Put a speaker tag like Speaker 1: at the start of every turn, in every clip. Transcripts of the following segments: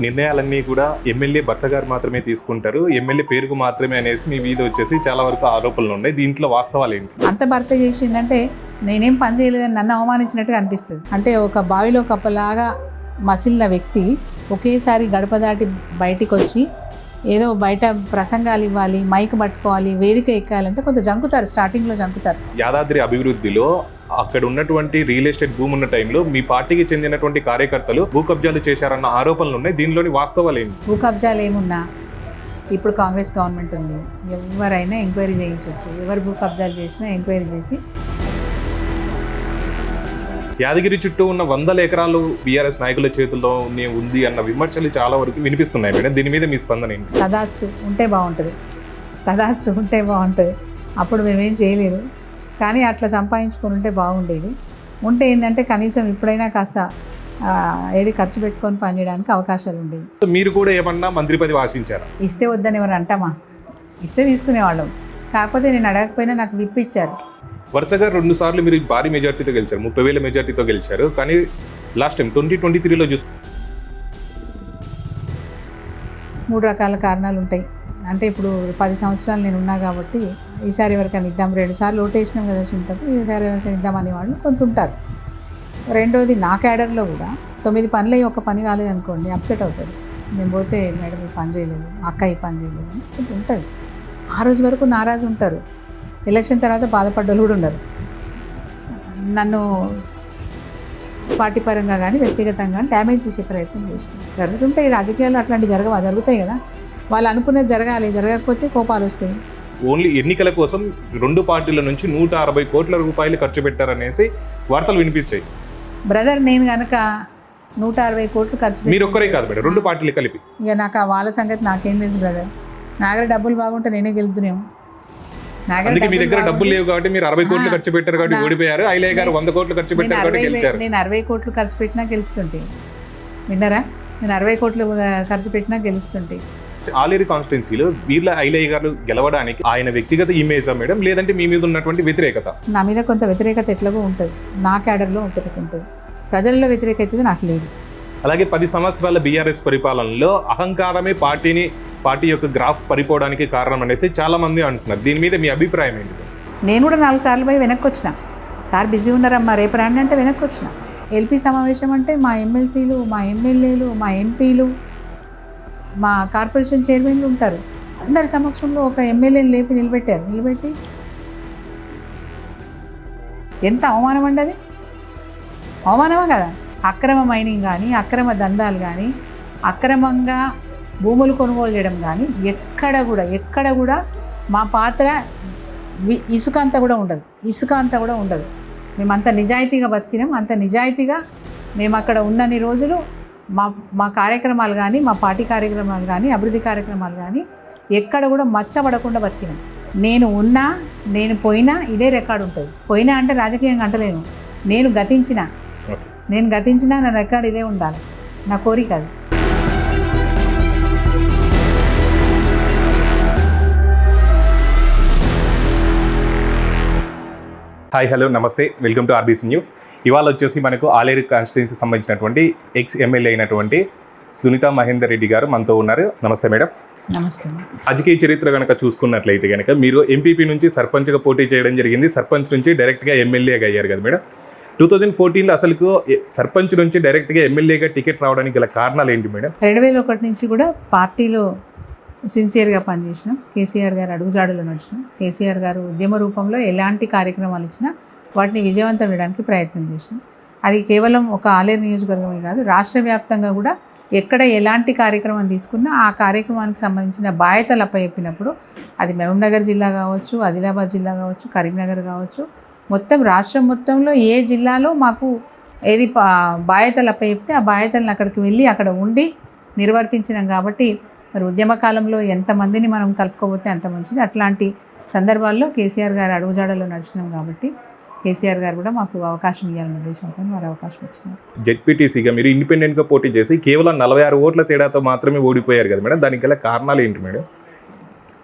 Speaker 1: నిర్ణయాలన్నీ కూడా ఎమ్మెల్యే భర్త గారు మాత్రమే తీసుకుంటారు, ఎమ్మెల్యే పేరుకు మాత్రమే అనేసి మీ మీద వచ్చేసి చాలా వరకు ఆరోపణలు ఉన్నాయి. దీంట్లో వాస్తవాలు ఏంటి?
Speaker 2: అంత భర్త చేసిందంటే నేనేం పని చేయలేదని నన్ను అవమానించినట్టుగా అనిపిస్తుంది. అంటే ఒక బావిలో కప్పలాగా మసిలిన వ్యక్తి ఒకేసారి గడప దాటి బయటికి వచ్చి ఏదో బయట ప్రసంగాలు ఇవ్వాలి, మైక్ పట్టుకోవాలి, వేదిక ఎక్కాలంటే కొంత జంకుతారు, స్టార్టింగ్లో జంకుతారు.
Speaker 1: యాదాద్రి అభివృద్ధిలో అక్కడ ఉన్నటువంటి రియల్ ఎస్టేట్ భూమి ఉన్న టైంలో మీ పార్టీకి చెందినటువంటి కార్యకర్తలు భూ కబ్జాలు చేశారన్న ఆరోపణలు ఉన్నాయి. దీనిలోని వాస్తవాలు ఏంటి?
Speaker 2: భూ కబ్జాలు ఏమున్నా ఇప్పుడు కాంగ్రెస్ గవర్నమెంట్ ఉంది, ఎవరైనా ఎంక్వైరీ చేయించవచ్చు. ఎవరు భూ కబ్జాలు చేసినా ఎంక్వైరీ చేసి.
Speaker 1: యాదగిరి చుట్టూ ఉన్న 100 ఎకరాలు బీఆర్ఎస్ నాయకుల చేతుల్లో ఉంది అన్న విమర్శలు చాలా వరకు వినిపిస్తున్నాయి మేడం. దీని మీద మీ స్పందన ఏంటి?
Speaker 2: తదాస్తు ఉంటే బాగుంటుంది, తదాస్తు ఉంటే బాగుంటుంది. అప్పుడు మేమేం చేయలేదు, కానీ అట్లా సంపాదించుకొని ఉంటే బాగుండేది. ఉంటే ఏంటంటే కనీసం ఇప్పుడైనా కాస్త ఏది ఖర్చు పెట్టుకొని పనిచేయడానికి అవకాశాలు ఉండేవి.
Speaker 1: మీరు కూడా ఏమన్నా మంత్రి పదవి ఆశించారా?
Speaker 2: ఇస్తే వద్దని ఎవరు అంటామా? ఇస్తే తీసుకునేవాళ్ళం. కాకపోతే నేను అడగకపోయినా నాకు విప్ ఇచ్చారు.
Speaker 1: వరుసగా 2 సార్లు మీరు భారీ మెజార్టీతో గెలిచారు, 30,000 మెజార్టీతో గెలిచారు. కానీ లాస్ట్ టైం 2023లో చూస్తే
Speaker 2: 3 రకాల కారణాలు ఉంటాయి. అంటే ఇప్పుడు 10 సంవత్సరాలు నేను ఉన్నా కాబట్టి ఈసారి ఎవరికైనా ఇద్దాం, 2 సార్లు ఓటు వేసినాం కదా ఉంటారు, ఈసారి ఎవరికైనా ఇద్దాం అనేవాళ్ళు కొంత ఉంటారు. రెండోది నా క్యాడర్లో కూడా 9 పనులు అయ్యి 1 పని కాలేదనుకోండి అప్సెట్ అవుతారు. నేను పోతే మేడం ఈ పని చేయలేదు, అక్క ఈ పని చేయలేదు అని కొంత ఉంటుంది. ఆ రోజు వరకు నారాజు ఉంటారు. ఎలక్షన్ తర్వాత బాధపడ్డలు కూడా ఉన్నారు. నన్ను పార్టీ పరంగా కానీ వ్యక్తిగతంగా కానీ డ్యామేజ్ చేసే ప్రయత్నం చేసినాం. జరుగుతుంటాయి రాజకీయాలు, అట్లాంటివి జరుగుతాయి కదా. వాళ్ళు అనుకునేది జరగాలి, జరగకపోతే కోపాలు వస్తాయి.
Speaker 1: ఓన్లీ ఎన్నికల కోసం 2 పార్టీల నుంచి 160 కోట్ల రూపాయలు ఖర్చు పెట్టారనేసి వార్తలు వినిపించాయి.
Speaker 2: బ్రదర్, నేను కనుక 160 కోట్లు ఖర్చు
Speaker 1: మీరు ఒక్కరే కాదు మేడం, 2 పార్టీలు కలిపి.
Speaker 2: ఇక నాకు వాళ్ళ సంగతి నాకేం తెలుసు బ్రదర్. నా దగ్గర డబ్బులు బాగుంటే నేనే గెలుతున్నాము.
Speaker 1: అందుకే మీ దగ్గర డబ్బులు లేవు కాబట్టి మీరు 60 కోట్లు ఖర్చు పెట్టారు కాబట్టి ఓడిపోయారు. ఐలయ్య గారు 100 కోట్లు ఖర్చు పెట్టారు కాబట్టి గెలిచారు.
Speaker 2: నేను 60 కోట్లు ఖర్చు పెట్టినా గెలుస్తుంటే, విన్నారా? నేను 60 కోట్లు ఖర్చు పెట్టినా గెలుస్తుంటే.
Speaker 1: ఆలేరు కాన్స్టిట్యున్సీలో వీళ్ళ ఐలయ్య గారు గెలవడానికి ఆయన వ్యక్తిగత ఇమేజా మేడం, లేదంటే మీ మీద ఉన్నటువంటి వ్యతిరేకత?
Speaker 2: నా మీద కొంత వ్యతిరేకత ఎట్లాగో ఉంటుంది, నా క్యాడర్లో వ్యతిరేకత ఉంటుంది, ప్రజల్లో వ్యతిరేకత నాకు లేదు.
Speaker 1: అలాగే 10 సంవత్సరాల బీఆర్ఎస్ పరిపాలనలో అహంకారమే పార్టీ యొక్క గ్రాఫ్ పడిపోవడానికి కారణం అనేసి చాలా మంది అంటున్నారు. దీని మీద మీ అభిప్రాయం ఏంటి?
Speaker 2: నేను కూడా 4 సార్లు పోయి వెనక్కి వచ్చిన. సార్ బిజీ ఉన్నారమ్మా రేపు రండి అంటే వెనక్కి వచ్చిన. ఎల్పీ సమావేశం అంటే మా ఎమ్మెల్సీలు, మా ఎమ్మెల్యేలు, మా ఎంపీలు, మా కార్పొరేషన్ చైర్మన్లు ఉంటారు. అందరి సమక్షంలో ఒక ఎమ్మెల్యేని నిలబెట్టి ఎంత అవమానం అండి అది. అవమానమా కదా? అక్రమ మైనింగ్ కానీ, అక్రమ దందాలు కానీ, అక్రమంగా భూములు కొనుగోలు చేయడం కానీ ఎక్కడ కూడా మా పాత్ర ఇసుక అంతా కూడా ఉండదు. మేమంత నిజాయితీగా బతికినాం. అంత నిజాయితీగా మేము అక్కడ ఉన్నన్ని రోజులు మా కార్యక్రమాలు కానీ, మా పార్టీ కార్యక్రమాలు కానీ, అభివృద్ధి కార్యక్రమాలు కానీ ఎక్కడ కూడా మచ్చబడకుండా బతికినాం. నేను ఉన్నా, నేను పోయినా ఇదే రికార్డు ఉంటుంది. పోయినా అంటే రాజకీయంగా అంటలేను, నేను గతించినా నా రికార్డు ఇదే ఉండాలి, నా కోరిక అది.
Speaker 1: హాయ్, హలో, నమస్తే, వెల్కమ్ టు ఆర్బీసీ న్యూస్. ఇవాళ వచ్చేసి మనకు ఆలేరు కాన్స్టిట్యున్సీకి సంబంధించినటువంటి ఎక్స్ ఎమ్మెల్యే అయినటువంటి సునీత మహేందర్ రెడ్డి గారు మనతో ఉన్నారు. నమస్తే మేడం.
Speaker 2: నమస్తే.
Speaker 1: రాజకీయ చరిత్ర కనుక చూసుకున్నట్లయితే కనుక మీరు ఎంపీపీ నుంచి సర్పంచ్గా పోటీ చేయడం జరిగింది. సర్పంచ్ నుంచి డైరెక్ట్గా ఎమ్మెల్యేగా అయ్యారు కదా మేడం. 2014లో అసలు సర్పంచ్ నుంచి డైరెక్ట్గా ఎమ్మెల్యేగా టికెట్ రావడానికి గల కారణాలు ఏంటి మేడం?
Speaker 2: 2001 నుంచి కూడా పార్టీలో సిన్సియర్గా పనిచేసినాం. కేసీఆర్ గారు అడుగుజాడలో నడిచినాం. కేసీఆర్ గారు ఉద్యమ రూపంలో ఎలాంటి కార్యక్రమాలు ఇచ్చినా వాటిని విజయవంతం చేయడానికి ప్రయత్నం చేసినాం. అది కేవలం ఒక ఆలేరు నియోజకవర్గమే కాదు, రాష్ట్ర వ్యాప్తంగా కూడా ఎక్కడ ఎలాంటి కార్యక్రమం తీసుకున్నా ఆ కార్యక్రమానికి సంబంధించిన బాధ్యతలు అప్పచెప్పినప్పుడు, అది మహబూబ్నగర్ జిల్లా కావచ్చు, ఆదిలాబాద్ జిల్లా కావచ్చు, కరీంనగర్ కావచ్చు, మొత్తం రాష్ట్రం మొత్తంలో ఏ జిల్లాలో మాకు ఏది బాధ్యతలు అప్పచెప్తే ఆ బాధ్యతలను అక్కడికి వెళ్ళి అక్కడ ఉండి నిర్వర్తించినాం. కాబట్టి మరి ఉద్యమ కాలంలో ఎంతమందిని మనం కలుపుకోబోతే అంత మంచిది. అట్లాంటి సందర్భాల్లో కేసీఆర్ గారు అడుగుజాడలో నడిచినాం కాబట్టి కేసీఆర్ గారు కూడా మాకు అవకాశం ఇవ్వాలనే ఉద్దేశంతో వారు అవకాశం ఇచ్చినారు.
Speaker 1: జెడ్పీటీసీగా మీరు ఇండిపెండెంట్గా పోటీ చేసి కేవలం 46 ఓట్ల తేడాతో మాత్రమే ఓడిపోయారు కదా మేడం. దానికి గల కారణాలు ఏంటి మేడం?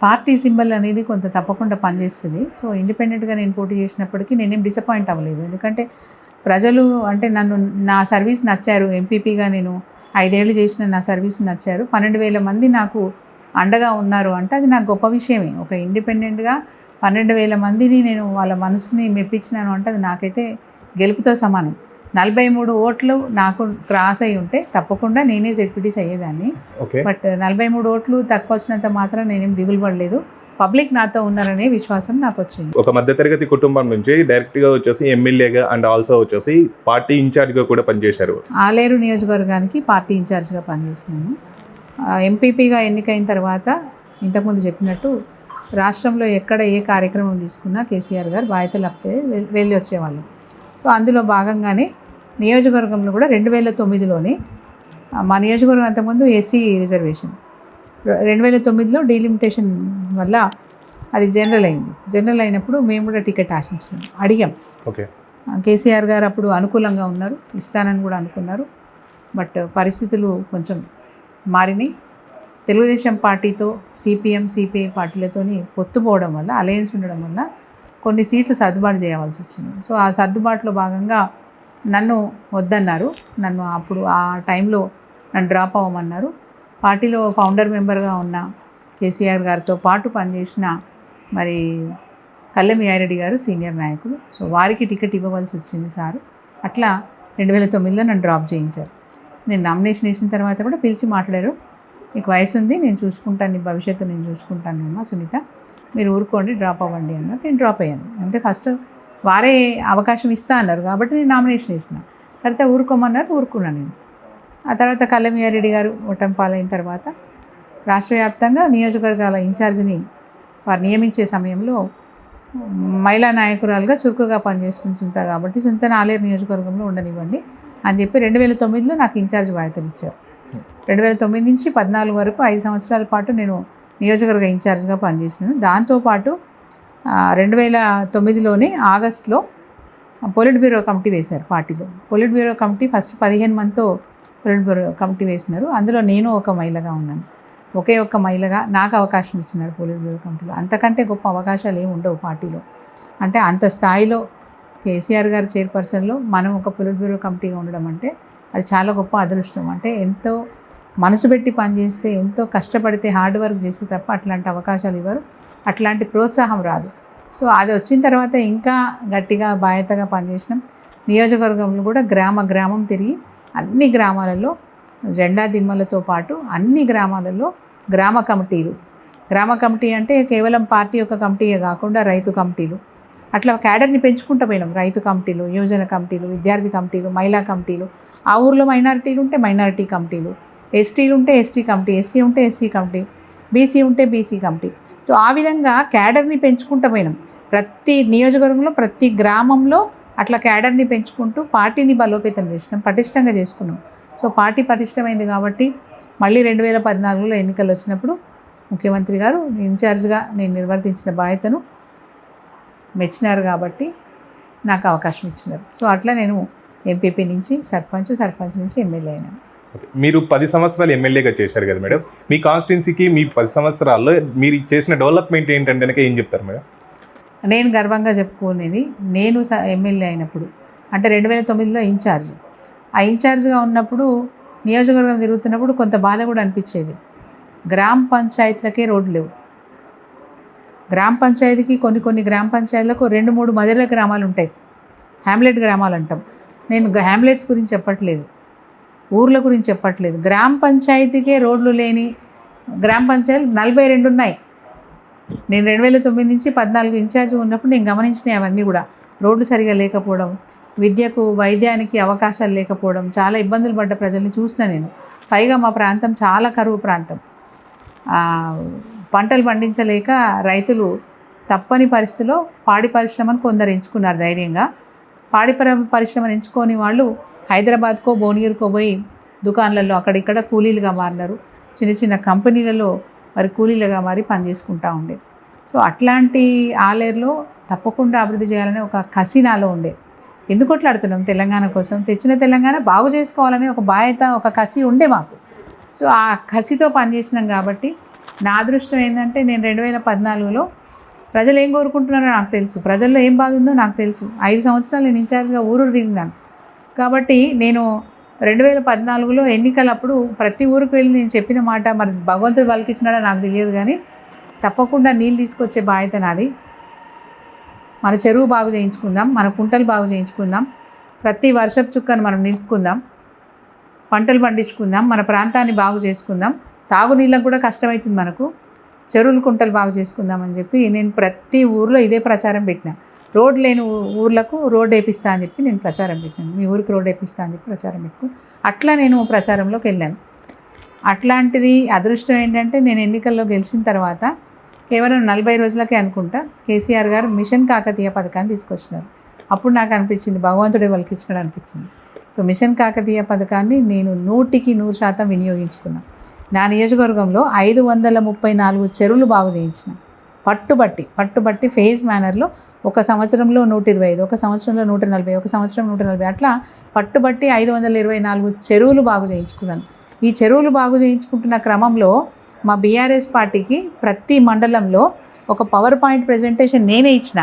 Speaker 2: పార్టీ సింబల్ అనేది కొంత తప్పకుండా పనిచేస్తుంది. సో ఇండిపెండెంట్గా నేను పోటీ చేసినప్పటికీ నేనేం డిసప్పాయింట్ అవ్వలేదు. ఎందుకంటే ప్రజలు అంటే నా సర్వీస్ నచ్చారు. ఎంపీపీగా నేను 5 ఏళ్ళు చేసిన నా సర్వీస్ నచ్చారు, 12,000 మంది నాకు అండగా ఉన్నారు అంటే అది నాకు గొప్ప విషయమే. ఒక ఇండిపెండెంట్గా 12,000 మందిని నేను వాళ్ళ మనసుని మెప్పించినాను అంటే అది నాకైతే గెలుపుతో సమానం. 43 ఓట్లు నాకు క్రాస్ అయి ఉంటే తప్పకుండా నేనే జెడ్పీటీసీ అయ్యేదాన్ని. బట్ 43 ఓట్లు తక్కువ వచ్చినంత మాత్రం నేనేం దిగులు పడలేదు. పబ్లిక్ నాతో ఉన్నారనే విశ్వాసం నాకు వచ్చింది.
Speaker 1: ఒక మధ్యతరగతి కుటుంబం నుంచి డైరెక్ట్గా వచ్చేసి ఎమ్మెల్యేగా అండ్ ఆల్సో వచ్చేసి పార్టీ ఇన్ఛార్జ్గా కూడా పనిచేశారు.
Speaker 2: ఆలేరు నియోజకవర్గానికి పార్టీ ఇన్ఛార్జ్గా పనిచేస్తున్నాను. ఎంపీపీగా ఎన్నికైన తర్వాత ఇంతకుముందు చెప్పినట్టు రాష్ట్రంలో ఎక్కడ ఏ కార్యక్రమం తీసుకున్నా కేసీఆర్ గారు బాధ్యతలు అప్పుడే వెళ్ళి వచ్చేవాళ్ళు. సో అందులో భాగంగానే నియోజకవర్గంలో కూడా 2009లోనే మా నియోజకవర్గం అంతకుముందు ఎస్సీ రిజర్వేషన్ 2009లో డీలిమిటేషన్ వల్ల అది జనరల్ అయింది. జనరల్ అయినప్పుడు మేము కూడా టికెట్ ఆశించినాం, అడిగాం.
Speaker 1: ఓకే.
Speaker 2: కేసీఆర్ గారు అప్పుడు అనుకూలంగా ఉన్నారు, ఇస్తానని కూడా అనుకున్నారు. బట్ పరిస్థితులు కొంచెం మారినాయి. తెలుగుదేశం పార్టీతో సిపిఎం సిపిఐ పార్టీలతోని పొత్తుపోవడం వల్ల, అలయన్స్ ఉండడం వల్ల కొన్ని సీట్లు సర్దుబాటు చేయవలసి వచ్చింది. సో ఆ సర్దుబాటులో భాగంగా నన్ను వద్దన్నారు. నన్ను అప్పుడు ఆ టైంలో నన్ను డ్రాప్ అవ్వమన్నారు. పార్టీలో ఫౌండర్ మెంబర్గా ఉన్న కేసీఆర్ గారితో పాటు పనిచేసిన మరి కల్లెం యారెడ్డి గారు సీనియర్ నాయకుడు, సో వారికి టికెట్ ఇవ్వవలసి వచ్చింది సార్. అట్లా 2009లో నన్ను డ్రాప్ చేయించారు. నేను నామినేషన్ వేసిన తర్వాత కూడా పిలిచి మాట్లాడారు, నీకు వయసు ఉంది, నేను చూసుకుంటాను, నీ భవిష్యత్తు నేను చూసుకుంటాను అమ్మా సునీత, మీరు ఊరుకోండి, డ్రాప్ అవ్వండి అన్నారు. నేను డ్రాప్ అయ్యాను. అంతే, ఫస్ట్ వారే అవకాశం ఇస్తా అన్నారు కాబట్టి నేను నామినేషన్ వేసిన. తర్వాత ఊరుకోమన్నారు, ఊరుకున్నాను నేను. ఆ తర్వాత కల్లెం యారెడ్డి గారు ఓటమి పాలైన తర్వాత రాష్ట్ర వ్యాప్తంగా నియోజకవర్గాల ఇన్ఛార్జిని వారు నియమించే సమయంలో మహిళా నాయకురాలుగా చురుకుగా పనిచేస్తుంది సునీత కాబట్టి సునీతను ఆలేరు నియోజకవర్గంలో ఉండనివ్వండి అని చెప్పి 2009లో నాకు ఇన్ఛార్జ్ బాధ్యతలు ఇచ్చారు. 2009 నుంచి 14 వరకు 5 సంవత్సరాల పాటు నేను నియోజకవర్గ ఇన్ఛార్జ్గా పనిచేసినాను. దాంతోపాటు 2009లోనే ఆగస్టులో పొలిట్ బ్యూరో కమిటీ వేశారు పార్టీలో. పొలిట్ బ్యూరో కమిటీ ఫస్ట్ 15 మందితో పొలిట్ బ్యూరో కమిటీ వేసినారు. అందులో నేను ఒక మహిళగా ఉన్నాను. ఒకే ఒక్క మహిళగా నాకు అవకాశం ఇచ్చినారు పొలిట్ బ్యూరో కమిటీలో. అంతకంటే గొప్ప అవకాశాలు ఏమి ఉండవు పార్టీలో. అంటే అంత స్థాయిలో కేసీఆర్ గారు చైర్పర్సన్లో మనం ఒక పొలిట్ బ్యూరో కమిటీగా ఉండడం అంటే అది చాలా గొప్ప అదృష్టం. అంటే ఎంతో మనసు పెట్టి పనిచేస్తే, ఎంతో కష్టపడితే, హార్డ్ వర్క్ చేస్తే తప్ప అట్లాంటి అవకాశాలు ఇవ్వరు, అట్లాంటి ప్రోత్సాహం రాదు. సో అది వచ్చిన తర్వాత ఇంకా గట్టిగా బాధ్యతగా పనిచేసినాం. నియోజకవర్గంలో కూడా గ్రామం తిరిగి అన్ని గ్రామాలలో జెండా దిమ్మలతో పాటు అన్ని గ్రామాలలో గ్రామ కమిటీ అంటే కేవలం పార్టీ యొక్క కమిటీయే కాకుండా రైతు కమిటీలు, అట్లా క్యాడర్ని పెంచుకుంటూ పోయినాం. రైతు కమిటీలు, యువజన కమిటీలు, విద్యార్థి కమిటీలు, మహిళా కమిటీలు, ఆ ఊర్లో మైనారిటీలు ఉంటే మైనారిటీ కమిటీలు, ఎస్టీలు ఉంటే ఎస్టీ కమిటీ, ఎస్సీ ఉంటే ఎస్సీ కమిటీ, బీసీ ఉంటే బీసీ కమిటీ. సో ఆ విధంగా క్యాడర్ని పెంచుకుంటూ పోయినాం. ప్రతి నియోజకవర్గంలో ప్రతి గ్రామంలో అట్లా క్యాడర్ని పెంచుకుంటూ పార్టీని బలోపేతం చేసినాం, పటిష్టంగా చేసుకున్నాం. సో పార్టీ పటిష్టమైంది కాబట్టి మళ్ళీ 2014లో ఎన్నికలు వచ్చినప్పుడు ముఖ్యమంత్రి గారు ఇన్ఛార్జ్గా నేను నిర్వర్తించిన బాధ్యతను మెచ్చినారు కాబట్టి నాకు అవకాశం ఇచ్చినారు. సో అట్లా నేను ఎంపీపీ నుంచి సర్పంచ్ నుంచి ఎమ్మెల్యే అయినాను.
Speaker 1: మీరు 10 సంవత్సరాలు ఎమ్మెల్యేగా చేశారు కదా మేడం, మీ కాన్స్టిట్యున్సీకి మీ 10 సంవత్సరాల్లో మీరు చేసిన డెవలప్మెంట్ ఏంటంటే ఏం చెప్తారు మేడం?
Speaker 2: నేను గర్వంగా చెప్పుకునేది, నేను ఎమ్మెల్యే అయినప్పుడు అంటే 2009లో ఇన్ఛార్జ్, ఆ ఇన్ఛార్జ్గా ఉన్నప్పుడు నియోజకవర్గం తిరుగుతున్నప్పుడు కొంత బాధ కూడా అనిపించేది. గ్రామ పంచాయతీలకే రోడ్లు లేవు. గ్రామ పంచాయతీకి కొన్ని గ్రామ పంచాయతీలకు 2-3 మధ్యలో గ్రామాలు ఉంటాయి, హ్యామ్లెట్ గ్రామాలు అంటాం. నేను హ్యామ్లెట్స్ గురించి చెప్పట్లేదు, ఊర్ల గురించి చెప్పట్లేదు. గ్రామ పంచాయతీకే రోడ్లు లేని గ్రామ పంచాయతీలు 42 ఉన్నాయి. నేను 2009 నుంచి 14 ఇన్ఛార్జ్ ఉన్నప్పుడు నేను గమనించినవి అవన్నీ కూడా. రోడ్లు సరిగా లేకపోవడం, విద్యకు వైద్యానికి అవకాశాలు లేకపోవడం, చాలా ఇబ్బందులు పడ్డ ప్రజల్ని చూసిన నేను. పైగా మా ప్రాంతం చాలా కరువు ప్రాంతం. పంటలు పండించలేక రైతులు తప్పని పరిస్థితిలో పాడి పరిశ్రమను కొందరు ఎంచుకున్నారు ధైర్యంగా. పాడి పరిశ్రమను ఎంచుకొని వాళ్ళు హైదరాబాద్కో భువనగిరికో పోయి దుకాణాలలో అక్కడిక్కడ కూలీలుగా మారినారు. చిన్న కంపెనీలలో మరి కూలీలుగా మారి పనిచేసుకుంటూ ఉండే. సో అట్లాంటి ఆలేరులో తప్పకుండా అభివృద్ధి చేయాలనే ఒక కసి నాలో ఉండే. ఎందుకు కొట్లాడుతున్నాం తెలంగాణ కోసం, తెచ్చిన తెలంగాణ బాగు చేసుకోవాలనే ఒక బాధ్యత, ఒక కసి ఉండే మాకు. సో ఆ కసితో పనిచేసినాం కాబట్టి నా అదృష్టం ఏంటంటే నేను 2014లో ప్రజలు ఏం కోరుకుంటున్నారో నాకు తెలుసు, ప్రజల్లో ఏం బాధ ఉందో నాకు తెలుసు. 5 సంవత్సరాలు నేను ఇన్ఛార్జ్గా ఊరూరు తిరిగినాను కాబట్టి నేను 2014లో ఎన్నికలప్పుడు ప్రతి ఊరికి వెళ్ళి నేను చెప్పిన మాట మరి భగవంతుడు పలికిచ్చినాడో నాకు తెలియదు, కానీ తప్పకుండా నీళ్ళు తీసుకొచ్చే బాధ్యత నాది. మన చెరువు బాగు చేయించుకుందాం, మన కుంటలు బాగు చేయించుకుందాం, ప్రతి వర్షపు చుక్కను మనం నింపుకుందాం, పంటలు పండించుకుందాం, మన ప్రాంతాన్ని బాగు చేసుకుందాం, తాగునీళ్ళకు కూడా కష్టమవుతుంది మనకు, చెరువులు కుంటలు బాగు చేసుకుందాం అని చెప్పి నేను ప్రతి ఊర్లో ఇదే ప్రచారం పెట్టిన. రోడ్ లేని ఊర్లకు రోడ్ వేపిస్తా అని చెప్పి నేను ప్రచారం పెట్టాను. మీ ఊరికి రోడ్ వేపిస్తా అని చెప్పి ప్రచారం పెట్టు. అట్లా నేను ప్రచారంలోకి వెళ్ళాను. అట్లాంటిది అదృష్టం ఏంటంటే నేను ఎన్నికల్లో గెలిచిన తర్వాత కేవలం 40 రోజులకే అనుకుంటా కేసీఆర్ గారు మిషన్ కాకతీయ పథకాన్ని తీసుకొచ్చినారు. అప్పుడు నాకు అనిపించింది భగవంతుడే పలికిచ్చినాడు అనిపించింది. సో మిషన్ కాకతీయ పథకాన్ని నేను 100% వినియోగించుకున్నాను. నా నియోజకవర్గంలో 534 చెరువులు బాగు చేయించిన. పట్టుబట్టి ఫేజ్ మేనర్లో ఒక సంవత్సరంలో 125, ఒక సంవత్సరంలో 140, ఒక సంవత్సరం 140, అట్లా పట్టుబట్టి 524 చెరువులు బాగు చేయించుకున్నాను. ఈ చెరువులు బాగు చేయించుకుంటున్న క్రమంలో మా బీఆర్ఎస్ పార్టీకి ప్రతి మండలంలో ఒక పవర్ పాయింట్ ప్రెజెంటేషన్ నేనే ఇచ్చిన.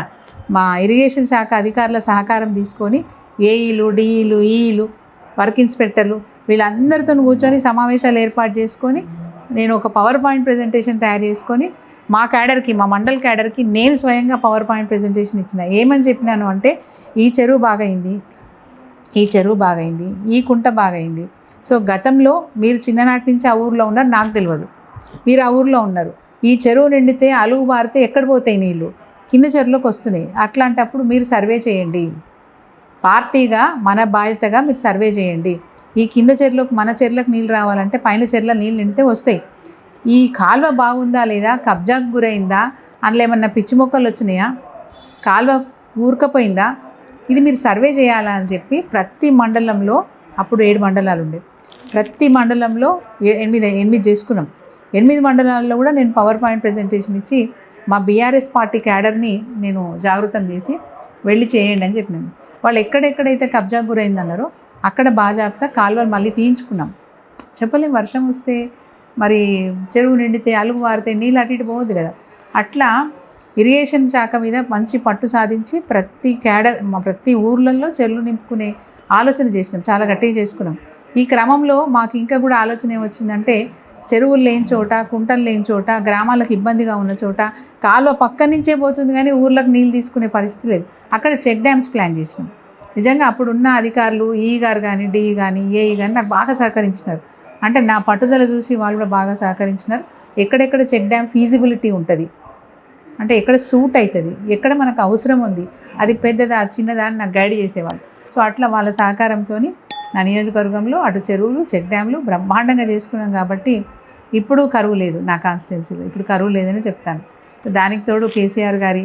Speaker 2: మా ఇరిగేషన్ శాఖ అధికారుల సహకారం తీసుకొని ఏఈలు, డిఈలు, ఈఈలు, వర్క్ ఇన్స్పెక్టర్లు వీళ్ళందరితో కూర్చొని సమావేశాలు ఏర్పాటు చేసుకొని నేను ఒక పవర్ పాయింట్ ప్రెజెంటేషన్ తయారు చేసుకొని మా క్యాడర్కి, మా మండల్ క్యాడర్కి నేను స్వయంగా పవర్ పాయింట్ ప్రెజెంటేషన్ ఇచ్చిన. ఏమని చెప్పినాను అంటే ఈ చెరువు బాగైంది, ఈ చెరువు బాగైంది, ఈ కుంట బాగైంది. సో గతంలో మీరు చిన్ననాటి నుంచి ఆ ఊర్లో ఉన్నారు, నాకు తెలియదు, మీరు ఆ ఊర్లో ఉన్నారు. ఈ చెరువు నిండితే అలుగు బారితే ఎక్కడ పోతాయి నీళ్ళు, కింద చెరువులోకి వస్తున్నాయి. అట్లాంటప్పుడు మీరు సర్వే చేయండి, పార్టీగా మన బాధ్యతగా మీరు సర్వే చేయండి. ఈ కింద చెరువులోకి మన చెరువులకు నీళ్ళు రావాలంటే పైన చెరువులో నీళ్ళు నిండితే వస్తాయి. ఈ కాలువ బాగుందా లేదా, కబ్జాకు గురైందా, అందులో ఏమన్నా పిచ్చి మొక్కలు వచ్చినాయా, కాలువ ఊరకపోయిందా, ఇది మీరు సర్వే చేయాలా అని చెప్పి ప్రతి మండలంలో, అప్పుడు 7 మండలాలు ఉండే, ప్రతి మండలంలో 8 చేసుకున్నాం. 8 మండలాల్లో కూడా నేను పవర్ పాయింట్ ప్రెజెంటేషన్ ఇచ్చి మా బీఆర్ఎస్ పార్టీ క్యాడర్ని నేను జాగృతం చేసి వెళ్ళి చేయండి అని చెప్పినాను. వాళ్ళు ఎక్కడెక్కడైతే కబ్జాకు గురైందన్నారో అక్కడ బాజాబ్తా కాలువలు మళ్ళీ తీయించుకున్నాం. చెప్పలేం, వర్షం వస్తే మరి చెరువు నిండితే అలుగు వారితే నీళ్ళు అటు ఇటు పోవద్దు కదా. అట్లా ఇరిగేషన్ శాఖ మీద మంచి పట్టు సాధించి ప్రతి ఊర్లలో చెరువులు నింపుకునే ఆలోచన చేసినాం, చాలా గట్టిగా చేసుకున్నాం. ఈ క్రమంలో మాకు ఇంకా కూడా ఆలోచన ఏమొచ్చిందంటే చెరువులు లేని చోట, కుంటలు లేని చోట, గ్రామాలకు ఇబ్బందిగా ఉన్న చోట కాలువ పక్క నుంచే పోతుంది కానీ ఊర్లకు నీళ్ళు తీసుకునే పరిస్థితి లేదు. అక్కడ చెక్ డ్యామ్స్ ప్లాన్ చేసినాం. నిజంగా అప్పుడున్న అధికారులు ఈ గారు కానీ, డిఈ కానీ, ఏఈ కానీ నాకు బాగా సహకరించినారు. అంటే నా పట్టుదల చూసి వాళ్ళు కూడా బాగా సహకరించినారు. ఎక్కడెక్కడ చెక్ డ్యామ్ ఫీజిబిలిటీ ఉంటుంది, అంటే ఎక్కడ సూట్ అవుతుంది, ఎక్కడ మనకు అవసరం ఉంది, అది పెద్దదా చిన్నదా అని నాకు గైడ్ చేసేవాళ్ళు. సో అట్లా వాళ్ళ సహకారంతో నా నియోజకవర్గంలో అటు చెరువులు, చెక్ డ్యామ్లు బ్రహ్మాండంగా చేసుకున్నాం. కాబట్టి ఇప్పుడు కరువు లేదు నా కాన్స్టిట్యున్సీలో, ఇప్పుడు కరువు లేదని చెప్తాను. దానికి తోడు కేసీఆర్ గారి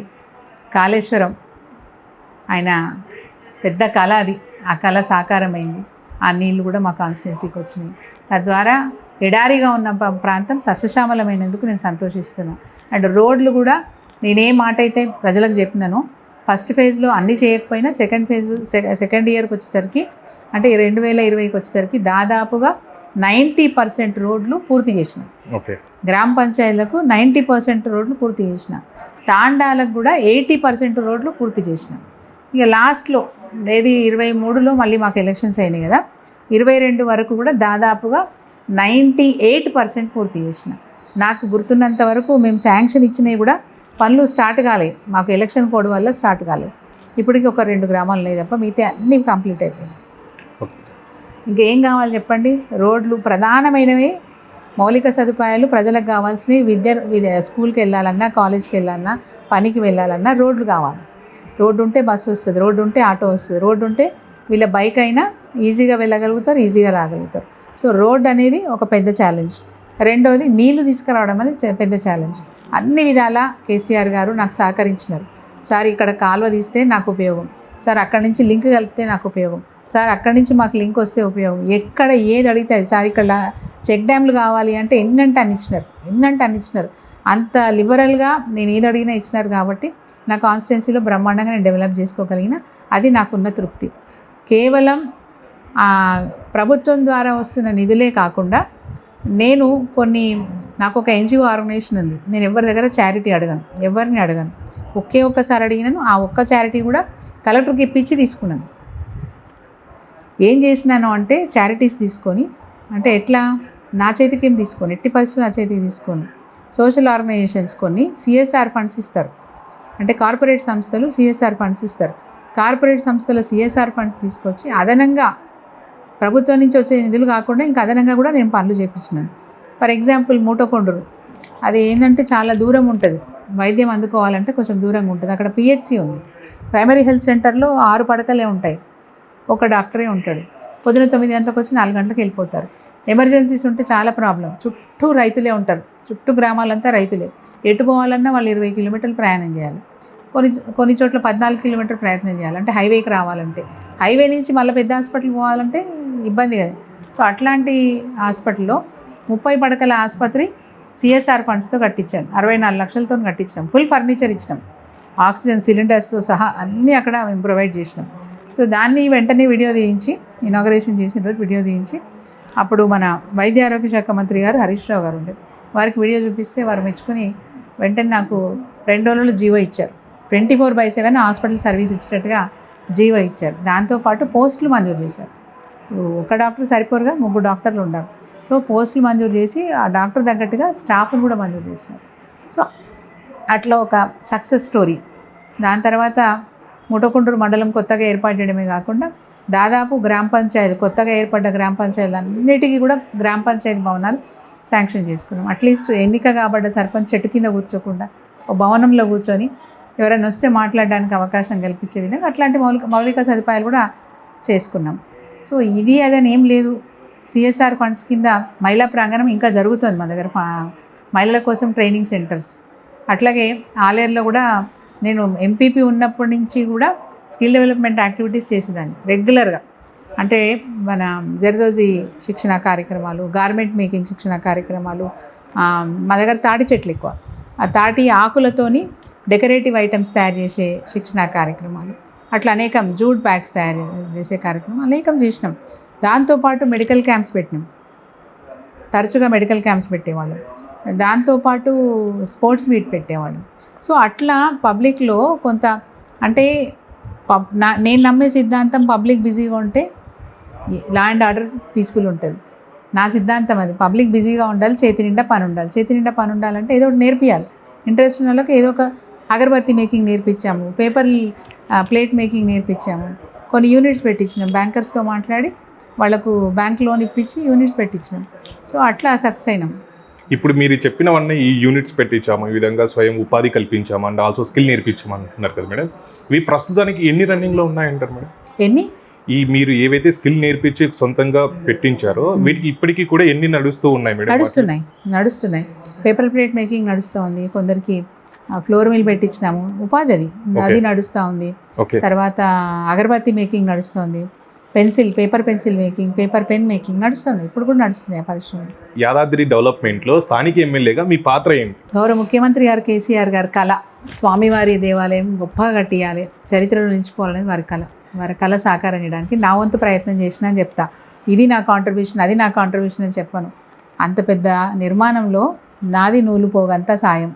Speaker 2: కాళేశ్వరం, ఆయన పెద్ద కళ అది, ఆ కళ సాకారమైంది. ఆ నీళ్ళు కూడా మా కాన్స్టిట్యున్సీకి వచ్చినాయి. తద్వారా ఎడారిగా ఉన్న ప్రాంతం సస్యశ్యామలమైనందుకు నేను సంతోషిస్తున్నాను. అండ్ రోడ్లు కూడా నేనే మాట అయితే ప్రజలకు చెప్పినానో, ఫస్ట్ ఫేజ్లో అన్నీ చేయకపోయినా సెకండ్ ఇయర్కి వచ్చేసరికి, అంటే 2020కి వచ్చేసరికి దాదాపుగా 90% రోడ్లు పూర్తి చేసిన.
Speaker 1: ఓకే,
Speaker 2: గ్రామ పంచాయతీలకు 90% రోడ్లు పూర్తి చేసిన. తాండాలకు కూడా 80% రోడ్లు పూర్తి చేసిన. ఇక లాస్ట్లో 23లో మళ్ళీ మాకు ఎలక్షన్స్ అయినాయి కదా, 22 వరకు కూడా దాదాపుగా 98% పూర్తి చేసిన. నాకు గుర్తున్నంత వరకు మేము శాంక్షన్ ఇచ్చినవి కూడా పనులు స్టార్ట్ కాలేదు, మాకు ఎలక్షన్ కోడ్ వల్ల స్టార్ట్ కాలేదు. ఇప్పటికి ఒక 2 గ్రామాలు లేదు తప్ప మిగతా అన్నీ కంప్లీట్ అయిపోయింది. ఇంకేం కావాలి చెప్పండి? రోడ్లు ప్రధానమైనవి, మౌలిక సదుపాయాలు, ప్రజలకు కావాల్సినవి, స్కూల్కి వెళ్ళాలన్నా, కాలేజ్కి వెళ్ళాలన్నా, పనికి వెళ్ళాలన్నా రోడ్లు కావాలి. రోడ్డు ఉంటే బస్సు వస్తుంది, రోడ్డు ఉంటే ఆటో వస్తుంది, రోడ్డు ఉంటే వీళ్ళ బైక్ అయినా ఈజీగా వెళ్ళగలుగుతారు, ఈజీగా రాగలుగుతారు. సో రోడ్ అనేది ఒక పెద్ద ఛాలెంజ్. రెండోది నీళ్లు తీసుకురావడం అనేది పెద్ద ఛాలెంజ్. అన్ని విధాలా కేసీఆర్ గారు నాకు సహకరించినారు. సార్ ఇక్కడ కాలువ తీస్తే నాకు ఉపయోగం, సార్ అక్కడి నుంచి లింక్ కలిపితే నాకు ఉపయోగం, సార్ అక్కడి నుంచి మాకు లింక్ వస్తే ఉపయోగం, ఎక్కడ ఏది అడిగితే సార్ ఇక్కడ చెక్ డ్యామ్లు కావాలి అంటే ఎన్నంటే అన్నిచ్చినారు. అంత లిబరల్గా నేను ఏది అడిగినా ఇచ్చినారు. కాబట్టి నా కాన్స్టిట్యున్సీలో బ్రహ్మాండంగా నేను డెవలప్ చేసుకోగలిగిన, అది నాకున్న తృప్తి. కేవలం ప్రభుత్వం ద్వారా వస్తున్న నిధులే కాకుండా నేను నాకు ఒక ఎన్జిఓ ఆర్గనైజేషన్ ఉంది. నేను ఎవరి దగ్గర చారిటీ ఎవరిని అడగను. ఒక్కసారి అడిగినాను. ఆ ఒక్క చారిటీ కూడా కలెక్టర్కి ఇప్పించి తీసుకున్నాను. ఏం చేసినాను అంటే చారిటీస్ తీసుకొని, అంటే ఎట్లా నా చేతికి ఏం తీసుకొని, ఎట్టి పరిస్థితులు నా చేతికి తీసుకొని సోషల్ ఆర్గనైజేషన్స్ కొన్ని సిఎస్ఆర్ ఫండ్స్ ఇస్తారు. అంటే కార్పొరేట్ సంస్థలు సిఎస్ఆర్ ఫండ్స్ ఇస్తారు. కార్పొరేట్ సంస్థల సిఎస్ఆర్ ఫండ్స్ తీసుకొచ్చి అదనంగా ప్రభుత్వం నుంచి వచ్చే నిధులు కాకుండా ఇంకా అదనంగా కూడా నేను పనులు చేయించినాను. ఫర్ ఎగ్జాంపుల్ మూటకొండూరు, అది ఏంటంటే చాలా దూరం ఉంటుంది, వైద్యం అందుకోవాలంటే కొంచెం దూరంగా ఉంటుంది. అక్కడ పిహెచ్సి ఉంది. ప్రైమరీ హెల్త్ సెంటర్లో 6 పడకలే ఉంటాయి, ఒక డాక్టరే ఉంటాడు. పొద్దున 9 గంటలకు వచ్చి 4 గంటలకు వెళ్ళిపోతారు. ఎమర్జెన్సీస్ ఉంటే చాలా ప్రాబ్లం. చుట్టూ రైతులే ఉంటారు, చుట్టూ గ్రామాలంతా రైతులే. ఎటు పోవాలన్నా వాళ్ళు 20 కిలోమీటర్లు ప్రయాణం చేయాలి. కొన్ని చోట్ల 14 కిలోమీటర్లు ప్రయత్నం చేయాలి, అంటే హైవేకి రావాలంటే. హైవే నుంచి మళ్ళీ పెద్ద హాస్పిటల్కి పోవాలంటే ఇబ్బంది కదా. సో అట్లాంటి హాస్పిటల్లో 30 పడకల ఆసుపత్రి సిఎస్ఆర్ ఫండ్స్తో కట్టించాను. 64 లక్షలతో కట్టించినాం. ఫుల్ ఫర్నిచర్ ఇచ్చినాం, ఆక్సిజన్ సిలిండర్స్తో సహా అన్నీ అక్కడ మేము ప్రొవైడ్ చేసినాం. సో దాన్ని వెంటనే వీడియో తీయించి, ఇనాగరేషన్ చేసిన రోజు వీడియో తీయించి, అప్పుడు మన వైద్య ఆరోగ్య శాఖ మంత్రి గారు హరీష్ రావు గారు ఉండే, వారికి వీడియో చూపిస్తే వారు మెచ్చుకొని వెంటనే నాకు 2 రోజుల్లో జీవో ఇచ్చారు. 24/7 హాస్పిటల్ సర్వీస్ ఇచ్చినట్టుగా జీవో ఇచ్చారు. దాంతోపాటు పోస్టులు మంజూరు చేశారు. ఒక డాక్టర్ సరిపోరుగా 3 డాక్టర్లు ఉండాలి. సో పోస్టులు మంజూరు చేసి ఆ డాక్టర్ తగ్గట్టుగా స్టాఫ్ను కూడా మంజూరు చేసినారు. సో అట్లా ఒక సక్సెస్ స్టోరీ. దాని తర్వాత మూటకొండూరు మండలం కొత్తగా ఏర్పాటు చేయడమే కాకుండా దాదాపు గ్రామ పంచాయతీ, కొత్తగా ఏర్పడ్డ గ్రామ పంచాయతీలు అన్నిటికీ కూడా గ్రామ పంచాయతీ భవనాలు శాంక్షన్ చేసుకున్నాం. అట్లీస్ట్ ఎన్నిక కాబడ్డ సర్పంచ్ చెట్టు కింద కూర్చోకుండా ఒక భవనంలో కూర్చొని ఎవరైనా వస్తే మాట్లాడడానికి అవకాశం కల్పించే విధంగా అట్లాంటి మౌలిక సదుపాయాలు కూడా చేసుకున్నాం. సో ఇది అదని ఏం లేదు. సిఎస్ఆర్ ఫండ్స్ కింద మహిళా ప్రాంగణం ఇంకా జరుగుతుంది మన దగ్గర, మహిళల కోసం ట్రైనింగ్ సెంటర్స్. అట్లాగే ఆలేరులో కూడా నేను ఎంపీపీ ఉన్నప్పటి నుంచి కూడా స్కిల్ డెవలప్మెంట్ యాక్టివిటీస్ చేసేదాన్ని రెగ్యులర్గా. అంటే మన జర్దోజీ శిక్షణ కార్యక్రమాలు, గార్మెంట్ మేకింగ్ శిక్షణ కార్యక్రమాలు. మా దగ్గర తాటి చెట్లు ఎక్కువ, ఆ తాటి ఆకులతోని డెకరేటివ్ ఐటమ్స్ తయారు చేసే శిక్షణ కార్యక్రమాలు, అట్లా అనేకం జూట్ బ్యాగ్స్ తయారు చేసే కార్యక్రమం అనేకం చేసినాం. దాంతోపాటు మెడికల్ క్యాంప్స్ పెట్టినాం, తరచుగా మెడికల్ క్యాంప్స్ పెట్టేవాళ్ళం. దాంతోపాటు స్పోర్ట్స్ మీట్ పెట్టేవాళ్ళం. సో అట్లా పబ్లిక్లో కొంత, అంటే నేను నమ్మే సిద్ధాంతం పబ్లిక్ బిజీగా ఉంటే లా అండ్ ఆర్డర్ పీస్ఫుల్ ఉంటుంది. నా సిద్ధాంతం అది. పబ్లిక్ బిజీగా ఉండాలి, చేతి నిండా పని ఉండాలి. చేతి నిండా పని ఉండాలంటే ఏదో ఒకటి నేర్పియాలి. ఇంట్రెస్ట్ ఉన్న వాళ్ళకి ఏదో ఒక అగరబత్తి మేకింగ్ నేర్పించాము, పేపర్ ప్లేట్ మేకింగ్ నేర్పించాము, కొన్ని యూనిట్స్ పెట్టించినాం. బ్యాంకర్స్తో మాట్లాడి వాళ్ళకు బ్యాంక్ లోన్ ఇప్పించి యూనిట్స్ పెట్టించినాం. సో అట్లా సక్సెస్ అయినాం.
Speaker 1: ఇప్పుడు మీరు చెప్పినవన్నీ ఈ యూనిట్స్ పెట్టించాము, ఈ విధంగా స్వయం ఉపాధి కల్పించాము అండ్ ఆల్సో స్కిల్ నేర్పించాము అంటున్నారు కదా మేడం. ఇవి ప్రస్తుతానికి ఎన్ని రన్నింగ్లో ఉన్నాయంటారు మేడం?
Speaker 2: ఎన్ని
Speaker 1: ఈ మీరు ఏవైతే స్కిల్ నేర్పించి సొంతంగా పెట్టించారో వీటికి ఇప్పటికీ కూడా ఎన్ని నడుస్తూ ఉన్నాయి మేడం?
Speaker 2: నడుస్తున్నాయి. పేపర్ ప్లేట్ మేకింగ్ నడుస్తూ ఉంది, కొందరికి ఫ్లోర్ మిల్ పెట్టించినాము, ఉపాధి అది నడుస్తూ ఉంది. తర్వాత అగరబత్తి మేకింగ్ నడుస్తుంది, paper pencil making, paper pen making నడుస్తుంది. ఇప్పుడు కూడా నడుస్తున్నాయి పరిశ్రమలు.
Speaker 1: యాదాద్రి డెవలప్మెంట్లో స్థానిక ఎమ్మెల్యేగా మీ పాత్ర ఏంటి?
Speaker 2: గౌరవ ముఖ్యమంత్రి గారు కేసీఆర్ గారి కళ, స్వామివారి దేవాలయం గొప్పగా కట్టియాలి, చరిత్రలో నిలిచిపోవాలనేది వారి కళ సాకారం చేయడానికి నా వంతు ప్రయత్నం చేసిన అని చెప్తా. ఇది నా కాంట్రిబ్యూషన్, అది నా కాంట్రిబ్యూషన్ అని చెప్పను. అంత పెద్ద నిర్మాణంలో నాది నూలు పోగంత సాయం,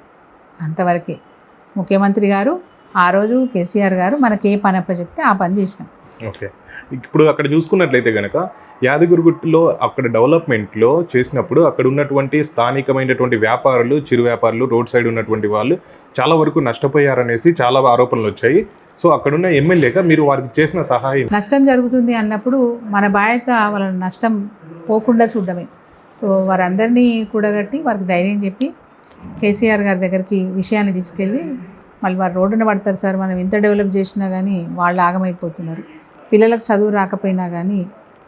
Speaker 2: అంతవరకే. ముఖ్యమంత్రి గారు ఆ రోజు కేసీఆర్ గారు మనకి ఏ పని అప్పచెప్తే ఆ పని చేసినాం.
Speaker 1: ఓకే. ఇప్పుడు అక్కడ చూసుకున్నట్లయితే కనుక యాదగిరిగుట్టలో అక్కడ డెవలప్మెంట్లో చేసినప్పుడు అక్కడ ఉన్నటువంటి స్థానికమైనటువంటి వ్యాపారులు, చిరు వ్యాపారులు, రోడ్ సైడ్ ఉన్నటువంటి వాళ్ళు చాలా వరకు నష్టపోయారనేసి చాలా ఆరోపణలు వచ్చాయి. సో అక్కడున్న ఎమ్మెల్యేగా మీరు వారికి చేసిన సహాయం?
Speaker 2: నష్టం జరుగుతుంది అన్నప్పుడు మన బాధ్యత వాళ్ళ నష్టం పోకుండా చూడడమే. సో వారందరినీ కూడగట్టి వారికి ధైర్యం చెప్పి కేసీఆర్ గారి దగ్గరికి విషయాన్ని తీసుకెళ్ళి, మళ్ళీ వారు రోడ్డున పడతారు సార్, మనం ఎంత డెవలప్ చేసినా కానీ వాళ్ళు ఆగమైపోతున్నారు, పిల్లలకు చదువు రాకపోయినా కానీ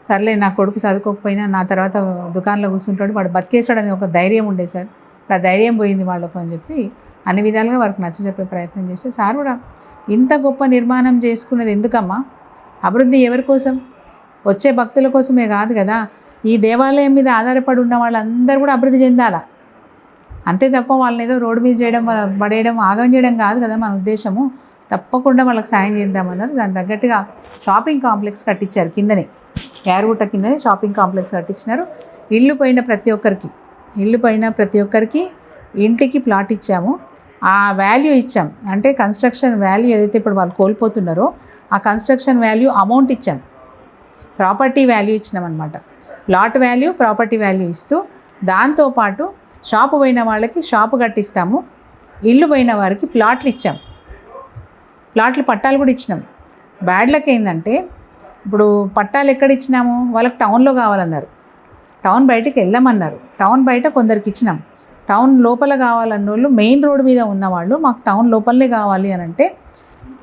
Speaker 2: సర్లే నా కొడుకు చదువుకోకపోయినా నా తర్వాత దుకాణంలో కూర్చుంటాడు, వాడు బతికేస్తాడని ఒక ధైర్యం ఉండే సార్. ఆ ధైర్యం పోయింది వాళ్ళకు అని చెప్పి అన్ని విధాలుగా వారికి నచ్చజెప్పే ప్రయత్నం చేస్తే, సార్ కూడా ఇంత గొప్ప నిర్మాణం చేసుకున్నది ఎందుకమ్మా, అభివృద్ధి ఎవరి కోసం, వచ్చే భక్తుల కోసమే కాదు కదా, ఈ దేవాలయం మీద ఆధారపడి ఉన్న వాళ్ళందరూ కూడా అభివృద్ధి చెందాలా, అంతే తప్ప వాళ్ళని ఏదో రోడ్డు మీద చేయడం, పడేయడం, ఆగం చేయడం కాదు కదా మన ఉద్దేశము. తప్పకుండా వాళ్ళకి సాయం చేద్దామన్నారు. దాని తగ్గట్టుగా షాపింగ్ కాంప్లెక్స్ కట్టించారు, కిందనే యారుగుట్ట కిందనే షాపింగ్ కాంప్లెక్స్ కట్టించినారు. ఇల్లు పోయిన ప్రతి ఒక్కరికి ఇంటికి ప్లాట్ ఇచ్చాము, ఆ వాల్యూ ఇచ్చాం. అంటే కన్స్ట్రక్షన్ వాల్యూ ఏదైతే ఇప్పుడు వాళ్ళు కోల్పోతున్నారో ఆ కన్స్ట్రక్షన్ వాల్యూ అమౌంట్ ఇచ్చాం. ప్రాపర్టీ వాల్యూ ఇచ్చినామన్నమాట. ప్లాట్ వాల్యూ, ప్రాపర్టీ వాల్యూ ఇస్తూ దాంతోపాటు షాపు పోయిన వాళ్ళకి షాపు కట్టిస్తాము, ఇల్లు పోయిన వారికి ప్లాట్లు ఇచ్చాం, ప్లాట్లు పట్టాలు కూడా ఇచ్చినాం. బ్యాడ్ లక్ ఏంటంటే ఇప్పుడు పట్టాలు ఎక్కడ ఇచ్చినాము, వాళ్ళకి టౌన్లో కావాలన్నారు, టౌన్ బయటకు వెళ్ళమన్నారు, టౌన్ బయట కొందరికి ఇచ్చినాం. టౌన్ లోపల కావాలన్న వాళ్ళు మెయిన్ రోడ్ మీద ఉన్నవాళ్ళు మాకు టౌన్ లోపలనే కావాలి అని అంటే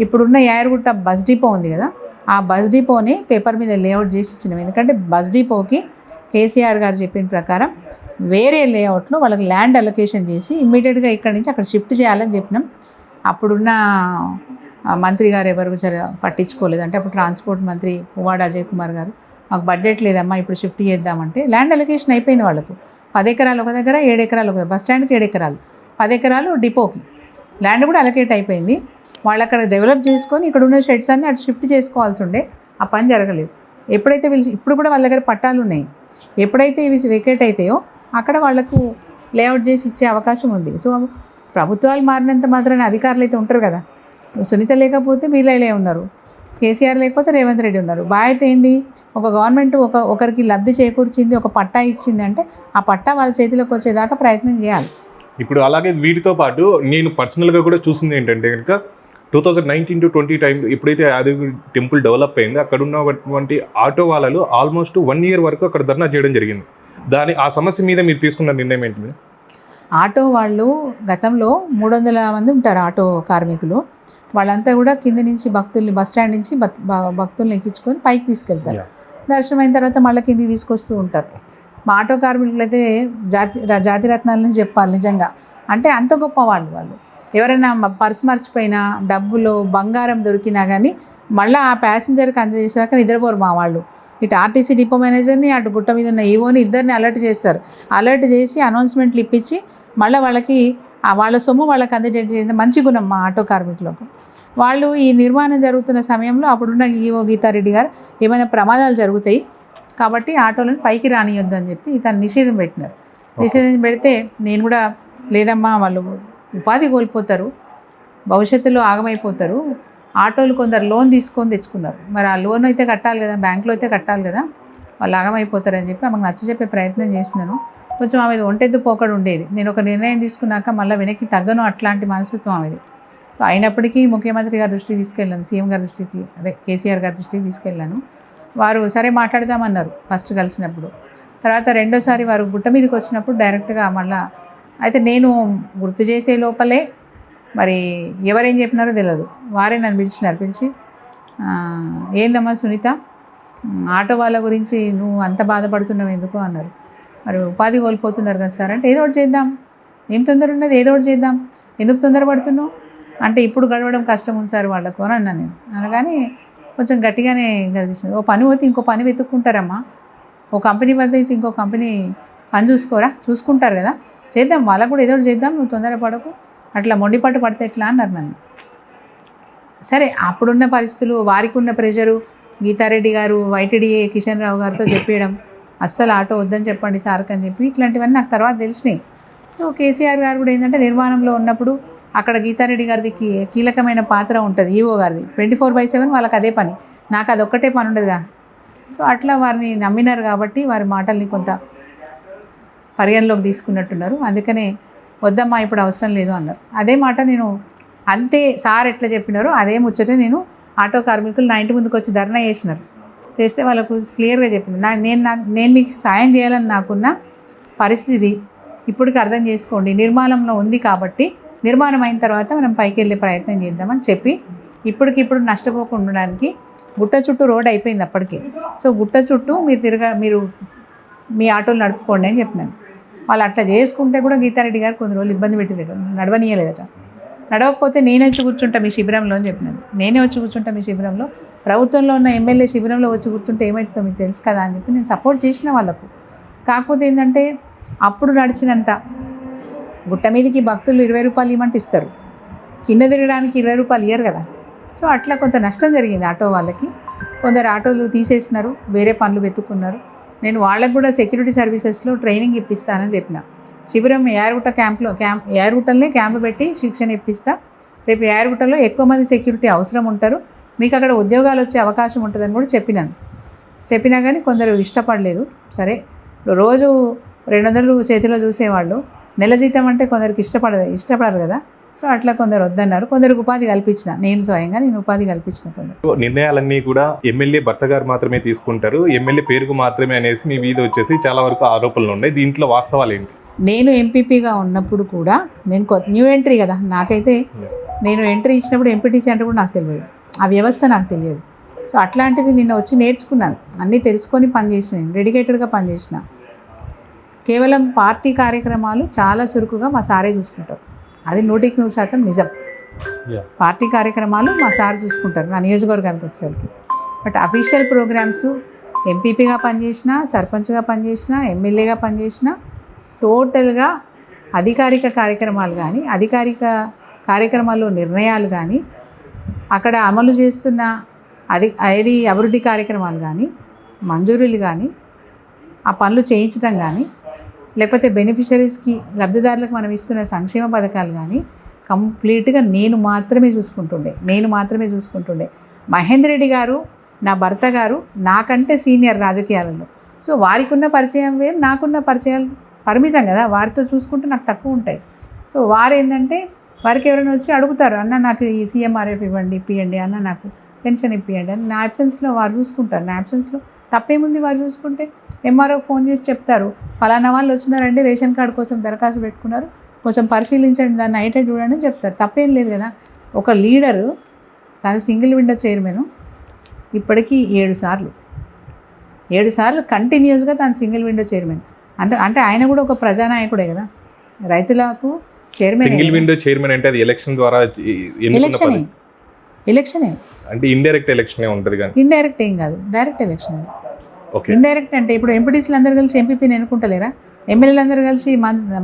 Speaker 2: ఇప్పుడున్న యాయరుగుట్ట బస్ డిపో ఉంది కదా, ఆ బస్ డిపోని పేపర్ మీద లేఅవుట్ చేసి ఇచ్చినాం. ఎందుకంటే బస్ డిపోకి కేసీఆర్ గారు చెప్పిన ప్రకారం వేరే లేఅవుట్లో వాళ్ళకి ల్యాండ్ అలొకేషన్ చేసి ఇమ్మీడియట్గా ఇక్కడి నుంచి అక్కడ షిఫ్ట్ చేయాలని చెప్పినాం. అప్పుడున్న మంత్రి గారు ఎవరు పట్టించుకోలేదు. అంటే అప్పుడు ట్రాన్స్పోర్ట్ మంత్రి పువ్వాడ అజయ్ కుమార్ గారు మాకు బడ్జెట్ లేదమ్మా ఇప్పుడు షిఫ్ట్ చేద్దామంటే ల్యాండ్ అలొకేషన్ అయిపోయింది వాళ్ళకు. 10 ఎకరాలు ఒక దగ్గర, 7 ఎకరాలు ఒక దగ్గర, బస్ స్టాండ్కి 7 ఎకరాలు, 10 ఎకరాలు డిపోకి ల్యాండ్ కూడా అలొకేట్ అయిపోయింది. వాళ్ళు అక్కడ డెవలప్ చేసుకొని ఇక్కడ ఉన్న షెడ్స్ అన్ని అటు షిఫ్ట్ చేసుకోవాల్సి ఉండే, ఆ పని జరగలేదు. ఎప్పుడైతే వీళ్ళు ఇప్పుడు కూడా వాళ్ళ దగ్గర పట్టాలు ఉన్నాయి, ఎప్పుడైతే ఇవి వెకేట్ అవుతాయో అక్కడ వాళ్లకు లేఅవుట్ చేసి ఇచ్చే అవకాశం ఉంది. సో ప్రభుత్వాలు మారినంత మాత్రాన అధికారులు అయితే ఉంటారు కదా. సునీత లేకపోతే వీళ్ళే ఉన్నారు, కేసీఆర్ లేకపోతే రేవంత్ రెడ్డి ఉన్నారు. బాధ్యత ఏంది, ఒక గవర్నమెంట్ ఒకరికి లబ్ధి చేకూర్చింది, ఒక పట్టా ఇచ్చింది అంటే ఆ పట్టా వాళ్ళ చేతిలోకి వచ్చేదాకా ప్రయత్నం చేయాలి.
Speaker 1: ఇప్పుడు అలాగే వీటితో పాటు నేను పర్సనల్గా కూడా చూసింది ఏంటంటే కనుక 2019 to 20 టైం ఎప్పుడైతే యాదగిరి టెంపుల్ డెవలప్ అయింది అక్కడ ఉన్నటువంటి ఆటో వాళ్ళు ఆల్మోస్ట్ 1 year వరకు అక్కడ ధర్నా చేయడం జరిగింది. ఆ సమస్య మీద మీరు తీసుకున్న నిర్ణయం ఏంటి?
Speaker 2: ఆటో వాళ్ళు గతంలో 300 మంది ఉంటారు ఆటో కార్మికులు. వాళ్ళంతా కూడా కింద నుంచి భక్తుల్ని బస్ స్టాండ్ నుంచి భక్తుల్ని ఎక్కించుకొని పైకి తీసుకెళ్తారు. దర్శనం అయిన తర్వాత మళ్ళీ కిందికి తీసుకొస్తూ ఉంటారు. మా ఆటో కార్మికులు అయితే జాతి రత్నాలని చెప్పాలి నిజంగా. అంటే అంత గొప్ప వాళ్ళు. ఎవరైనా పర్స్ మర్చిపోయినా, డబ్బులు బంగారం దొరికినా కానీ మళ్ళీ ఆ ప్యాసింజర్కి అందజేసాక నిద్రపోరు మా వాళ్ళు. ఇటు ఆర్టీసీ డిపో మేనేజర్ని, అటు గుట్ట మీద ఉన్న ఈవోని ఇద్దరిని అలర్ట్ చేస్తారు. అలర్ట్ చేసి అనౌన్స్మెంట్లు ఇప్పించి మళ్ళీ వాళ్ళకి వాళ్ళ సొమ్ము వాళ్ళకి అందజేసే మంచి గుణం మా ఆటో కార్మికులకు. వాళ్ళు ఈ నిర్మాణం జరుగుతున్న సమయంలో అప్పుడున్న ఈవో గీతారెడ్డి గారు ఏమైనా ప్రమాదాలు జరుగుతాయి కాబట్టి ఆటోలను పైకి రానియొద్దు అని చెప్పి తను నిషేధం పెట్టినారు. నిషేధం పెడితే నేను కూడా లేదమ్మా వాళ్ళు ఉపాధి కోల్పోతారు, భవిష్యత్తులో ఆగమైపోతారు, ఆటోలు కొందరు లోన్ తీసుకొని తెచ్చుకున్నారు, మరి ఆ లోన్ అయితే కట్టాలి కదా, బ్యాంకులో అయితే కట్టాలి కదా, వాళ్ళు ఆగమైపోతారని చెప్పి ఆమెకు నచ్చజెప్పే ప్రయత్నం చేసినాను. కొంచెం ఆమెది ఒంటెద్దు పోకడు ఉండేది. నేను ఒక నిర్ణయం తీసుకున్నాక మళ్ళీ వెనక్కి తగ్గను, అట్లాంటి మనస్తత్వం ఆమెది. సో అయినప్పటికీ ముఖ్యమంత్రి గారి దృష్టికి తీసుకెళ్ళాను, సీఎం గారి దృష్టికి, కేసీఆర్ గారి దృష్టికి తీసుకెళ్ళాను. వారు సరే మాట్లాడదామన్నారు ఫస్ట్ కలిసినప్పుడు. తర్వాత రెండోసారి వారు గుట్ట మీదకి వచ్చినప్పుడు డైరెక్ట్గా మళ్ళీ అయితే నేను గుర్తు చేసే లోపలే మరి ఎవరేం చెప్పినారో తెలియదు, వారే నన్ను పిలిచి ఏందమ్మా సునీత, ఆటో వాళ్ళ గురించి నువ్వు అంత బాధపడుతున్నావు ఎందుకు అన్నారు. మరి ఉపాధి కోల్పోతున్నారు కదా సార్ అంటే ఏదో ఒకటి చేద్దాం, ఏం తొందర ఉన్నది, ఏదో ఒకటి చేద్దాం, ఎందుకు తొందరపడుతున్నావు అంటే ఇప్పుడు గడవడం కష్టం ఉంది సార్ వాళ్ళకు అని అన్నాను నేను. అనగానే కొంచెం గట్టిగానే గదిలిసింది. ఓ పని పోతే ఇంకో పని వెతుక్కుంటారమ్మా, ఓ కంపెనీ వద్ద అయితే ఇంకో కంపెనీ పని చూసుకుంటారు కదా, చేద్దాం, వాళ్ళకు కూడా ఏదో ఒకటి చేద్దాం, నువ్వు తొందరపడకు, అట్లా మొండిపట్టు పడితే ఎట్లా అన్నారు నన్ను. సరే అప్పుడున్న పరిస్థితులు, వారికి ఉన్న ప్రెషరు, గీతారెడ్డి గారు వైటీడీఏ కిషన్ రావు గారితో చెప్పేయడం, అస్సలు ఆటో వద్దని చెప్పండి సార్కి అని చెప్పి ఇట్లాంటివన్నీ నాకు తర్వాత తెలిసినాయి. సో కేసీఆర్ గారు కూడా ఏంటంటే నిర్మాణంలో ఉన్నప్పుడు అక్కడ గీతారెడ్డి గారిది కీలకమైన పాత్ర ఉంటుంది, ఈవో గారిది 24/7 వాళ్ళకి అదే పని, నాకు అది ఒక్కటే పని ఉండదుగా. సో అట్లా వారిని నమ్మినారు కాబట్టి వారి మాటల్ని కొంత పరిగణలోకి తీసుకున్నట్టున్నారు. అందుకనే వద్దమ్మా ఇప్పుడు అవసరం లేదు అన్నారు. అదే మాట నేను అంతే సార్ ఎట్లా చెప్పినారో అదే ముచ్చట నేను ఆటో కార్మికులు నా ఇంటి ముందుకు వచ్చి ధర్నా చేస్తే వాళ్ళకు క్లియర్గా చెప్పిన నేను మీకు సాయం చేయాలని నాకున్న పరిస్థితి ఇప్పటికి అర్థం చేసుకోండి, నిర్మాణంలో ఉంది కాబట్టి నిర్మాణం అయిన తర్వాత మనం పైకి వెళ్ళే ప్రయత్నం చేద్దామని చెప్పి ఇప్పటికిప్పుడు నష్టపోకుండా ఉండడానికి గుట్ట చుట్టూ రోడ్ అయిపోయింది అప్పటికి. సో గుట్ట చుట్టూ మీరు మీ ఆటోలు నడుపుకోండి అని చెప్పినాను. వాళ్ళు అట్లా చేసుకుంటే కూడా గీతారెడ్డి గారు కొన్ని రోజులు ఇబ్బంది పెట్టిరట, నడవనీయలేదట. నడవకపోతే నేనే వచ్చి కూర్చుంటా మీ శిబిరంలో అని చెప్పినాను. నేనే వచ్చి కూర్చుంటా మీ శిబిరంలో, ప్రభుత్వంలో ఉన్న ఎమ్మెల్యే శిబిరంలో వచ్చి కూర్చుంటే ఏమవుతుందో మీకు తెలుసు కదా అని చెప్పి నేను సపోర్ట్ చేసిన వాళ్ళకు. కాకపోతే ఏంటంటే అప్పుడు నడిచినంత గుట్ట మీదకి భక్తులు 20 రూపాయలు ఇవ్వమంటే ఇస్తారు, కింద తిరగడానికి 20 రూపాయలు ఇయ్యరు కదా. సో అట్లా కొంత నష్టం జరిగింది ఆటో వాళ్ళకి. కొందరు ఆటోలు తీసేసినారు, వేరే పనులు వెతుక్కున్నారు. నేను వాళ్ళకు కూడా సెక్యూరిటీ సర్వీసెస్లో ట్రైనింగ్ ఇప్పిస్తానని చెప్పిన. శిబిరం యారుగుట్టలనే క్యాంపు పెట్టి శిక్షణ ఇప్పిస్తా. రేపు యారుగుట్టలో ఎక్కువ మంది సెక్యూరిటీ అవసరం ఉంటారు, మీకు అక్కడ ఉద్యోగాలు వచ్చే అవకాశం ఉంటుందని కూడా చెప్పినాను. చెప్పినా కానీ కొందరు ఇష్టపడలేదు. సరే రోజు 200 చేతిలో చూసేవాళ్ళు, నెల జీతం అంటే కొందరికి ఇష్టపడరు కదా. సో అట్లా కొందరు వద్దన్నారు, కొందరికి ఉపాధి కల్పించిన, నేను స్వయంగా ఉపాధి కల్పించిన కొందరు.
Speaker 1: నిర్ణయాలన్నీ కూడా ఎమ్మెల్యే భర్త గారు మాత్రమే తీసుకుంటారు, ఎమ్మెల్యే పేరుకు మాత్రమే అనేసి మీ మీద వచ్చేసి చాలా వరకు ఆరోపణలు ఉన్నాయి. దీంట్లో వాస్తవాలు ఏంటి?
Speaker 2: నేను ఎంపీపీగా ఉన్నప్పుడు కూడా నేను న్యూ ఎంట్రీ కదా, నాకైతే నేను ఎంట్రీ ఇచ్చినప్పుడు ఎంపీటీసీ అంటే కూడా నాకు తెలియదు, ఆ వ్యవస్థ నాకు తెలియదు. సో అట్లాంటిది నిన్న వచ్చి నేర్చుకున్నాను, అన్నీ తెలుసుకొని పనిచేసిన, డెడికేటెడ్గా పనిచేసిన. కేవలం పార్టీ కార్యక్రమాలు చాలా చురుకుగా మా సారే చూసుకుంటారు, అది 100% నిజం. పార్టీ కార్యక్రమాలు మా సార్ చూసుకుంటారు నా నియోజకవర్గానికి వచ్చేసరికి. బట్ అఫీషియల్ ప్రోగ్రామ్స్ ఎంపీపీగా పనిచేసిన, సర్పంచ్గా పనిచేసిన, ఎమ్మెల్యేగా పనిచేసిన, టోటల్గా అధికారిక కార్యక్రమాలు కానీ, అధికారిక కార్యక్రమాల్లో నిర్ణయాలు కానీ, అక్కడ అమలు చేస్తున్న ఏది అభివృద్ధి కార్యక్రమాలు కానీ, మంజూరీలు కానీ, ఆ పనులు చేయించడం కానీ, లేకపోతే బెనిఫిషరీస్కి లబ్ధిదారులకు మనం ఇస్తున్న సంక్షేమ పథకాలు కానీ కంప్లీట్గా నేను మాత్రమే చూసుకుంటుండే. మహేందర్ రెడ్డి గారు నా భర్త గారు నాకంటే సీనియర్ రాజకీయాలలో. సో వారికి ఉన్న పరిచయం వేరు, నాకున్న పరిచయాలు పరిమితం కదా, వారితో చూసుకుంటే నాకు తక్కువ ఉంటాయి. సో వారు ఏంటంటే వారికి ఎవరైనా వచ్చి అడుగుతారు, అన్న నాకు ఈ సీఎంఆర్ఎఫ్ ఇప్పియండి, అన్న నాకు పెన్షన్ ఇప్పియండి అని. నా అబ్సెన్స్లో వారు చూసుకుంటారు, నా అబ్సెన్స్లో తప్పేముంది వారు చూసుకుంటే. ఎంఆర్ఓ ఫోన్ చేసి చెప్తారు, ఫలానా వాళ్ళు వచ్చినారండి, రేషన్ కార్డు కోసం దరఖాస్తు పెట్టుకున్నారు, కొంచెం పరిశీలించండి, దాన్ని అయితే చూడండి అని చెప్తారు, తప్పేం లేదు కదా. ఒక లీడరు తను సింగిల్ విండో చైర్మన్ ఇప్పటికీ 7 సార్లు కంటిన్యూస్గా తను సింగిల్ విండో చైర్మన్. అంటే ఆయన కూడా ఒక ప్రజానాయకుడే కదా, రైతులకు చైర్మన్.
Speaker 1: సింగిల్ విండో చైర్మన్ అంటే అది ఎలక్షన్ ద్వారా
Speaker 2: ఎలక్షనే
Speaker 1: అంటే ఇండైరెక్ట్ ఎలక్షనే ఉంటుంది కానీ
Speaker 2: ఇండైరెక్ట్ ఏం కాదు, డైరెక్ట్ ఎలక్షన్ అది. ఇండైరెక్ట్ అంటే ఇప్పుడు ఎంపీటీసీలు అందరూ కలిసి ఎంపీపీని ఎన్నుకుంటలేరా, ఎమ్మెల్యేలు అందరూ కలిసి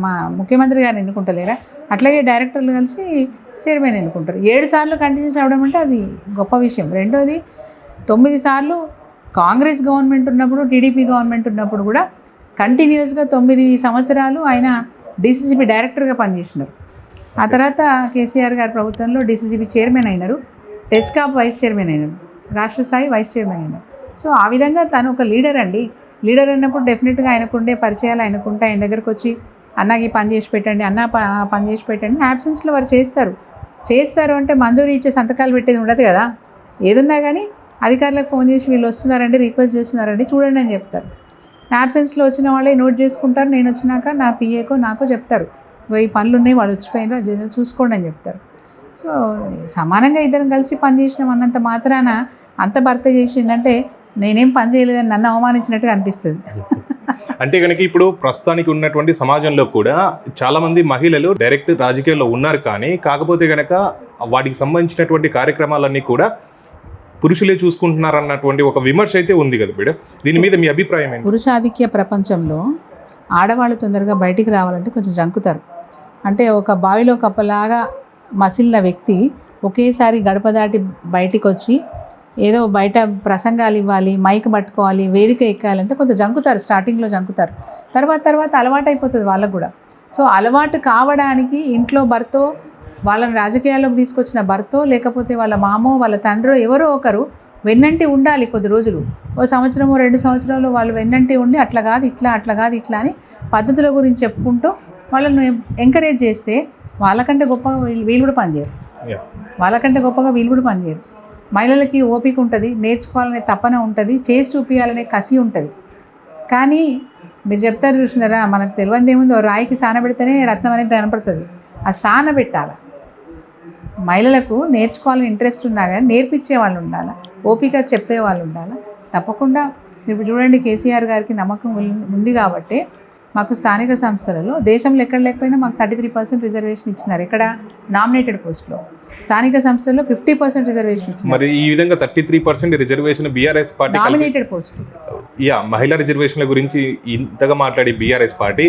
Speaker 2: మా ముఖ్యమంత్రి గారిని ఎన్నుకుంటలేరా, అట్లాగే డైరెక్టర్లు కలిసి చైర్మన్ ఎన్నుకుంటారు. 7 సార్లు కంటిన్యూస్ అవ్వడం అంటే అది గొప్ప విషయం. రెండోది 9 సార్లు కాంగ్రెస్ గవర్నమెంట్ ఉన్నప్పుడు, టీడీపీ గవర్నమెంట్ ఉన్నప్పుడు కూడా కంటిన్యూస్గా 9 సంవత్సరాలు ఆయన డీసీసీబీ డైరెక్టర్గా పనిచేసినారు. ఆ తర్వాత కేసీఆర్ గారి ప్రభుత్వంలో డీసీసీబీ చైర్మన్ అయినారు, టెస్కాప్ వైస్ చైర్మన్ అయినారు, రాష్ట్ర స్థాయి వైస్ చైర్మన్ అయినారు. సో ఆ విధంగా తను ఒక లీడర్ అండి. లీడర్ అన్నప్పుడు డెఫినెట్గా ఆయనకుండే పరిచయాలు ఆయనకుంటే ఆయన దగ్గరకు వచ్చి అన్నకి పని చేసి పెట్టండి, అన్న పని చేసి పెట్టండి. యాబ్సెన్స్లో వారు చేస్తారు అంటే మంజూరీ ఇచ్చే సంతకాలు పెట్టేది ఉండదు కదా. ఏదున్నా కానీ అధికారులకు ఫోన్ చేసి వీళ్ళు వస్తున్నారండి, రిక్వెస్ట్ చేస్తున్నారండి, చూడండి అని చెప్తారు. యాబ్సెన్స్లో వచ్చిన వాళ్ళే నోట్ చేసుకుంటారు, నేను వచ్చినాక నా పిఏకో నాకో చెప్తారు, ఈ పనులు ఉన్నాయి వాళ్ళు వచ్చిపోయినా చూసుకోండి అని చెప్తారు. సో సమానంగా ఇద్దరం కలిసి పని చేసినాం అన్నంత మాత్రాన అంత భర్త చేసిండంటే నేనేం పని చేయలేదని నన్ను అవమానించినట్టుగా అనిపిస్తుంది.
Speaker 1: అంటే కనుక ఇప్పుడు ప్రస్తుతానికి ఉన్నటువంటి సమాజంలో కూడా చాలామంది మహిళలు డైరెక్ట్ రాజకీయాల్లో ఉన్నారు, కానీ కాకపోతే కనుక వాటికి సంబంధించినటువంటి కార్యక్రమాలన్నీ కూడా పురుషులే చూసుకుంటున్నారు అన్నటువంటి ఒక విమర్శ అయితే ఉంది కదా మేడం, దీని మీద మీ అభిప్రాయం ఏంటి?
Speaker 2: పురుషాధిక్య ప్రపంచంలో ఆడవాళ్ళు తొందరగా బయటికి రావాలంటే కొంచెం జంకుతారు. అంటే ఒక బావిలో కప్పలాగా మసిలిన వ్యక్తి ఒకేసారి గడప దాటి బయటికి వచ్చి ఏదో బయట ప్రసంగాలు ఇవ్వాలి, మైక్ పట్టుకోవాలి, వేదిక ఎక్కాలంటే కొంత జంకుతారు, స్టార్టింగ్లో జంకుతారు. తర్వాత అలవాటు అయిపోతుంది వాళ్ళకు కూడా. సో అలవాటు కావడానికి ఇంట్లో భర్తో, వాళ్ళని రాజకీయాల్లోకి తీసుకొచ్చిన భర్తో, లేకపోతే వాళ్ళ మామో వాళ్ళ తండ్రో ఎవరో ఒకరు వెన్నంటి ఉండాలి కొద్ది రోజులు. ఓ సంవత్సరమో 2 సంవత్సరాలు వాళ్ళు వెన్నంటి ఉండి అట్లా కాదు ఇట్లా అని పద్ధతుల గురించి చెప్పుకుంటూ వాళ్ళని ఎంకరేజ్ చేస్తే వాళ్ళకంటే గొప్పగా వీళ్ళు కూడా పనిచేయరు. మహిళలకి ఓపిక ఉంటుంది, నేర్చుకోవాలనే తపన ఉంటుంది, చేసి చూపించాలనే కసి ఉంటుంది. కానీ మీరు చెప్తారు చూసినారా, మనకు తెలియదు ఏముంది, రాయికి సానబెడితేనే రత్నం అనేది కనపడుతుంది. ఆ సానబెట్టాలి. మహిళలకు నేర్చుకోవాలని ఇంట్రెస్ట్ ఉన్నా కానీ నేర్పించే వాళ్ళు ఉండాలి, ఓపిక చెప్పే వాళ్ళు ఉండాలి. తప్పకుండా మీరు చూడండి, కేసీఆర్ గారికి నమ్మకం ఉంది కాబట్టి మాకు స్థానిక సంస్థలలో దేశంలో ఎక్కడ లేకపోయినా మాకు 33% రిజర్వేషన్ ఇచ్చినారు. ఇక్కడ నామినేటెడ్ పోస్టులో, స్థానిక సంస్థల్లో 50% రిజర్వేషన్ ఇచ్చినారు.
Speaker 1: మరి ఈ విధంగా 33% reservation BRS party
Speaker 2: nominated post,
Speaker 1: మహిళా రిజర్వేషన్ల గురించి ఇంతగా మాట్లాడి బీఆర్ఎస్ పార్టీ,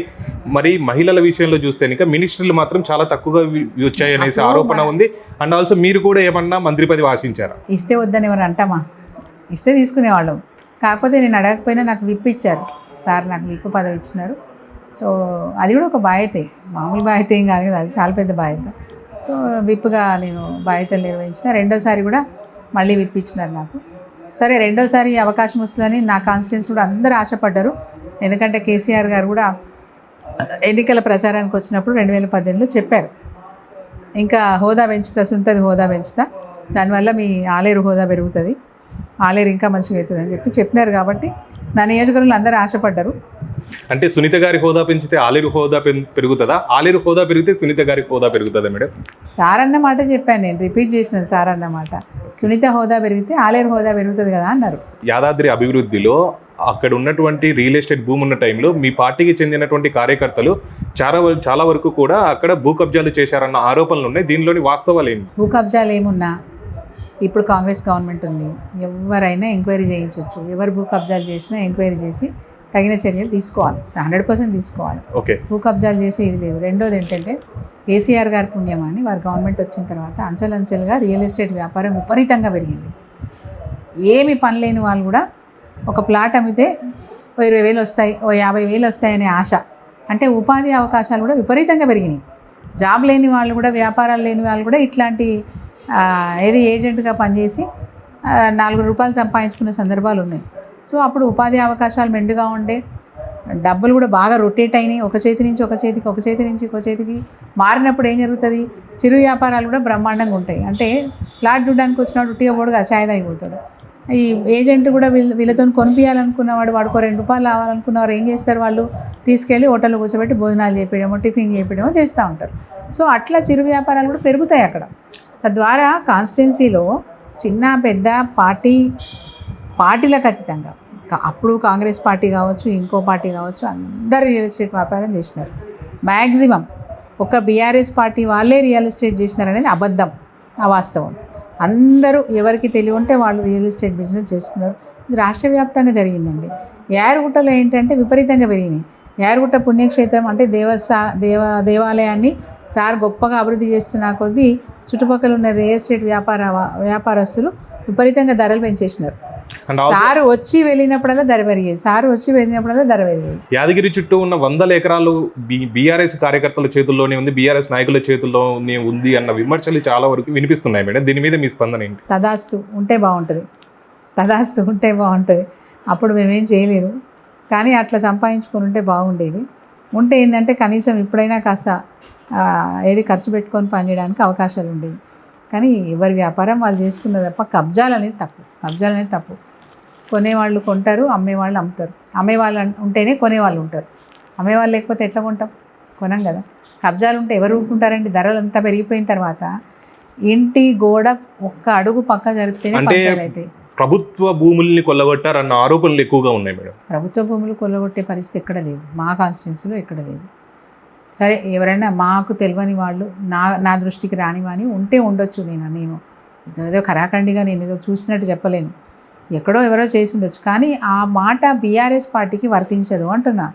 Speaker 1: మరి మహిళల విషయంలో చూస్తే కనుక మినిస్టర్లు మాత్రం చాలా తక్కువగా వచ్చాయనేసి ఆరోపణ ఉంది. అండ్ ఆల్సో మీరు కూడా ఏమన్నా మంత్రి పదవి ఆశించారా?
Speaker 2: ఇస్తే వద్దని ఎవరు అంటామా, ఇస్తే తీసుకునేవాళ్ళం. కాకపోతే నేను అడగకపోయినా నాకు విప్ ఇచ్చారు సార్, నాకు విప్ పదవి ఇచ్చినారు. సో అది కూడా ఒక బాధ్యతే, మామూలు బాధ్యత ఏం కాదు కదా, అది చాలా పెద్ద బాధ్యత. సో విప్గా నేను బాధ్యతలు నిర్వహించిన. రెండోసారి కూడా మళ్ళీ విప్ ఇచ్చినారు నాకు. సరే రెండోసారి అవకాశం వస్తుందని నా కాన్స్టిట్యున్సీ కూడా అందరూ ఆశపడ్డారు. ఎందుకంటే కేసీఆర్ గారు కూడా ఎన్నికల ప్రచారానికి వచ్చినప్పుడు 2018లో చెప్పారు, ఇంకా హోదా పెంచుతా, సుంతది హోదా పెంచుతా, దానివల్ల మీ ఆలేరు హోదా పెరుగుతుంది, ఆలేరు ఇంకా మంచిగా అవుతుంది అని చెప్పినారు. కాబట్టి నా నియోజకవర్గంలో అందరూ ఆశపడ్డారు.
Speaker 1: అంటే సునీత గారి హోదా పెంచితే ఆలేరు హోదా పెరుగుతుందా, ఆలేరు హోదా పెరిగితే సునీత గారి హోదా పెరుగుతుందా మేడం?
Speaker 2: సార్ అన్న మాట చెప్పాను, నేను రిపీట్ చేసినాను సార్ అన్న మాట. సునీత హోదా పెరిగితే ఆలేరు హోదా పెరుగుతుంది కదా అన్నారు.
Speaker 1: యాదాద్రి అభివృద్ధిలో అక్కడ ఉన్నటువంటి రియల్ ఎస్టేట్ భూమి ఉన్న టైంలో మీ పార్టీకి చెందినటువంటి కార్యకర్తలు చాలా వరకు కూడా అక్కడ భూ కబ్జాలు చేశారన్న ఆరోపణలు ఉన్నాయి. దీనిలోని వాస్తవాలు ఏంటి?
Speaker 2: భూ కబ్జాలు ఏమున్నా ఇప్పుడు కాంగ్రెస్ గవర్నమెంట్ ఉంది, ఎవరైనా ఎంక్వైరీ చేయించవచ్చు. ఎవరు భూ కబ్జాలు చేసినా ఎంక్వైరీ చేసి తగిన చర్యలు తీసుకోవాలి, 100% తీసుకోవాలి.
Speaker 1: ఓకే,
Speaker 2: భూ కబ్జాలు చేసే ఇది లేదు. రెండోది ఏంటంటే కేసీఆర్ గారి పుణ్యమని వారి గవర్నమెంట్ వచ్చిన తర్వాత అంచెలంచెలుగా రియల్ ఎస్టేట్ వ్యాపారం విపరీతంగా పెరిగింది. ఏమి పని లేని వాళ్ళు కూడా ఒక ప్లాట్ అమ్మితే 20,000 వస్తాయి, 50,000 వస్తాయనే ఆశ. అంటే ఉపాధి అవకాశాలు కూడా విపరీతంగా పెరిగినాయి. జాబ్ లేని వాళ్ళు కూడా, వ్యాపారాలు లేని వాళ్ళు కూడా ఇట్లాంటి ఏది ఏజెంట్గా పనిచేసి 4 రూపాయలు సంపాదించుకునే సందర్భాలు ఉన్నాయి. సో అప్పుడు ఉపాధి అవకాశాలు మెండుగా ఉండే, డబ్బులు కూడా బాగా రొటేట్ అయినాయి. ఒక చేతి నుంచి ఒక చేతికి, ఒక చేతి నుంచి ఒక చేతికి మారినప్పుడు ఏం జరుగుతుంది, చిరు వ్యాపారాలు కూడా బ్రహ్మాండంగా ఉంటాయి. అంటే ఫ్లాట్ చూడడానికి వచ్చినాడు ఉట్టిగా పోడుగా చాయ్ తాగిపోతాడు. ఈ ఏజెంట్ కూడా వీళ్ళతో కొనిపించాలనుకున్నవాడు, వాడుకో 2 రూపాయలు రావాలనుకున్నవారు ఏం చేస్తారు, వాళ్ళు తీసుకెళ్ళి హోటల్లో కూర్చోబెట్టి భోజనాలు చేయడమో టిఫిన్ చేయడమో చేస్తూ ఉంటారు. సో అట్లా చిరు వ్యాపారాలు కూడా పెరుగుతాయి అక్కడ. తద్వారా కాన్స్టిట్యున్సీలో చిన్న పెద్ద పార్టీలకు అతీతంగా, అప్పుడు కాంగ్రెస్ పార్టీ కావచ్చు, ఇంకో పార్టీ కావచ్చు, అందరూ రియల్ ఎస్టేట్ వ్యాపారం చేసినారు. మ్యాక్సిమం ఒక బీఆర్ఎస్ పార్టీ వాళ్ళే రియల్ ఎస్టేట్ చేసినారు అనేది అబద్ధం, అవాస్తవం. అందరూ ఎవరికి తెలివి ఉంటే వాళ్ళు రియల్ ఎస్టేట్ బిజినెస్ చేసుకున్నారు. ఇది రాష్ట్ర వ్యాప్తంగా జరిగిందండి. యారుగుట్టలో ఏంటంటే విపరీతంగా పెరిగినాయి. యారుగుట్ట పుణ్యక్షేత్రం అంటే దేవాలయాన్ని సార్ గొప్పగా అభివృద్ధి చేస్తున్న కొద్దీ చుట్టుపక్కల ఉన్న రియల్ ఎస్టేట్ వ్యాపారస్తులు విపరీతంగా ధరలు పెంచేసినారు. సారు వచ్చి వెళ్ళినప్పుడల్లా ధర పెరిగేది.
Speaker 1: యాదగిరి చుట్టూ ఉన్న 100 ఎకరాలు బీఆర్ఎస్ కార్యకర్తల చేతుల్లోనే ఉంది, బీఆర్ఎస్ నాయకుల చేతుల్లోనే ఉంది అన్న విమర్శలు చాలా వరకు వినిపిస్తున్నాయి మేడం. దీని మీద మీ స్పందన ఏంటి?
Speaker 2: తదాస్తు ఉంటే బాగుంటుంది. అప్పుడు మేమేం చేయలేదు, కానీ అట్లా సంపాదించుకొని ఉంటే బాగుండేది. ఉంటే ఏంటంటే కనీసం ఇప్పుడైనా కాస్త ఏది ఖర్చు పెట్టుకొని పనిచేయడానికి అవకాశాలు ఉండేవి. కానీ ఎవరి వ్యాపారం వాళ్ళు చేసుకున్నది తప్ప కబ్జాలు అనేది తప్పు. కొనేవాళ్ళు కొంటారు, అమ్మేవాళ్ళు అమ్ముతారు. అమ్మేవాళ్ళు ఉంటేనే కొనేవాళ్ళు ఉంటారు. అమ్మేవాళ్ళు లేకపోతే ఎట్లా కొనం కదా. కబ్జాలు ఉంటే ఎవరు ఊరుకుంటారండి? ధరలు అంతా పెరిగిపోయిన తర్వాత ఇంటి గోడ ఒక్క అడుగు పక్క జరిగితేనే పంచాలు అవుతాయి.
Speaker 1: ప్రభుత్వ భూముల్ని కొల్లగొట్టారన్న ఆరోపణలు ఎక్కువగా ఉన్నాయి మేడం. ప్రభుత్వ
Speaker 2: భూములు కొల్లగొట్టే పరిస్థితి ఎక్కడ లేదు, మా కాన్స్టిట్యున్సీలో ఎక్కడ లేదు. సరే ఎవరైనా మాకు తెలియని వాళ్ళు, నా దృష్టికి రానివని ఉంటే ఉండొచ్చు. నేను ఏదో ఖరాఖండిగా నేను ఏదో చూసినట్టు చెప్పలేను, ఎక్కడో ఎవరో చేసి ఉండొచ్చు. కానీ ఆ మాట బీఆర్ఎస్ పార్టీకి వర్తించదు అంటున్నా.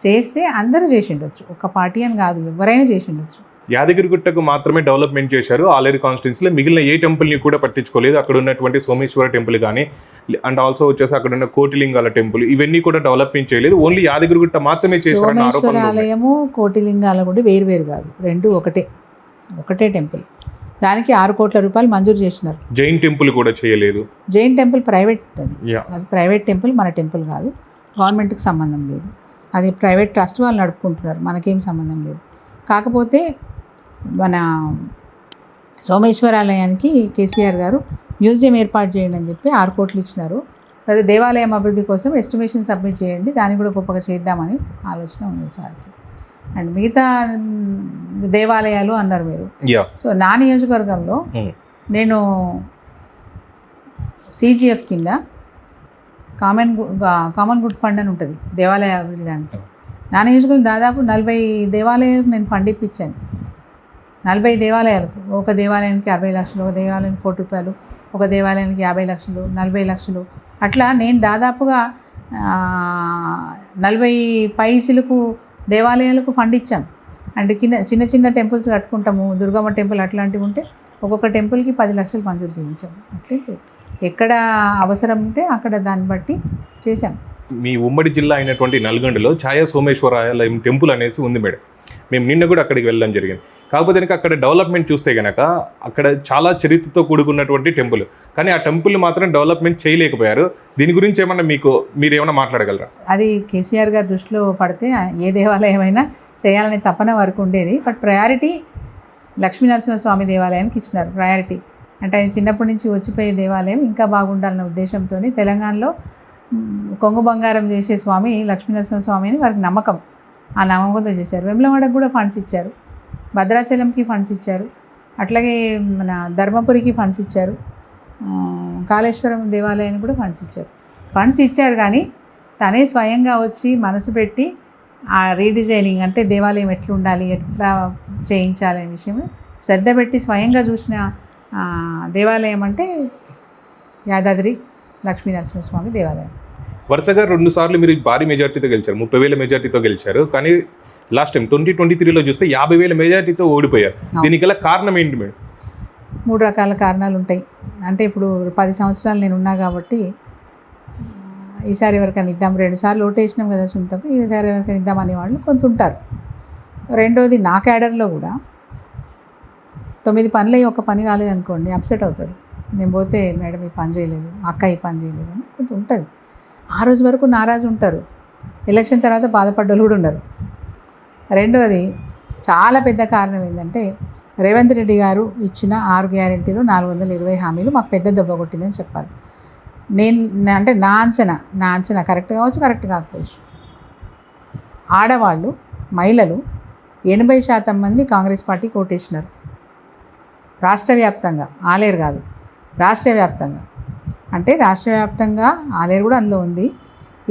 Speaker 2: చేస్తే అందరూ చేసి ఉండొచ్చు, ఒక పార్టీ అని కాదు, ఎవరైనా చేసి ఉండొచ్చు.
Speaker 1: యాదగిరిగుట్టకు మాత్రమే డెవలప్మెంట్ చేశారు ఆలేరు కాన్స్టిట్యున్సీలో, మిగిలిన ఏ టెంపుల్ని కూడా పట్టించుకోలేదు. అక్కడ ఉన్నటువంటి సోమేశ్వర టెంపుల్ కానీ, అండ్ ఆల్సో వచ్చేసి అక్కడ ఉన్న కోటిలింగాల టెంపుల్, ఇవన్నీ కూడా డెవలప్మెంట్ చేయలేదు. ఓన్లీ యాదగిరిగుట్ట మాత్రమే చేశారు.
Speaker 2: సోమేశ్వర ఆలయము కోటిలింగాల గుడి వేరు కాదు, రెండు ఒకటే టెంపుల్. దానికి 6 కోట్ల రూపాయలు మంజూరు చేసినారు.
Speaker 1: జైన్ టెంపుల్ కూడా చేయలేదు.
Speaker 2: జైన్ టెంపుల్ ప్రైవేట్, అది ప్రైవేట్ టెంపుల్, మన టెంపుల్ కాదు, గవర్నమెంట్కి సంబంధం లేదు. అది ప్రైవేట్ ట్రస్ట్ వాళ్ళు నడుపుకుంటున్నారు, మనకేం సంబంధం లేదు. కాకపోతే మన సోమేశ్వరాలయానికి కేసీఆర్ గారు మ్యూజియం ఏర్పాటు చేయండి అని చెప్పి 6 కోట్లు ఇచ్చినారు. అదే దేవాలయం అభివృద్ధి కోసం ఎస్టిమేషన్ సబ్మిట్ చేయండి, దాన్ని కూడా గొప్పగా చేద్దామని ఆలోచన ఉంది సార్కి. అండ్ మిగతా దేవాలయాలు అన్నారు మీరు. సో నా నియోజకవర్గంలో నేను CGF కింద కామన్ గుడ్ ఫండ్ అని ఉంటుంది దేవాలయ అభివృద్ధికి. నా నియోజకవర్గం దాదాపు 40 దేవాలయాలకు నేను ఫండ్ ఇప్పించాను. 40 దేవాలయాలకు, ఒక దేవాలయానికి 60 లక్షలు, ఒక దేవాలయానికి 1 కోటి రూపాయలు, ఒక దేవాలయానికి 50 లక్షలు, 40 లక్షలు, అట్లా నేను దాదాపుగా 40 పైసలకు దేవాలయాలకు ఫండ్ ఇచ్చాను. అంటే చిన్న టెంపుల్స్ కట్టుకుంటాము, దుర్గమ్మ టెంపుల్ అట్లాంటివి ఉంటే ఒక్కొక్క టెంపుల్కి 10 లక్షలు మంజూరు చేయించాము. అట్లే ఎక్కడ అవసరం ఉంటే అక్కడ దాన్ని బట్టి చేశాం.
Speaker 1: మీ ఉమ్మడి జిల్లా అయినటువంటి నల్గొండలో ఛాయా సోమేశ్వర ఆలయం టెంపుల్ అనేసి ఉంది మేడం. మేము నిన్న కూడా అక్కడికి వెళ్ళడం జరిగింది. కాకపోతే కనుక అక్కడ డెవలప్మెంట్ చూస్తే కనుక అక్కడ చాలా చరిత్రతో కూడుకున్నటువంటి టెంపుల్, కానీ ఆ టెంపుల్ మాత్రం డెవలప్మెంట్ చేయలేకపోయారు. దీని గురించి ఏమన్నా మీరు ఏమైనా మాట్లాడగలరా?
Speaker 2: అది కేసీఆర్ గారి దృష్టిలో పడితే ఏ దేవాలయం అయినా చేయాలనే తపన వరకు ఉండేది. బట్ ప్రయారిటీ లక్ష్మీనరసింహస్వామి దేవాలయానికి ఇచ్చినారు ప్రయారిటీ. అంటే ఆయన చిన్నప్పటి నుంచి వచ్చిపోయే దేవాలయం ఇంకా బాగుండాలన్న ఉద్దేశంతో తెలంగాణలో కొంగు బంగారం చేసే స్వామి లక్ష్మీనరసింహస్వామి అని వారికి నమ్మకం. ఆ నమ్మకంతో చేశారు. వెమ్లవాడకు కూడా ఫండ్స్ ఇచ్చారు, భద్రాచలంకి ఫండ్స్ ఇచ్చారు, అట్లాగే మన ధర్మపురికి ఫండ్స్ ఇచ్చారు, కాళేశ్వరం దేవాలయానికి కూడా ఫండ్స్ ఇచ్చారు. కానీ తనే స్వయంగా వచ్చి మనసు పెట్టి ఆ రీడిజైనింగ్ అంటే దేవాలయం ఎట్లా ఉండాలి, ఎట్లా చేయించాలి అనే విషయం శ్రద్ధ పెట్టి స్వయంగా చూసిన దేవాలయం అంటే యాదాద్రి లక్ష్మీనరసింహస్వామి దేవాలయం.
Speaker 1: వరుసగా 2 సార్లు మీరు భారీ మెజార్టీతో గెలిచారు, 30,000 మెజార్టీతో గెలిచారు. కానీ లాస్ట్ టైం 2023లో చూస్తే 50,000 మెజార్టీతో ఓడిపోయారు. దీనికి గల కారణం ఏంటి మేడం?
Speaker 2: 3 రకాల కారణాలు ఉంటాయి. అంటే ఇప్పుడు 10 సంవత్సరాలు నేను ఉన్నా కాబట్టి ఈసారి ఎవరికైనా ఇద్దాం, 2 సార్లు ఓటేసినాం కదా సొంతకు, ఈసారి ఎవరికైనా ఇద్దాం అనేవాళ్ళు కొంత ఉంటారు. రెండోది నా క్యాడర్లో కూడా 9 పనులు అయ్యి 1 పని కాలేదనుకోండి అప్సెట్ అవుతాడు. నేను పోతే మేడం ఈ పని చేయలేదు, అక్క ఈ పని చేయలేదు అని కొంత ఉంటుంది. ఆ రోజు వరకు నారాజు ఉంటారు, ఎలక్షన్ తర్వాత బాధపడ్డలు కూడా ఉన్నారు. రెండోది చాలా పెద్ద కారణం ఏంటంటే రేవంత్ రెడ్డి గారు ఇచ్చిన 6 గ్యారెంటీలు 420 హామీలు మాకు పెద్ద దెబ్బ కొట్టిందని చెప్పాలి. అంటే నా అంచనా కరెక్ట్ కావచ్చు, కరెక్ట్ కాకపోవచ్చు. ఆడవాళ్ళు, మహిళలు 80% మంది కాంగ్రెస్ పార్టీ ఓటేసినారు రాష్ట్ర వ్యాప్తంగా, ఆలేరు కాదు రాష్ట్ర వ్యాప్తంగా. అంటే రాష్ట్ర వ్యాప్తంగా ఆలేరు కూడా అందులో ఉంది.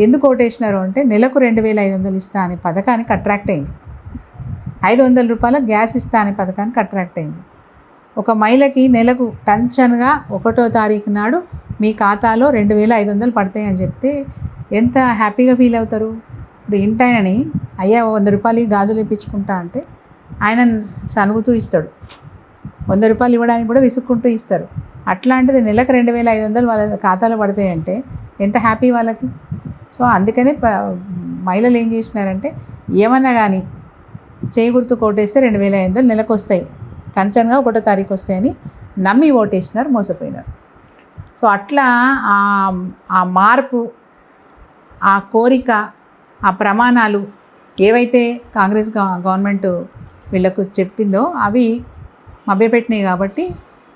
Speaker 2: ఎందుకు ఓటేసినారు అంటే నెలకు 2,500 ఇస్తా అనే పథకానికి అట్రాక్ట్ అయింది, 500 రూపాయల గ్యాస్ ఇస్తా అనే పథకానికి అట్రాక్ట్ అయింది. ఒక మహిళకి నెలకు టెన్షన్గా 1వ తారీఖు నాడు మీ ఖాతాలో 2,500 పడతాయి అని చెప్తే ఎంత హ్యాపీగా ఫీల్ అవుతారు. ఇప్పుడు ఇంటాయనని అయ్యా 100 రూపాయలు గాజులు ఇప్పించుకుంటా అంటే ఆయన సనుగుతూ ఇస్తాడు, 100 రూపాయలు ఇవ్వడానికి కూడా విసుక్కుంటూ ఇస్తారు. అట్లాంటిది నెలకు 2,500 వాళ్ళ ఖాతాలో పడతాయంటే ఎంత హ్యాపీ వాళ్ళకి. సో అందుకనే మహిళలు ఏం చేసినారంటే ఏమన్నా కానీ చేయి గుర్తు కోటేస్తే 2,500 నెలకు వస్తాయి, కంచన్గా 1వ తారీఖు వస్తాయని నమ్మి ఓటేసినారు, మోసపోయినారు. సో అట్లా ఆ మార్పు, ఆ కోరిక, ఆ ప్రమాణాలు ఏవైతే కాంగ్రెస్ గవర్నమెంట్ వీళ్ళకు చెప్పిందో అవి మభ్యపెట్టినాయి కాబట్టి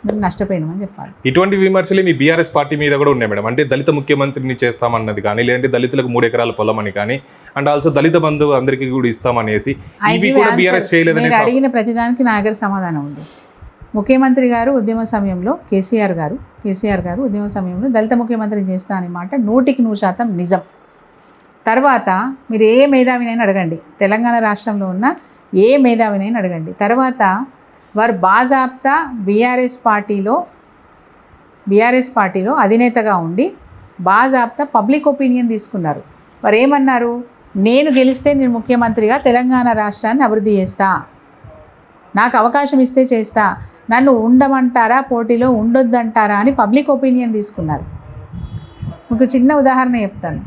Speaker 2: మేము నష్టపోయినామని చెప్పాలి.
Speaker 1: ఇటువంటి విమర్శలు మీ బీఆర్ఎస్ పార్టీ మీద కూడా ఉన్నాయి మేడం. అంటే దళిత ముఖ్యమంత్రిని చేస్తామన్నది కానీ, లేదంటే దళితులకు 3 ఎకరాల పొలం అని కానీ, అండ్ ఆల్సో దళిత బంధు అందరికీ కూడా ఇస్తామనేసి ఇవి కూడా బీఆర్ఎస్ చేయలేదని
Speaker 2: నేను అడిగిన ప్రతిదానికి నా దగ్గర సమాధానం ఉంది. ముఖ్యమంత్రి గారు ఉద్యమ సమయంలో కేసీఆర్ గారు ఉద్యమ సమయంలో దళిత ముఖ్యమంత్రిని చేస్తా అనే మాట 100% నిజం. తర్వాత మీరు ఏ మేధావినైనా అడగండి, తెలంగాణ రాష్ట్రంలో ఉన్న ఏ మేధావినైనా అడగండి. తర్వాత వారు బాజాప్తా బీఆర్ఎస్ పార్టీలో అధినేతగా ఉండి బాజాప్తా పబ్లిక్ ఒపీనియన్ తీసుకున్నారు. వారు ఏమన్నారు, నేను గెలిస్తే నేను ముఖ్యమంత్రిగా తెలంగాణ రాష్ట్రాన్ని అభివృద్ధి చేస్తా, నాకు అవకాశం ఇస్తే చేస్తా, నన్ను ఉండమంటారా పోటీలో ఉండొద్దంటారా అని పబ్లిక్ ఒపీనియన్ తీసుకున్నారు. మీకు చిన్న ఉదాహరణ చెప్తాను.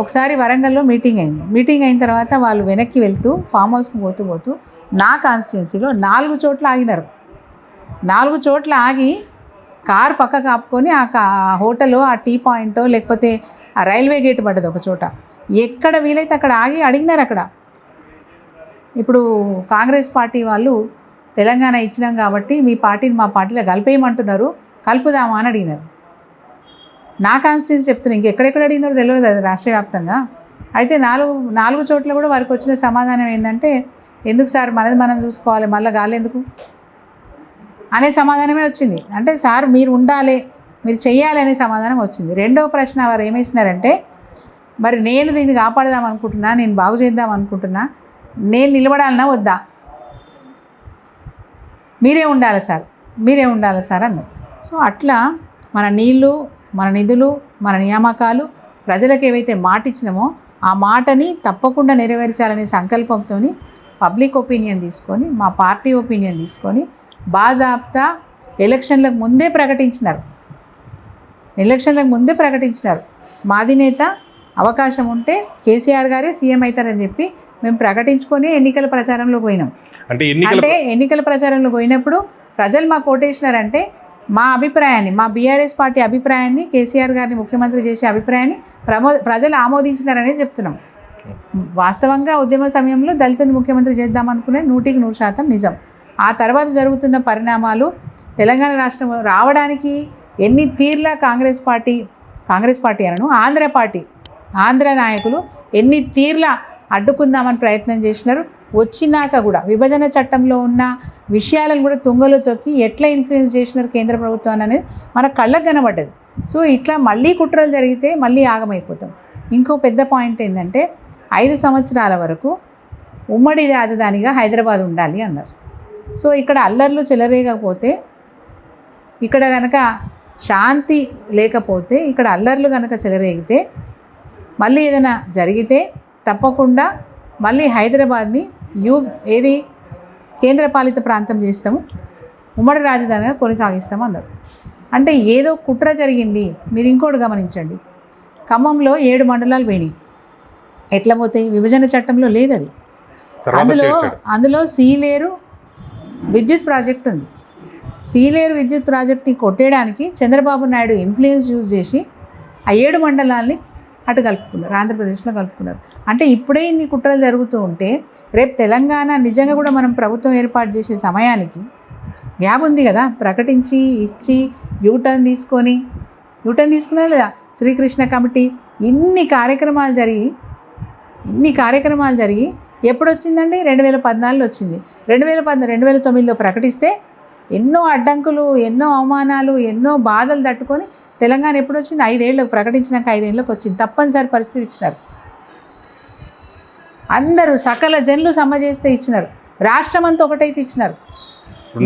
Speaker 2: ఒకసారి వరంగల్లో మీటింగ్ అయిన తర్వాత వాళ్ళు వెనక్కి వెళ్తూ ఫామ్ హౌస్కి పోతూ నా కాన్స్టిట్యున్సీలో 4 చోట్ల ఆగినారు. 4 చోట్ల ఆగి కార్ పక్కకు ఆపుకొని ఆ హోటలో, ఆ టీ పాయింటో, లేకపోతే ఆ రైల్వే గేట్ పడ్డది ఒక చోట, ఎక్కడ వీలైతే అక్కడ ఆగి అడిగినారు. అక్కడ ఇప్పుడు కాంగ్రెస్ పార్టీ వాళ్ళు తెలంగాణ ఇచ్చినాం కాబట్టి మీ పార్టీని మా పార్టీలో కలిపేయమంటున్నారు, కలుపుదామా అని అడిగినారు. నా కాన్స్టిట్యున్సీ చెప్తున్నా, ఇంకెక్కడెక్కడ అడిగినారో తెలియదు అది రాష్ట్ర వ్యాప్తంగా. అయితే 4 చోట్ల కూడా వారికి వచ్చిన సమాధానం ఏంటంటే, ఎందుకు సార్ మనది మనం చూసుకోవాలి, మళ్ళీ గాలెందుకు అనే సమాధానమే వచ్చింది. అంటే సార్ మీరు ఉండాలి, మీరు చెయ్యాలి అనే సమాధానం వచ్చింది. రెండవ ప్రశ్న వారు ఏమేసినారంటే, మరి నేను దీన్ని కాపాడదాం అనుకుంటున్నా, నేను బాగు చేద్దాం అనుకుంటున్నా, నేను నిలబడాలన్నా వద్దా, మీరే ఉండాలి సార్ అన్నారు. సో అట్లా మన నీళ్ళు, మన నిధులు, మన నియామకాలు ప్రజలకు ఏవైతే మాట ఇచ్చినామో ఆ మాటని తప్పకుండా నెరవేర్చాలనే సంకల్పంతో పబ్లిక్ ఒపీనియన్ తీసుకొని, మా పార్టీ ఒపీనియన్ తీసుకొని బాజాప్తా ఎలక్షన్లకు ముందే ప్రకటించినారు. మా అధినేత అవకాశం ఉంటే కేసీఆర్ గారే సీఎం అవుతారని చెప్పి మేము ప్రకటించుకొని ఎన్నికల ప్రచారంలో పోయినాం.
Speaker 1: అంటే
Speaker 2: ఎన్నికల ప్రచారంలో పోయినప్పుడు ప్రజలు మాకు ఓటేసినారంటే మా అభిప్రాయాన్ని, మా బీఆర్ఎస్ పార్టీ అభిప్రాయాన్ని, కేసీఆర్ గారిని ముఖ్యమంత్రి చేసే అభిప్రాయాన్ని ప్రజలు ఆమోదించినారనే చెప్తున్నాం. వాస్తవంగా ఉద్యమ సమయంలో దళితుని ముఖ్యమంత్రి చేద్దామనుకునే 100% నిజం. ఆ తర్వాత జరుగుతున్న పరిణామాలు తెలంగాణ రాష్ట్రం రావడానికి ఎన్ని తీర్ల కాంగ్రెస్ పార్టీ అనను ఆంధ్ర నాయకులు ఎన్ని తీర్ల అడ్డుకుందామని ప్రయత్నం చేసినారు. వచ్చినాక కూడా విభజన చట్టంలో ఉన్న విషయాలను కూడా తుంగలో తొక్కి ఎట్లా ఇన్ఫ్లుయెన్స్ చేసినారు కేంద్ర ప్రభుత్వాన్ని అనేది మన కళ్ళకు కనబడ్డది. సో ఇట్లా మళ్ళీ కుట్రలు జరిగితే మళ్ళీ ఆగమైపోతాం. ఇంకో పెద్ద పాయింట్ ఏంటంటే 5 సంవత్సరాల వరకు ఉమ్మడి రాజధానిగా హైదరాబాద్ ఉండాలి అన్నారు. సో ఇక్కడ అల్లర్లు చెలరేగకపోతే, ఇక్కడ కనుక శాంతి లేకపోతే, ఇక్కడ అల్లర్లు కనుక చెలరేగితే, మళ్ళీ ఏదైనా జరిగితే తప్పకుండా మళ్ళీ హైదరాబాద్ని కేంద్రపాలిత ప్రాంతం చేస్తాము, ఉమ్మడి రాజధానిగా కొనసాగిస్తాము అన్నారు. అంటే ఏదో కుట్ర జరిగింది. మీరు ఇంకోటి గమనించండి, ఖమ్మంలో 7 మండలాలు పోయినాయి. ఎట్లా పోతాయి? విభజన చట్టంలో లేదు అది. అందులో సీలేరు విద్యుత్ ప్రాజెక్ట్ ఉంది. సీలేరు విద్యుత్ ప్రాజెక్ట్ని కొట్టేయడానికి చంద్రబాబు నాయుడు ఇన్ఫ్లుయెన్స్ యూజ్ చేసి ఆ 7 మండలాల్ని అటు కలుపుకున్నారు, ఆంధ్రప్రదేశ్లో కలుపుకున్నారు. అంటే ఇప్పుడే ఇన్ని కుట్రలు జరుగుతూ ఉంటే రేపు తెలంగాణ నిజంగా కూడా మనం ప్రభుత్వం ఏర్పాటు చేసే సమయానికి గ్యాప్ ఉంది కదా, ప్రకటించి ఇచ్చి యూటర్న్ తీసుకున్నారు లేదా? శ్రీకృష్ణ కమిటీ ఇన్ని కార్యక్రమాలు జరిగి ఎప్పుడు వచ్చిందండి? 2014లో వచ్చింది. 2009లో ప్రకటిస్తే ఎన్నో అడ్డంకులు, ఎన్నో అవమానాలు, ఎన్నో బాధలు తట్టుకొని తెలంగాణ ఎప్పుడు వచ్చింది? 5 ఏళ్ళకు ప్రకటించినాక 5 ఏళ్ళకి వచ్చింది. తప్పనిసరి పరిస్థితి ఇచ్చినారు. అందరూ సకల జనులు సమ్మె చేస్తే ఇచ్చినారు. రాష్ట్రం అంతా ఒకటైతే ఇచ్చినారు.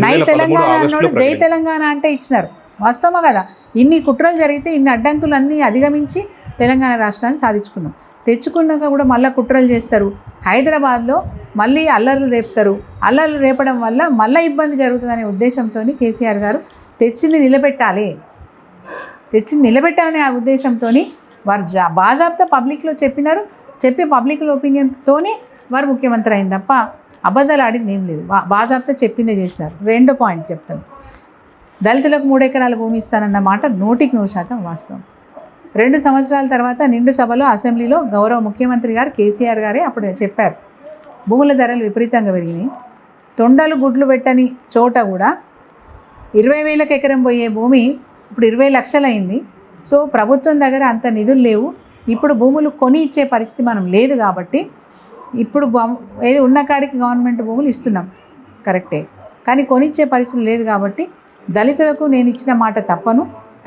Speaker 2: నై తెలంగాణ అన్నోడు జై తెలంగాణ అంటే ఇచ్చినారు. వాస్తవమా కదా? ఇన్ని కుట్రలు జరిగితే ఇన్ని అడ్డంకులన్నీ అధిగమించి తెలంగాణ రాష్ట్రాన్ని సాధించుకున్నాం. తెచ్చుకున్నాక కూడా మళ్ళీ కుట్రలు చేస్తారు. హైదరాబాద్లో మళ్ళీ అల్లర్లు రేపుతారు. అల్లర్లు రేపడం వల్ల మళ్ళీ ఇబ్బంది జరుగుతుందనే ఉద్దేశంతో కేసీఆర్ గారు తెచ్చింది నిలబెట్టాలనే ఆ ఉద్దేశంతో వారు బాజాబ్తా పబ్లిక్లో చెప్పి పబ్లిక్ ఒపీనియన్తో వారు ముఖ్యమంత్రి అయింది తప్ప అబద్ధాలు ఆడింది ఏం లేదు. బాజాబ్తా చెప్పిందే చేసినారు. రెండో పాయింట్ చెప్తాను. దళితులకు 3 ఎకరాల భూమి ఇస్తానన్న మాట 100% వాస్తవం. 2 సంవత్సరాల తర్వాత నిండు సభలో అసెంబ్లీలో గౌరవ ముఖ్యమంత్రి గారు కేసీఆర్ గారే అప్పుడు చెప్పారు, భూముల ధరలు విపరీతంగా పెరిగినాయి. తొండలు గుడ్లు పెట్టని చోట కూడా 20,000 ఎకరం పోయే భూమి ఇప్పుడు 20 లక్షలు అయింది. సో ప్రభుత్వం దగ్గర అంత నిధులు లేవు. ఇప్పుడు భూములు కొని ఇచ్చే పరిస్థితి మనం లేదు కాబట్టి ఇప్పుడు ఏది ఉన్న కాడికి గవర్నమెంట్ భూములు ఇస్తున్నాం, కరెక్టే. కానీ కొనిచ్చే పరిస్థితి లేదు కాబట్టి దళితులకు నేను ఇచ్చిన మాట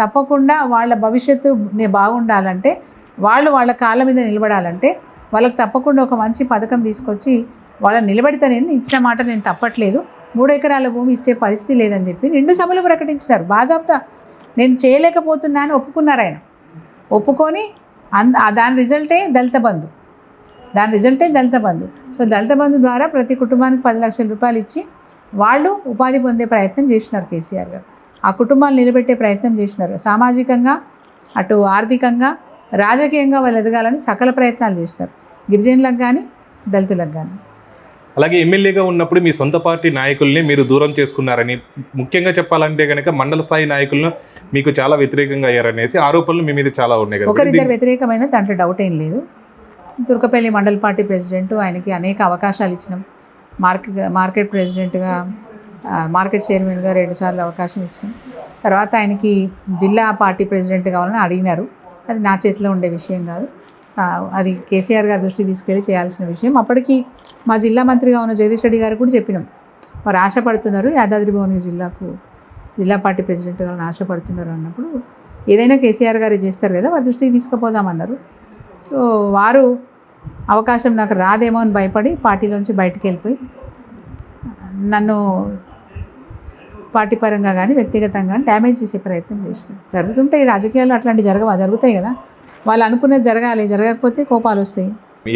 Speaker 2: తప్పకుండా వాళ్ళ భవిష్యత్తు బాగుండాలంటే, వాళ్ళ కాళ్ళ మీద నిలబడాలంటే వాళ్ళకి తప్పకుండా ఒక మంచి పథకం తీసుకొచ్చి వాళ్ళని నిలబెడితే నేను ఇచ్చిన మాట నేను తప్పట్లేదు, 3 ఎకరాల భూమి ఇచ్చే పరిస్థితి లేదని చెప్పి నిండు సభలో ప్రకటించినారు. బాజాబ్తా నేను చేయలేకపోతున్నాను ఒప్పుకున్నారు ఆయన. ఒప్పుకొని దాని రిజల్టే దళిత బంధు. సో దళిత బంధు ద్వారా ప్రతి కుటుంబానికి 10 లక్షల రూపాయలు ఇచ్చి వాళ్ళు ఉపాధి పొందే ప్రయత్నం చేసినారు కేసీఆర్ గారు. ఆ కుటుంబాలు నిలబెట్టే ప్రయత్నం చేసినారు. సామాజికంగా, అటు ఆర్థికంగా, రాజకీయంగా వాళ్ళు ఎదగాలని సకల ప్రయత్నాలు చేసినారు, గిరిజనులకు కానీ దళితులకు కానీ.
Speaker 1: అలాగే ఎమ్మెల్యేగా ఉన్నప్పుడు మీ సొంత పార్టీ నాయకుల్ని మీరు దూరం చేసుకున్నారని, ముఖ్యంగా చెప్పాలంటే కనుక మండల స్థాయి నాయకులను మీకు చాలా వ్యతిరేకంగా అయ్యారనేసి ఆరోపణలు మీ మీద చాలా ఉన్నాయి కదా.
Speaker 2: ఒకరిద్దరు వ్యతిరేకమైన దాంట్లో డౌట్ ఏం లేదు. తుర్కపల్లి మండల పార్టీ ప్రెసిడెంట్, ఆయనకి అనేక అవకాశాలు ఇచ్చినాం. మార్కెట్ ప్రెసిడెంట్గా, మార్కెట్ చైర్మన్గా 2 సార్లు అవకాశం ఇచ్చాం. తర్వాత ఆయనకి జిల్లా పార్టీ ప్రెసిడెంట్ కావాలని అడిగినారు. అది నా చేతిలో ఉండే విషయం కాదు, అది కేసీఆర్ గారి దృష్టికి తీసుకెళ్ళి చేయాల్సిన విషయం. అప్పటికి మా జిల్లా మంత్రిగా ఉన్న జగదీష్ రెడ్డి గారు కూడా చెప్పినాం, వారు ఆశపడుతున్నారు యాదాద్రి భువనగిరి జిల్లా పార్టీ ప్రెసిడెంట్ కావాలని ఆశపడుతున్నారు అన్నప్పుడు ఏదైనా కేసీఆర్ గారు చేస్తారు కదా, వారి దృష్టికి తీసుకుపోదామన్నారు. సో వారు అవకాశం నాకు రాదేమో అని భయపడి పార్టీలోంచి బయటికి వెళ్ళిపోయి నన్ను పార్టీ పరంగా కానీ వ్యక్తిగతంగా డ్యామేజ్ చేసే ప్రయత్నం చేసినారు. జరుగుతుంటాయి రాజకీయాలు, అట్లాంటివి జరుగుతాయి కదా. వాళ్ళు అనుకున్నది జరగకపోతే కోపాలు వస్తాయి.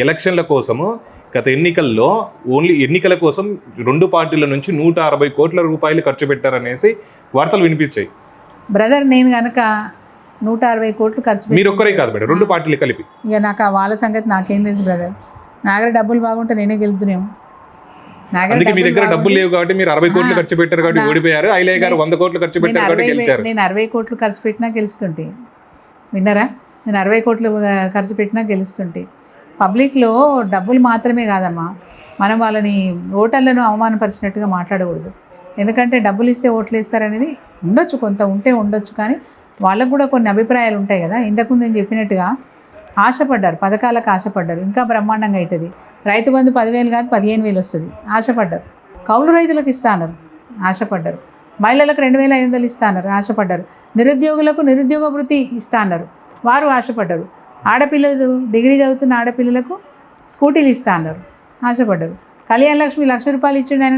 Speaker 1: ఎలక్షన్ల కోసము గత ఎన్నికల్లో ఓన్లీ ఎన్నికల కోసం 2 పార్టీల నుంచి 160 కోట్ల రూపాయలు ఖర్చు పెట్టారనేసి వార్తలు వినిపించాయి.
Speaker 2: బ్రదర్, నేను కనుక 160 కోట్లు ఖర్చు
Speaker 1: మీరు
Speaker 2: పెట్టి
Speaker 1: ఒక్కరే కాదు మేడం, 2 పార్టీలు కలిపి.
Speaker 2: ఇక నాకు ఆ వాళ్ళ సంగతి నాకేం తెలుసు బ్రదర్. నా దగ్గర డబ్బులు బాగుంటే నేనే గెలుతున్నాము. నా
Speaker 1: అందుకే మీ దగ్గర డబ్బులు లేవు కాబట్టి మీరు 60 కోట్లు ఖర్చు పెట్టారు కాబట్టి ఓడిపోయారు. ఐలయ్య గారు 100 కోట్లు ఖర్చు పెట్టారు కాబట్టి గెలిచారు.
Speaker 2: నేను 60 కోట్లు ఖర్చు పెట్టినా గెలుస్తుంటే, విన్నారా? నేను 60 కోట్లు ఖర్చు పెట్టినా గెలుస్తుంటే. పబ్లిక్లో డబ్బులు మాత్రమే కాదమ్మా, మనం వాళ్ళని ఓటర్లను అవమానపరిచినట్టుగా మాట్లాడకూడదు. ఎందుకంటే డబ్బులు ఇస్తే ఓట్లు వేస్తారనేది ఉండొచ్చు, కొంత ఉంటే ఉండొచ్చు, కానీ వాళ్ళకు కూడా కొన్ని అభిప్రాయాలు ఉంటాయి కదా. ఇంతకుముందు నేను చెప్పినట్టుగా ఆశపడ్డారు, పథకాలకు ఆశపడ్డారు, ఇంకా బ్రహ్మాండంగా అవుతుంది. రైతు బంధు 10,000 కాదు 15,000 వస్తుంది, ఆశపడ్డారు. కౌలు రైతులకు ఇస్తా అన్నారు, ఆశపడ్డారు. మహిళలకు 2,500 ఇస్తా అన్నారు, ఆశపడ్డారు. నిరుద్యోగులకు నిరుద్యోగ వృత్తి ఇస్తా అన్నారు, వారు ఆశపడ్డారు. ఆడపిల్లలు, డిగ్రీ చదువుతున్న ఆడపిల్లలకు స్కూటీలు ఇస్తా అన్నారు, ఆశపడ్డారు. కళ్యాణ లక్ష్మి 1,00,000 రూపాయలు ఇచ్చిండు ఆయన,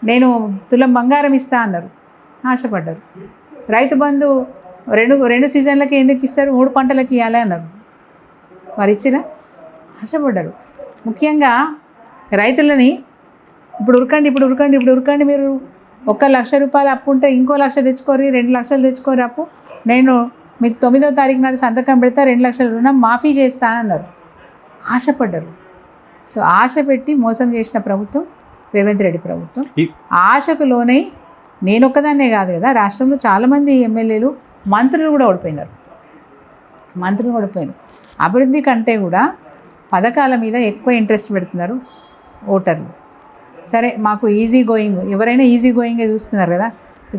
Speaker 2: నేను తులం బంగారం ఇస్తా అన్నారు, ఆశపడ్డారు. రైతు బంధు రెండు సీజన్లకి ఎందుకు ఇస్తారు, 3 పంటలకి ఇవ్వాలి అన్నారు, వారు ఇచ్చిరా, ఆశపడ్డారు. ముఖ్యంగా రైతులని ఇప్పుడు ఉరకండి, మీరు 1,00,000 రూపాయలు అప్పు ఉంటే ఇంకో 1,00,000 తెచ్చుకోరి, 2 లక్షలు తెచ్చుకోరి అప్పు, నేను మీకు 9వ తారీఖు నాడు సంతకం పెడతా, 2 లక్షల రుణం మాఫీ చేస్తానన్నారు, ఆశపడ్డారు. సో ఆశ పెట్టి మోసం చేసిన ప్రభుత్వం రేవంత్ రెడ్డి ప్రభుత్వం. ఆశకు లోనై నేను ఒక్కదాన్నే కాదు కదా, రాష్ట్రంలో చాలామంది ఎమ్మెల్యేలు, మంత్రులు కూడా ఓడిపోయినారు. అభివృద్ధి కంటే కూడా పథకాల మీద ఎక్కువ ఇంట్రెస్ట్ పెడుతున్నారు ఓటర్లు. సరే, మాకు ఈజీ గోయింగ్, ఎవరైనా ఈజీ గోయింగే చూస్తున్నారు కదా.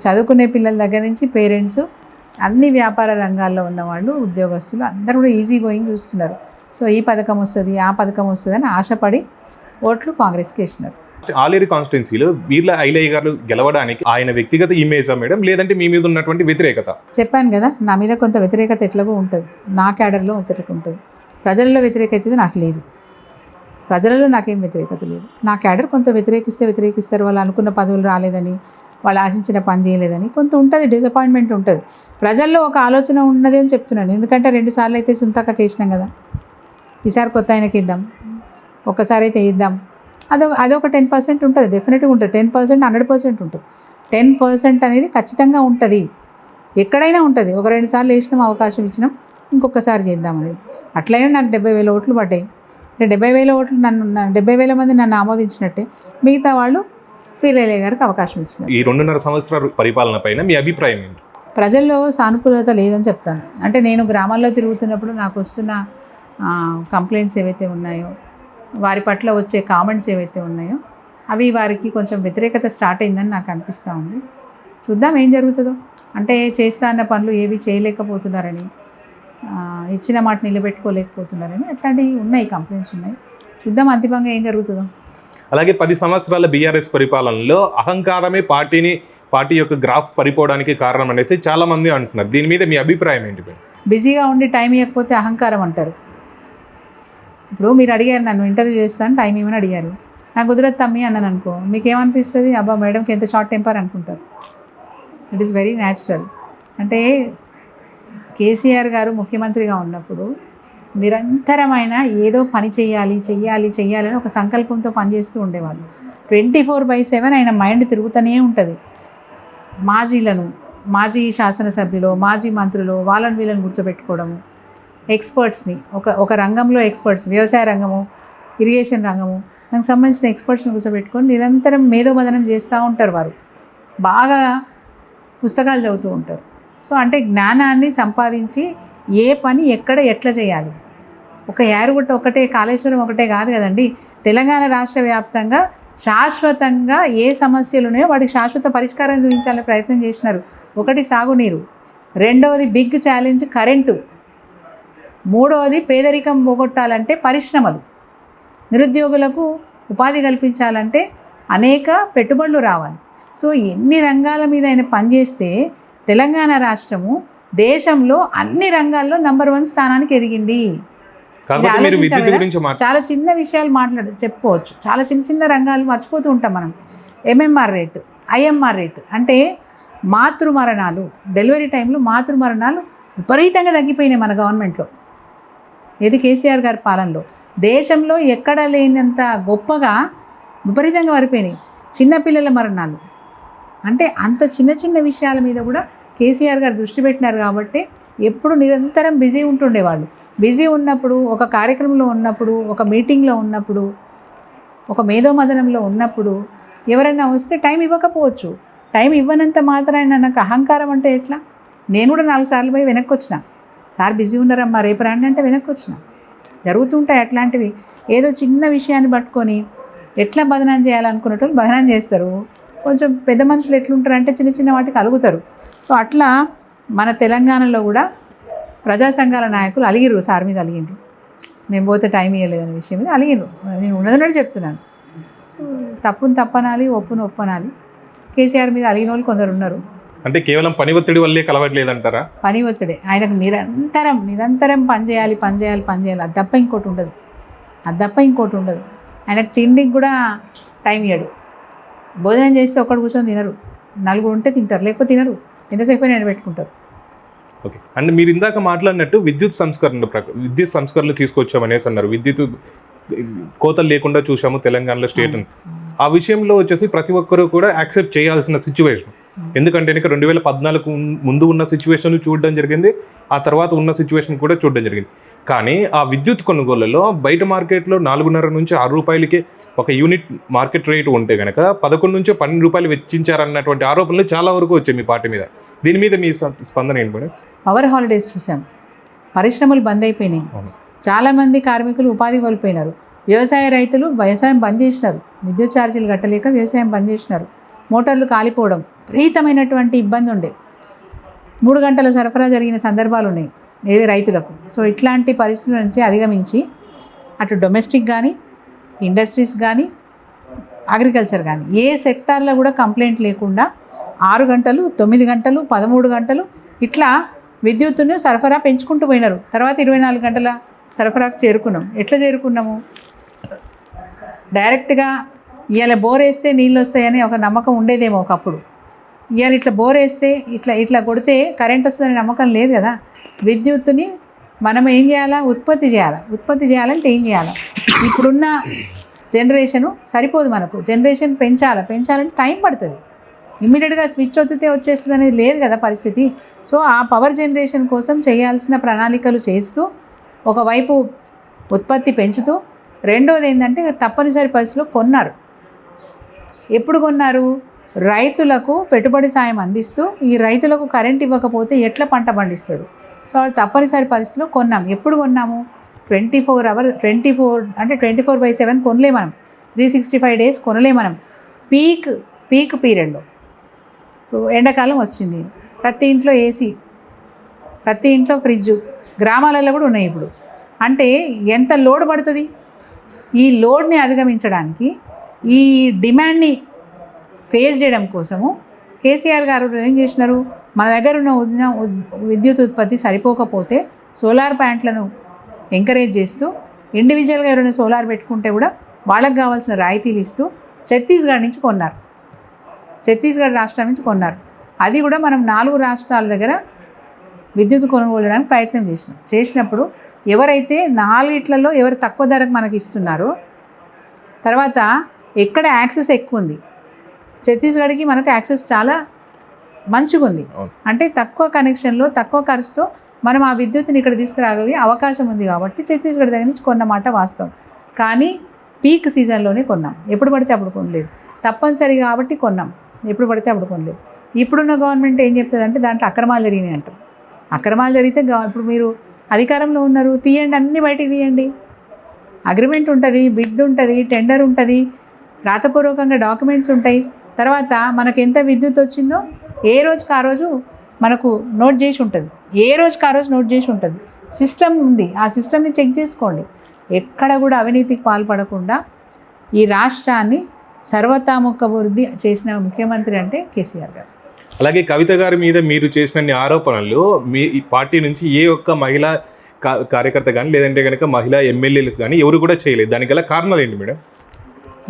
Speaker 2: చదువుకునే పిల్లల దగ్గర నుంచి పేరెంట్స్, అన్ని వ్యాపార రంగాల్లో ఉన్నవాళ్ళు, ఉద్యోగస్తులు అందరూ కూడా ఈజీ గోయింగ్ చూస్తున్నారు. సో ఈ పథకం వస్తుంది, ఆ పథకం వస్తుంది అని ఆశపడి ఓట్లు కాంగ్రెస్కి వేసినారు.
Speaker 1: ఆలేరు కాన్స్టిట్యున్సీలో వీళ్ళ ఐలయ్య గారు గెలవడానికి ఆయన వ్యక్తిగత ఇమేజా మేడం, లేదంటే మీ మీద ఉన్నటువంటి వ్యతిరేకత?
Speaker 2: చెప్పాను కదా, నా మీద కొంత వ్యతిరేకత ఎట్లాగో ఉంటుంది, నా క్యాడర్లో వ్యతిరేకత ఉంటుంది. ప్రజలలో వ్యతిరేకత నాకు లేదు, ప్రజలలో నాకేం వ్యతిరేకత లేదు. నా క్యాడర్ కొంత వ్యతిరేకిస్తారు, వాళ్ళు అనుకున్న పదవులు రాలేదని, వాళ్ళు ఆశించిన పని చేయలేదని కొంత ఉంటుంది, డిసప్పాయింట్మెంట్ ఉంటుంది. ప్రజల్లో ఒక ఆలోచన ఉన్నది అని చెప్తున్నాను. ఎందుకంటే 2 సార్లు అయితే సుంతక్క కేసినాం కదా, ఈసారి కొత్త ఆయనకి ఇద్దాం, ఒక్కసారి అయితే ఇద్దాం. అదొక 10% ఉంటుంది, డెఫినెట్గా ఉంటుంది. 10%, 100% ఉంటుంది. 10% అనేది ఖచ్చితంగా ఉంటుంది, ఎక్కడైనా ఉంటుంది. 1-2 సార్లు వేసినాం, అవకాశం ఇచ్చినాం, ఇంకొకసారి చేద్దామనేది. అట్లయినా నాకు 70,000 ఓట్లు పడ్డాయి. 70,000 ఓట్లు 70,000 మంది నన్ను ఆమోదించినట్టే మిగతా వాళ్ళు వీరయ్య గారికి అవకాశం ఇచ్చినారు.
Speaker 1: ఈ 2.5 సంవత్సరాల పరిపాలన పైన మీ అభిప్రాయం ఏంటి?
Speaker 2: ప్రజల్లో సానుకూలత లేదని చెప్తాను. అంటే నేను గ్రామాల్లో తిరుగుతున్నప్పుడు నాకు వస్తున్న కంప్లైంట్స్ ఏవైతే ఉన్నాయో, వారి పట్ల వచ్చే కామెంట్స్ ఏవైతే ఉన్నాయో, అవి వారికి కొంచెం వ్యతిరేకత స్టార్ట్ అయిందని నాకు అనిపిస్తూ ఉంది. చూద్దాం ఏం జరుగుతుందో. అంటే చేస్తా అన్న పనులు ఏవి చేయలేకపోతున్నారని, ఇచ్చిన మాట నిలబెట్టుకోలేకపోతున్నారని అట్లాంటివి ఉన్నాయి, కంప్లైంట్స్ ఉన్నాయి. చూద్దాం అంతిమంగా ఏం జరుగుతుందో.
Speaker 1: అలాగే 10 సంవత్సరాల బీఆర్ఎస్ పరిపాలనలో అహంకారమే పార్టీ యొక్క గ్రాఫ్ పడిపోవడానికి కారణం అనేసి చాలా మంది అంటున్నారు. దీని మీద మీ అభిప్రాయం ఏంటి?
Speaker 2: బిజీగా ఉండి టైం ఇవ్వకపోతే అహంకారం అంటారు. ఇప్పుడు మీరు అడిగారు, నన్ను ఇంటర్వ్యూ చేస్తాను, టైం ఏమని అడిగారు, నాకు కుదరదు తమ్మి అన్నాను అనుకో, మీకేమనిపిస్తుంది? అబ్బా మేడంకి ఎంత షార్ట్ టెంపర్ అనుకుంటారు. It is very natural. అంటే కేసీఆర్ గారు ముఖ్యమంత్రిగా ఉన్నప్పుడు నిరంతరమైన ఏదో పని చేయాలని ఒక సంకల్పంతో పనిచేస్తూ ఉండేవాళ్ళు. 24/7 ఆయన మైండ్ తిరుగుతూనే ఉంటుంది. మాజీ శాసనసభ్యులు, మాజీ మంత్రులు, వాళ్ళని వీళ్ళని కూర్చోబెట్టుకోవడము, ఎక్స్పర్ట్స్ని ఒక రంగంలో ఎక్స్పర్ట్స్, వ్యవసాయ రంగము, ఇరిగేషన్ రంగము, దానికి సంబంధించిన ఎక్స్పర్ట్స్ని కూర్చోబెట్టుకొని నిరంతరం మేధోమదనం చేస్తూ ఉంటారు. వారు బాగా పుస్తకాలు చదువుతూ ఉంటారు. సో అంటే జ్ఞానాన్ని సంపాదించి ఏ పని ఎక్కడ ఎట్లా చేయాలి, ఒక యారుగుట్ట ఒకటే, కాళేశ్వరం ఒకటే కాదు కదండి. తెలంగాణ రాష్ట్ర వ్యాప్తంగా శాశ్వతంగా ఏ సమస్యలు ఉన్నాయో వాటికి శాశ్వత పరిష్కారం చూపించాలని ప్రయత్నం చేసినారు. ఒకటి సాగునీరు, రెండవది బిగ్ ఛాలెంజ్ కరెంటు, మూడవది పేదరికం పోగొట్టాలంటే పరిశ్రమలు, నిరుద్యోగులకు ఉపాధి కల్పించాలంటే అనేక పెట్టుబడులు రావాలి. సో ఎన్ని రంగాల మీద ఆయన పనిచేస్తే తెలంగాణ రాష్ట్రము దేశంలో అన్ని రంగాల్లో నంబర్ 1 స్థానానికి ఎదిగింది. చాలా చిన్న విషయాలు చెప్పుకోవచ్చు, చాలా చిన్న రంగాలు మర్చిపోతూ ఉంటాం మనం. ఎంఎంఆర్ రేటు, ఐఎంఆర్ రేటు అంటే మాతృమరణాలు, డెలివరీ టైంలో మాతృమరణాలు విపరీతంగా తగ్గిపోయినాయి మన గవర్నమెంట్లో. ఏది కేసీఆర్ గారి పాలనలో దేశంలో ఎక్కడ లేనంత గొప్పగా విపరీతంగా మారిపోయినాయి. చిన్నపిల్లల మరణాలు అంటే అంత చిన్న విషయాల మీద కూడా కేసీఆర్ గారు దృష్టి పెట్టినారు కాబట్టి ఎప్పుడు నిరంతరం బిజీ ఉంటుండేవాళ్ళు. బిజీ ఉన్నప్పుడు, ఒక కార్యక్రమంలో ఉన్నప్పుడు, ఒక మీటింగ్లో ఉన్నప్పుడు, ఒక మేధోమదనంలో ఉన్నప్పుడు ఎవరైనా వస్తే టైం ఇవ్వకపోవచ్చు. టైం ఇవ్వనంత మాత్రాన నాకు అహంకారం అంటే ఎట్లా? నేను కూడా 4 సార్లు పోయి వెనక్కి వచ్చిన. సార్ బిజీ ఉన్నారమ్మా రేపు రండి అంటే వెనక్కి వచ్చిన. జరుగుతుంటాయి అట్లాంటివి. ఏదో చిన్న విషయాన్ని పట్టుకొని ఎట్లా బదనాం చేయాలనుకున్నట్టు బదనాం చేస్తారు. కొంచెం పెద్ద మనుషులు ఎట్లుంటారు అంటే చిన్న చిన్న వాటికి అలుగుతారు. సో అట్లా మన తెలంగాణలో కూడా ప్రజా సంఘాల నాయకులు అలిగిర్రు, సార్ మీద అలిగిండ్రు. మేము పోతే టైం ఇవ్వలేదనే విషయం మీద అలిగిండ్రు. నేను ఉన్నదన్నట్టు చెప్తున్నాను. సో తప్పును తప్పనాలి, ఒప్పును ఒప్పనాలి. కేసీఆర్ మీద అలిగిన వాళ్ళు కొందరు ఉన్నారు.
Speaker 1: అంటే కేవలం పని ఒత్తిడి వల్లే కలవట్లేదంటారా?
Speaker 2: పని ఒత్తిడి. ఆయనకు నిరంతరం పని చేయాలి. అది తప్ప ఇంకోటి ఉండదు. ఆయనకు తిండికి కూడా టైం ఇవ్వడు. భోజనం చేస్తే ఒక్కడు కూర్చొని తినరు. 4 ఉంటే తింటారు, లేకపోతే తినరు. ఎంతసేపు అయినా పెట్టుకుంటారు.
Speaker 1: ఓకే. అండ్ మీరు ఇందాక మాట్లాడినట్టు విద్యుత్ సంస్కరణలు తీసుకొచ్చామనేసి అన్నారు. విద్యుత్ కోతలు లేకుండా చూసాము తెలంగాణలో స్టేట్. ఆ విషయంలో వచ్చేసి ప్రతి ఒక్కరూ కూడా యాక్సెప్ట్ చేయాల్సిన సిచ్యువేషన్. ఎందుకంటే 2014 ముందు ఉన్న సిచ్యువేషన్ చూడడం జరిగింది, ఆ తర్వాత ఉన్న సిచ్యువేషన్ కూడా చూడడం జరిగింది. కానీ ఆ విద్యుత్ కొనుగోళ్లలో బయట మార్కెట్లో 4.5 నుంచి 6 రూపాయలకి ఒక యూనిట్ మార్కెట్ రేటు ఉంటే కనుక 11 నుంచి 12 రూపాయలు వెచ్చించారన్నటువంటి ఆరోపణలు చాలా వరకు వచ్చాయి మీ పార్టీ మీద. దీని మీద మీ స్పందన ఏంటి మేడం?
Speaker 2: పవర్ హాలిడేస్ చూసాం, పరిశ్రమలు బంద్ అయిపోయినాయి, చాలామంది కార్మికులు ఉపాధి కోల్పోయినారు. వ్యవసాయ రైతులు వ్యవసాయం బంద్ చేసినారు, విద్యుత్ ఛార్జీలు కట్టలేక వ్యవసాయం బంద్ చేసినారు. మోటార్లు కాలిపోవడం, విపరీతమైనటువంటి ఇబ్బంది ఉండే. 3 గంటల సరఫరా జరిగిన సందర్భాలు ఉన్నాయి ఏది రైతులకు. సో ఇట్లాంటి పరిస్థితుల నుంచి అధిగమించి అటు డొమెస్టిక్ కానీ, ఇండస్ట్రీస్ కానీ, అగ్రికల్చర్ కానీ ఏ సెక్టార్లో కూడా కంప్లైంట్ లేకుండా 6 గంటలు, 9 గంటలు, 13 గంటలు ఇట్లా విద్యుత్తును సరఫరా పెంచుకుంటూ పోయినారు. తర్వాత 24 గంటల సరఫరాకు చేరుకున్నాం. ఎట్లా చేరుకున్నాము? డైరెక్ట్గా ఇవాళ బోర్ వేస్తే నీళ్ళు వస్తాయని ఒక నమ్మకం ఉండేదేమో ఒకప్పుడు. ఇవాళ ఇట్లా బోర్ వేస్తే ఇట్లా కొడితే కరెంట్ వస్తుందని నమ్మకం లేదు కదా. విద్యుత్తుని మనం ఏం చేయాలా? ఉత్పత్తి చేయాలంటే ఏం చేయాలి? ఇప్పుడున్న జనరేషను సరిపోదు మనకు. జనరేషన్ పెంచాలంటే టైం పడుతుంది. ఇమ్మీడియట్గా స్విచ్ ఒత్తితే వచ్చేస్తుంది అనేది లేదు కదా పరిస్థితి. సో ఆ పవర్ జనరేషన్ కోసం చేయాల్సిన ప్రణాళికలు చేస్తూ ఒకవైపు ఉత్పత్తి పెంచుతూ, రెండోది ఏంటంటే తప్పనిసరి పరిస్థితిలో కొన్నారు. ఎప్పుడు కొన్నారు? రైతులకు పెట్టుబడి సాయం అందిస్తూ ఈ రైతులకు కరెంట్ ఇవ్వకపోతే ఎట్లా పంట పండిస్తాడు? సో తప్పనిసరి పరిస్థితిలో కొన్నాం. ఎప్పుడు కొన్నాము? 24/7 కొనలే మనం. 365 days కొనలే మనం. పీక్ పీరియడ్లో ఎండాకాలం వచ్చింది, ప్రతి ఇంట్లో ఏసీ, ప్రతి ఇంట్లో ఫ్రిడ్జు, గ్రామాలలో కూడా ఉన్నాయి ఇప్పుడు. అంటే ఎంత లోడ్ పడుతుంది? ఈ లోడ్ని అధిగమించడానికి, ఈ డిమాండ్ని ఫేస్ చేయడం కోసము కేసీఆర్ గారు ఏం చేసినారు? మన దగ్గర ఉన్న విద్యుత్ ఉత్పత్తి సరిపోకపోతే సోలార్ ప్లాంట్లను ఎంకరేజ్ చేస్తూ, ఇండివిజువల్గా ఎవరైనా సోలార్ పెట్టుకుంటే కూడా వాళ్ళకి కావాల్సిన రాయితీలు ఇస్తూ ఛత్తీస్గఢ్ రాష్ట్రం నుంచి కొన్నారు. అది కూడా మనం 4 రాష్ట్రాల దగ్గర విద్యుత్ కొనుగోలు చేయడానికి ప్రయత్నం చేసినప్పుడు ఎవరైతే 4 ఎవరు తక్కువ ధరకు మనకి ఇస్తున్నారో, తర్వాత ఎక్కడ యాక్సెస్ ఎక్కువ ఉంది, ఛత్తీస్గఢ్కి మనకు యాక్సెస్ చాలా మంచిగా ఉంది. అంటే తక్కువ కనెక్షన్లో, తక్కువ ఖర్చుతో మనం ఆ విద్యుత్తుని ఇక్కడ తీసుకురాగలిగే అవకాశం ఉంది కాబట్టి ఛత్తీస్గఢ్ దగ్గర నుంచి కొన్నమాట వాస్తవం. కానీ పీక్ సీజన్లోనే కొన్నాం. ఎప్పుడు పడితే అప్పుడు కొనలేదు. తప్పనిసరి కాబట్టి కొన్నాం. ఎప్పుడు పడితే అప్పుడు కొనలేదు. ఇప్పుడున్న గవర్నమెంట్ ఏం చెప్తుందంటే దాంట్లో అక్రమాలు జరిగినాయి అంటారు. అక్రమాలు జరిగితే ఇప్పుడు మీరు అధికారంలో ఉన్నారు, తీయండి, అన్నీ బయటికి తీయండి. అగ్రిమెంట్ ఉంటుంది, బిడ్ ఉంటుంది, టెండర్ ఉంటుంది, రాతపూర్వకంగా డాక్యుమెంట్స్ ఉంటాయి. తర్వాత మనకు ఎంత విద్యుత్ వచ్చిందో ఏ రోజుకి ఆ రోజు మనకు నోట్ చేసి ఉంటుంది. సిస్టమ్ ఉంది, ఆ సిస్టమ్ని చెక్ చేసుకోండి. ఎక్కడ కూడా అవినీతికి పాల్పడకుండా ఈ రాష్ట్రాన్ని సర్వతోముఖాభివృద్ధి చేసిన ముఖ్యమంత్రి అంటే కేసీఆర్ గారు.
Speaker 1: అలాగే కవిత గారి మీద మీరు చేసిన ఆరోపణలు మీ పార్టీ నుంచి ఏ ఒక్క మహిళా కార్యకర్త కానీ, లేదంటే కనుక మహిళా ఎమ్మెల్యేలు కానీ ఎవరు కూడా చేయలేదు. దానికి గల కారణాలు ఏంటి మేడం?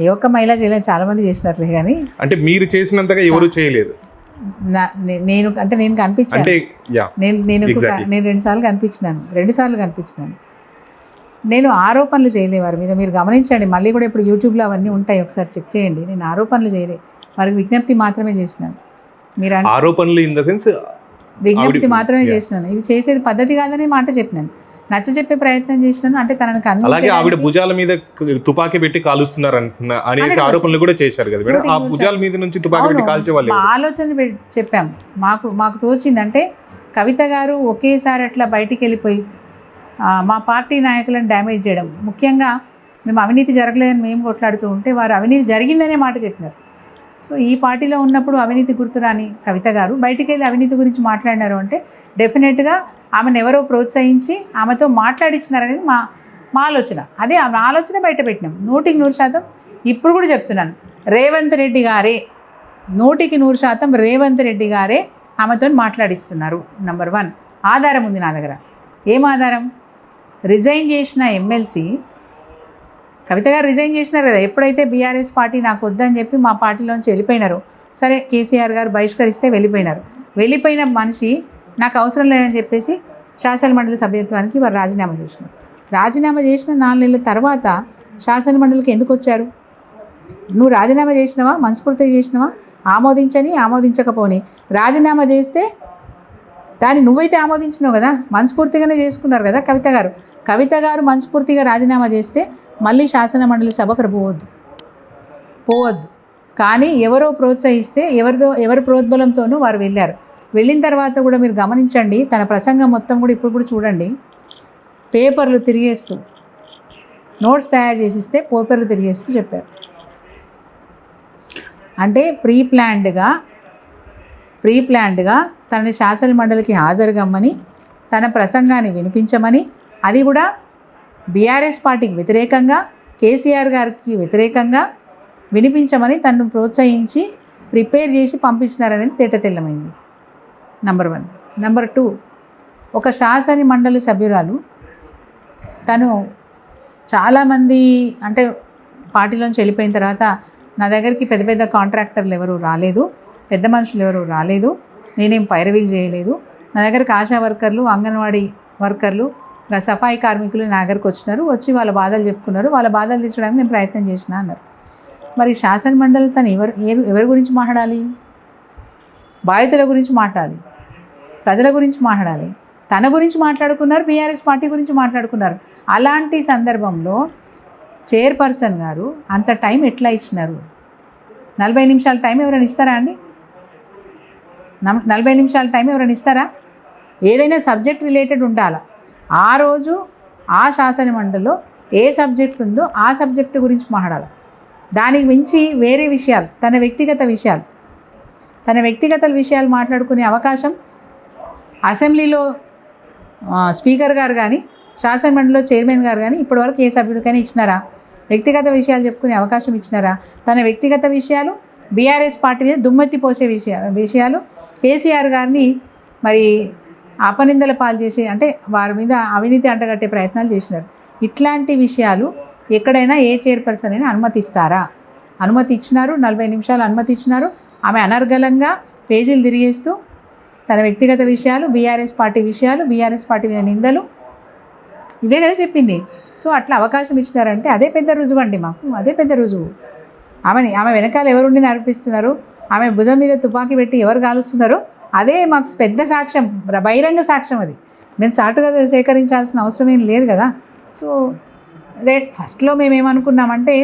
Speaker 2: ఏ ఒక్క మహిళ చేయలేదు, చాలామంది చేసినారులే. కానీ అంటే
Speaker 1: మీరు చేసినంతగా ఎవరు చేయలేదు.
Speaker 2: నేను కనిపించాను. నేను 2 సార్లు కనిపించినాను. నేను ఆరోపణలు చేయలే వారి మీద. మీరు గమనించండి, మళ్ళీ కూడా ఇప్పుడు యూట్యూబ్లో అవన్నీ ఉంటాయి, ఒకసారి చెక్ చేయండి. నేను ఆరోపణలు చేయలే, వారికి విజ్ఞప్తి మాత్రమే చేసినాను.
Speaker 1: మీరు ఆరోపణలు ఇన్ ద సెన్స్
Speaker 2: విజ్ఞప్తి మాత్రమే
Speaker 1: yeah.
Speaker 2: చేసినాను. ఇది చేసేది పద్ధతి కాదని మాట చెప్పినాను. నచ్చ చెప్పే ప్రయత్నం చేసినాను. అంటే తనని
Speaker 1: అలాగే ఆవిడ
Speaker 2: కన్విన్స్
Speaker 1: భుజాల మీద తుపాకీ పెట్టి కాలుస్తున్నారు అంటున్నా అనేసి
Speaker 2: 100%
Speaker 1: ఆరోపణలు కూడా చేశారు కదా మేడం. ఆ భుజాల మీద నుంచి తుపాకీ పెట్టి కాల్చే వాళ్ళు
Speaker 2: మా ఆలోచన చెప్పాము. మాకు తోచిందంటే కవిత గారు ఒకేసారి అట్లా బయటికి వెళ్ళిపోయి మా పార్టీ నాయకులను డ్యామేజ్ చేయడం, ముఖ్యంగా మేము అవినీతి జరగలేదని మేము కొట్లాడుతూ ఉంటే వారు అవినీతి జరిగిందనే మాట చెప్పినారు. సో ఈ పార్టీలో ఉన్నప్పుడు అవినీతి గుర్తురాని కవిత గారు బయటికి వెళ్ళి అవినీతి గురించి మాట్లాడినారు అంటే డెఫినెట్గా ఆమెను ఎవరో ప్రోత్సహించి ఆమెతో మాట్లాడించినారనేది మా ఆలోచన. అదే ఆమె ఆలోచన బయట పెట్టినాం 100% ఇప్పుడు కూడా చెప్తున్నాను. రేవంత్ రెడ్డి గారే 100% రేవంత్ రెడ్డి గారే ఆమెతో మాట్లాడిస్తున్నారు. నెంబర్ 1 ఆధారం ఉంది నా దగ్గర. ఏం ఆధారం? రిజైన్ చేసిన ఎమ్మెల్సీ కవిత గారు రిజైన్ చేసినారు కదా. ఎప్పుడైతే బీఆర్ఎస్ పార్టీ నాకు వద్దని చెప్పి మా పార్టీలోంచి వెళ్ళిపోయినారు, సరే కేసీఆర్ గారు బహిష్కరిస్తే వెళ్ళిపోయినారు. వెళ్ళిపోయిన మనిషి నాకు అవసరం లేదని చెప్పేసి శాసనమండలి సభ్యత్వానికి వారు రాజీనామా చేసినారు. రాజీనామా చేసిన 4 నెలల తర్వాత శాసనమండలికి ఎందుకు వచ్చారు? నువ్వు రాజీనామా చేసినావా? మనస్ఫూర్తిగా చేసినావా? ఆమోదించకపోని రాజీనామా చేస్తే దాన్ని నువ్వైతే ఆమోదించినావు కదా, మనస్ఫూర్తిగానే చేసుకున్నారు కదా కవిత గారు మనస్ఫూర్తిగా రాజీనామా చేస్తే మళ్ళీ శాసనమండలి సభకు పోవద్దు. కానీ ఎవరో ప్రోత్సహిస్తే ఎవరి ప్రోద్బలంతోనూ వారు వెళ్ళారు. వెళ్ళిన తర్వాత కూడా మీరు గమనించండి, తన ప్రసంగం మొత్తం కూడా ఇప్పుడు కూడా చూడండి. పేపర్లు తిరిగేస్తూ నోట్స్ తయారు చేసిస్తే పేపర్లు తిరిగేస్తూ చెప్పారు. అంటే ప్రీ ప్లాన్డ్గా తనని శాసనమండలికి హాజరుగమ్మని, తన ప్రసంగాన్ని వినిపించమని, అది కూడా బీఆర్ఎస్ పార్టీకి వ్యతిరేకంగా, కేసీఆర్ గారికి వ్యతిరేకంగా వినిపించమని తనను ప్రోత్సహించి ప్రిపేర్ చేసి పంపించినారనేది తేటతెల్లమైంది. నెంబర్ 1. నెంబర్ 2, ఒక శాసనమండలి సభ్యురాలు తను చాలామంది అంటే పార్టీలోంచి వెళ్ళిపోయిన తర్వాత నా దగ్గరికి పెద్ద పెద్ద కాంట్రాక్టర్లు ఎవరు రాలేదు, పెద్ద మనుషులు ఎవరు రాలేదు, నేనేం పైరవీలు చేయలేదు. నా దగ్గరకు ఆశా వర్కర్లు, అంగన్వాడీ వర్కర్లు, సఫాయి కార్మికులు నా దగ్గరకు వచ్చి వాళ్ళ బాధలు చెప్పుకున్నారు. వాళ్ళ బాధలు తీర్చడానికి నేను ప్రయత్నం చేసిన అన్నారు. మరి శాసనమండలి తను ఎవరి గురించి మాట్లాడాలి? బాధితుల గురించి మాట్లాడాలి, ప్రజల గురించి మాట్లాడాలి. తన గురించి మాట్లాడుకున్నారు, బీఆర్ఎస్ పార్టీ గురించి మాట్లాడుకున్నారు. అలాంటి సందర్భంలో చైర్పర్సన్ గారు అంత టైం ఎట్లా ఇచ్చినారు? 40 నిమిషాల టైం ఎవరైనా ఇస్తారా అండి? 40 నిమిషాల టైం ఎవరైనా ఇస్తారా? ఏదైనా సబ్జెక్ట్ రిలేటెడ్ ఉండాలి. ఆ రోజు ఆ శాసనమండలిలో ఏ సబ్జెక్ట్ ఉందో ఆ సబ్జెక్టు గురించి మాట్లాడాలి. దానికి మించి వేరే విషయాలు, తన వ్యక్తిగత విషయాలు మాట్లాడుకునే అవకాశం అసెంబ్లీలో స్పీకర్ గారు కానీ, శాసనమండలిలో చైర్మన్ గారు కానీ ఇప్పటివరకు ఏ సభ్యుడికైనా ఇచ్చినారా? వ్యక్తిగత విషయాలు చెప్పుకునే అవకాశం ఇచ్చినారా? తన వ్యక్తిగత విషయాలు, బీఆర్ఎస్ పార్టీ మీద దుమ్మెత్తి పోసే విషయాలు, కేసీఆర్ గారిని మరి అపనిందల పాలు చేసి అంటే వారి మీద అవినీతి అంటగట్టే ప్రయత్నాలు చేసినారు. ఇట్లాంటి విషయాలు ఎక్కడైనా ఏ చైర్పర్సన్ అయినా అనుమతిస్తారా? అనుమతి ఇచ్చినారు. 40 నిమిషాలు అనుమతి ఇచ్చినారు. ఆమె అనర్గళంగా పేజీలు తిరిగేస్తూ తన వ్యక్తిగత విషయాలు, బీఆర్ఎస్ పార్టీ విషయాలు, బీఆర్ఎస్ పార్టీ మీద నిందలు, ఇవే కదా చెప్పింది. సో అట్లా అవకాశం ఇచ్చినారంటే అదే పెద్ద రుజువు అండి. మాకు అదే పెద్ద రుజువు. ఆమె వెనకాల ఎవరుండి నడిపిస్తున్నారు, ఆమె భుజం మీద తుపాకీ పెట్టి ఎవరు కాలుస్తున్నారో అదే మాకు పెద్ద సాక్ష్యం, బహిరంగ సాక్ష్యం. అది మేము చాటుగా సేకరించాల్సిన అవసరం ఏం లేదు కదా. సో ఫస్ట్లో మేమేమనుకున్నామంటే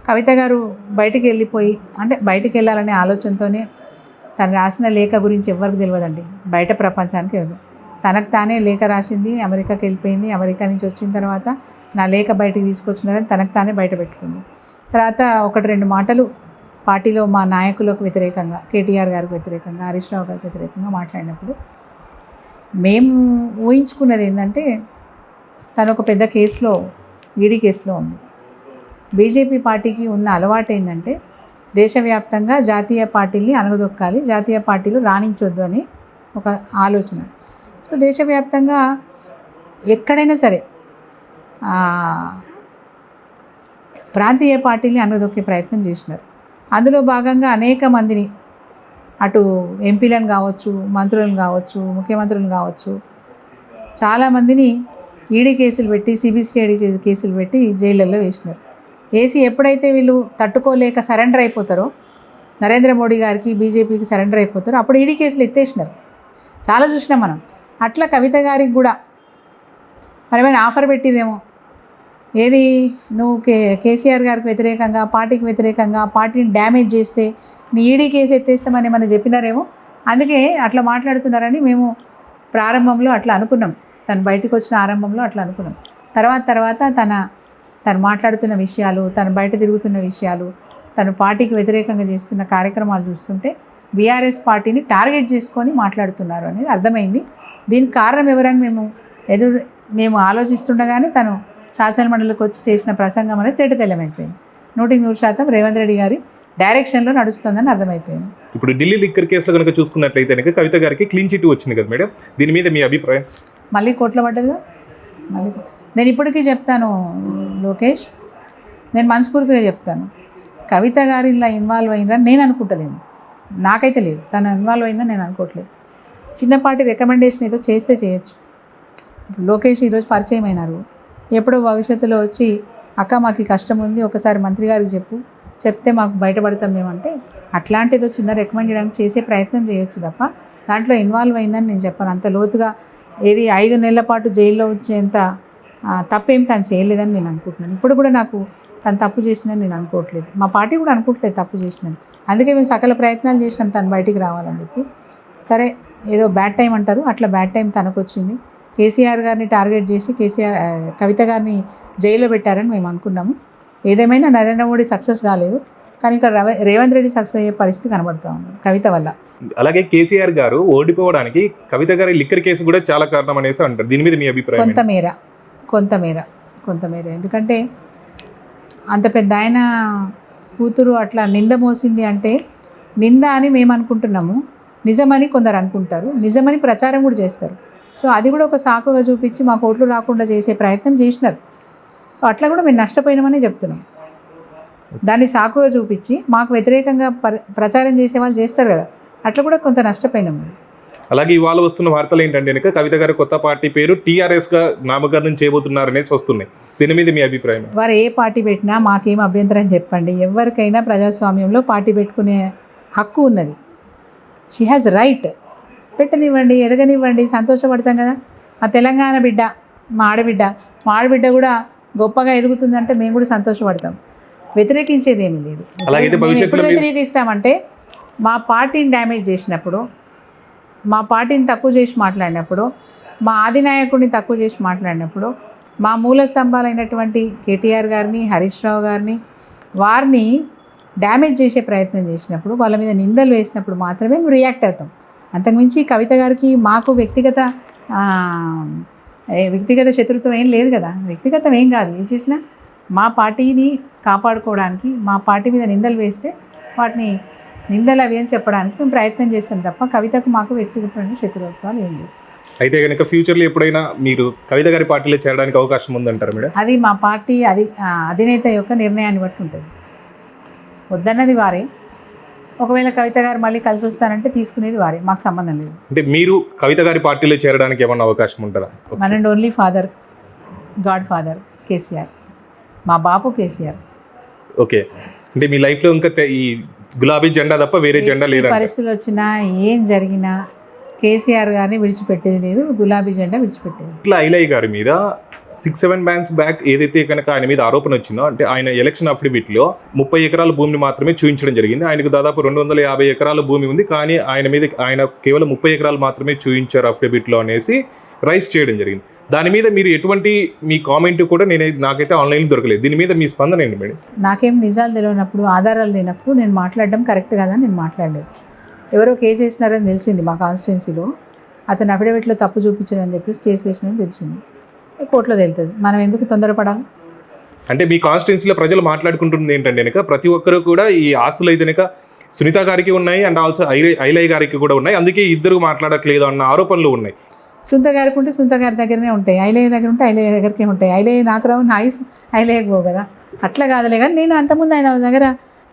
Speaker 2: కవిత గారు బయటికి వెళ్ళాలనే ఆలోచనతోనే తను రాసిన లేఖ గురించి ఎవరికి తెలియదండి, బయట ప్రపంచానికి తెలియదు. తనకు తానే లేఖ రాసింది, అమెరికాకి వెళ్ళిపోయింది. అమెరికా నుంచి వచ్చిన తర్వాత నా లేఖ బయటకు తీసుకొచ్చినారని తనకు తానే బయట పెట్టుకుంది. తర్వాత 1-2 మాటలు పార్టీలో మా నాయకులకు వ్యతిరేకంగా, కేటీఆర్ గారికి వ్యతిరేకంగా, హరీష్ రావు గారికి వ్యతిరేకంగా మాట్లాడినప్పుడు మేము ఊహించుకున్నది ఏంటంటే తను ఒక పెద్ద కేసులో, ఈడీ కేసులో ఉంది. బీజేపీ పార్టీకి ఉన్న అలవాటు ఏంటంటే దేశవ్యాప్తంగా జాతీయ పార్టీల్ని అణగదొక్కాలి, జాతీయ పార్టీలు రాణించొద్దు అని ఒక ఆలోచన. సో దేశవ్యాప్తంగా ఎక్కడైనా సరే ప్రాంతీయ పార్టీల్ని అణగదొక్కే ప్రయత్నం చేసినారు. అందులో భాగంగా అనేక మందిని, అటు ఎంపీలను కావచ్చు, మంత్రులను కావచ్చు, ముఖ్యమంత్రులను కావచ్చు, చాలామందిని ఈడీ కేసులు పెట్టి, సిబిసిఐడి కేసులు పెట్టి జైళ్ళల్లో వేసినారు. వేసి ఎప్పుడైతే వీళ్ళు తట్టుకోలేక సరెండర్ అయిపోతారో, నరేంద్ర మోడీ గారికి, బీజేపీకి సరెండర్ అయిపోతారో, అప్పుడు ఈడీ కేసులు ఎత్తేసినారు. చాలా చూసినాం మనం. అట్లా కవిత గారికి కూడా మరి ఏమైనా ఆఫర్ పెట్టిదేమో, ఏది నువ్వు కేసీఆర్ గారికి వ్యతిరేకంగా, పార్టీకి వ్యతిరేకంగా, పార్టీని డ్యామేజ్ చేస్తే నీ ఈడీ కేసు ఎత్తేస్తామని ఏమైనా చెప్పినారేమో, అందుకే అట్లా మాట్లాడుతున్నారని మేము ప్రారంభంలో అట్లా అనుకున్నాం. తను బయటకు వచ్చిన ఆరంభంలో అట్లా అనుకున్నాం. తర్వాత తను మాట్లాడుతున్న విషయాలు, తను బయట తిరుగుతున్న విషయాలు, తను పార్టీకి వ్యతిరేకంగా చేస్తున్న కార్యక్రమాలు చూస్తుంటే బీఆర్ఎస్ పార్టీని టార్గెట్ చేసుకొని మాట్లాడుతున్నారు అనేది అర్థమైంది. దీనికి కారణం ఎవరని మేము ఆలోచిస్తుండగానే తను శాసనమండలికి వచ్చి చేసిన ప్రసంగం అనేది తేటతెల్లమైపోయింది. 100% రేవంత్ రెడ్డి గారి డైరెక్షన్లో నడుస్తుందని అర్థమైపోయింది.
Speaker 1: ఇప్పుడు ఢిల్లీ లిక్కర్ కేసులో కనుక చూసుకున్నట్లయితే కనుక కవిత గారికి క్లీన్ చిట్ వచ్చింది కదా మేడం, దీని మీద మీ అభిప్రాయం?
Speaker 2: మళ్ళీ కోర్టులో పడ్డదిగా. నేను ఇప్పటికీ చెప్తాను లోకేష్, నేను మనస్ఫూర్తిగా చెప్తాను, కవిత గారు ఇలా ఇన్వాల్వ్ అయిందని నేను అనుకుంటలేను. నాకైతే లేదు, తను ఇన్వాల్వ్ అయిందని నేను అనుకోవట్లేదు. చిన్నపాటి రికమెండేషన్ ఏదో చేస్తే చేయొచ్చు. లోకేష్ ఈరోజు పరిచయం అయినారు, ఎప్పుడో భవిష్యత్తులో వచ్చి అక్క మాకు ఈ కష్టం ఉంది, ఒకసారి మంత్రి గారికి చెప్తే మాకు బయటపడతాం మేమంటే అట్లాంటిదో చిన్న రికమెండ్ చేయడానికి చేసే ప్రయత్నం చేయొచ్చు తప్ప దాంట్లో ఇన్వాల్వ్ అయిందని నేను చెప్పాను. అంత లోతుగా ఏది 5 నెలల పాటు జైల్లో వచ్చేంత తప్పేం తను చేయలేదని నేను అనుకుంటున్నాను. ఇప్పుడు కూడా నాకు తను తప్పు చేసిందని నేను అనుకోవట్లేదు, మా పార్టీ కూడా అనుకోవట్లేదు తప్పు చేసిందని. అందుకే మేము సకల ప్రయత్నాలు చేసినాం తను బయటికి రావాలని చెప్పి. సరే ఏదో బ్యాడ్ టైం అంటారు, అట్లా బ్యాడ్ టైం తనకు వచ్చింది. కేసీఆర్ గారిని టార్గెట్ చేసి కవిత గారిని జైల్లో పెట్టారని మేము అనుకున్నాము. ఏదేమైనా నరేంద్ర మోడీ సక్సెస్ కాలేదు, కానీ ఇక్కడ రేవంత్ రెడ్డి సక్సెస్ అయ్యే పరిస్థితి కనబడుతూ ఉంది కవిత వల్ల. అలాగే
Speaker 1: కేసీఆర్ గారు ఓడిపోవడానికి కవిత గారి లిక్కర్ కేసు కూడా చాలా కారణం అనేసి అంటారు, దీని మీద మీ అభిప్రాయం?
Speaker 2: కొంతమేర ఎందుకంటే అంత పెద్ద ఆయన కూతురు అట్లా నింద మోసింది అంటే, నింద అని మేము అనుకుంటున్నాము, నిజమని కొందరు అనుకుంటారు, నిజమని ప్రచారం కూడా చేస్తారు. సో అది కూడా ఒక సాకుగా చూపించి మాకు ఓట్లు రాకుండా చేసే ప్రయత్నం చేసినారు. సో అట్లా కూడా మేము నష్టపోయినామని చెప్తున్నాం. దాన్ని సాకుగా చూపించి మాకు వ్యతిరేకంగా ప్రచారం చేసే వాళ్ళు చేస్తారు కదా, అట్లా కూడా కొంత నష్టపోయినాము.
Speaker 1: అలాగే ఇవాళ వస్తున్న వార్తలు ఏంటంటే కనుక కవిత గారి కొత్త పార్టీ పేరు టీఆర్ఎస్గా నామకరణం చేయబోతున్నారు అనేసి వస్తున్నాయి, దీని మీద మీ అభిప్రాయం?
Speaker 2: వారు ఏ పార్టీ పెట్టినా మాకేం అభ్యంతరం చెప్పండి. ఎవరికైనా ప్రజాస్వామ్యంలో పార్టీ పెట్టుకునే హక్కు ఉన్నది. She has right. పెట్టనివ్వండి, ఎదగనివ్వండి, సంతోషపడతాం కదా. మా తెలంగాణ బిడ్డ, మా ఆడబిడ్డ కూడా గొప్పగా ఎదుగుతుందంటే మేము కూడా సంతోషపడతాం. వ్యతిరేకించేది ఏమీ లేదు. ఎప్పుడు వ్యతిరేకిస్తామంటే మా పార్టీని డ్యామేజ్ చేసినప్పుడు, మా పార్టీని తక్కువ చేసి మాట్లాడినప్పుడు, మా అధినాయకుడిని తక్కువ చేసి మాట్లాడినప్పుడు, మా మూల స్తంభాలైనటువంటి కేటీఆర్ గారిని, హరీష్ రావు గారిని, వారిని డ్యామేజ్ చేసే ప్రయత్నం చేసినప్పుడు, వాళ్ళ మీద నిందలు వేసినప్పుడు మాత్రమే మేము రియాక్ట్ అవుతాం. అంతకుమించి కవిత గారికి మాకు వ్యక్తిగత శత్రుత్వం ఏం లేదు కదా. వ్యక్తిగతం ఏం కాదు, ఏం చేసినా మా పార్టీని కాపాడుకోవడానికి, మా పార్టీ మీద నిందలు వేస్తే వాటిని నిందలు అవి అని చెప్పడానికి మేము ప్రయత్నం చేస్తాం తప్ప కవితకు మాకు వ్యక్తిగతమైన శత్రుత్వాలు ఏం లేవు.
Speaker 1: అయితే కనుక ఫ్యూచర్లో ఎప్పుడైనా మీరు కవిత గారి పార్టీలో చేరడానికి అవకాశం ఉందంటారు మేడం?
Speaker 2: అది మా పార్టీ అధినేత యొక్క నిర్ణయాన్ని బట్టి ఉంటుంది. వద్దన్నది వారే. ఒకవేళ కవిత గారు మళ్ళీ కలిసి వస్తానంటే తీసుకునేది వారే, మాకు సంబంధం లేదు.
Speaker 1: అంటే మీరు కవిత గారి పార్టీలో చేరడానికి ఏమన్నా అవకాశం ఉంటుందా?
Speaker 2: One and only father, God father KCR, మా బాపు కేసీఆర్.
Speaker 1: ఓకే, అంటే మీ లైఫ్లో ఇంకా ఈ గులాబీ జెండా తప్ప వేరే జెండా లేదు?
Speaker 2: పరిస్థితులు వచ్చినా ఏం జరిగినా కేసీఆర్ గారిని విడిచిపెట్టేది లేదు, గులాబీ జెండా విడిచిపెట్టేది.
Speaker 1: ఇట్లా ఐలయ్య గారి మీద 6-7 months బ్యాక్ ఏదైతే కనుక ఆయన మీద ఆరోపణ వచ్చిందో, అంటే ఆయన ఎలక్షన్ అఫిడవిట్లో 30 ఎకరాల భూమిని మాత్రమే చూపించడం జరిగింది. ఆయనకు దాదాపు 250 ఎకరాల భూమి ఉంది, కానీ ఆయన కేవలం 30 ఎకరాలు మాత్రమే చూపించారు అఫిడవిట్లో అనేసి రైస్ చేయడం జరిగింది. దాని మీద మీరు ఎటువంటి మీ కామెంట్ కూడా నాకైతే ఆన్లైన్లో దొరకలేదు. దీని మీద మీ స్పందన ఏంటి మేడం?
Speaker 2: నాకేం నిజాలు తెలియనప్పుడు, ఆధారాలు లేనప్పుడు నేను మాట్లాడడం కరెక్ట్ కాదని నేను మాట్లాడలేదు. ఎవరో కేసు వేసినారని తెలిసింది మా కాన్స్టిట్యున్సీలో, అతను అఫిడవిట్లో తప్పు చూపించాడని చెప్పేసి కేసు వేసినని తెలిసింది. కోర్టులో తెలుస్తుంది, మనం ఎందుకు తొందరపడాలి?
Speaker 1: అంటే మీ కాన్స్టిట్యున్సీలో ప్రజలు మాట్లాడుకుంటుంది ఏంటంటే కనుక ప్రతి ఒక్కరు కూడా ఈ ఆస్తులు అయితే కనుక సునీత గారికి ఉన్నాయి, అండ్ ఆల్సో ఐలయ్య గారికి కూడా ఉన్నాయి, అందుకే ఇద్దరు మాట్లాడట్లేదు అన్న ఆరోపణలు ఉన్నాయి.
Speaker 2: సునీత గారికి ఉంటే సునీత గారి దగ్గరనే ఉంటాయి, ఐలయ్య దగ్గర ఉంటే ఐలయ్య దగ్గరికి ఉంటాయి. ఐలయ్య నాకు రావు, నా ఐలయ్యకు పోవు కదా. అట్లా కాదులే. కానీ నేను అంతకుముందు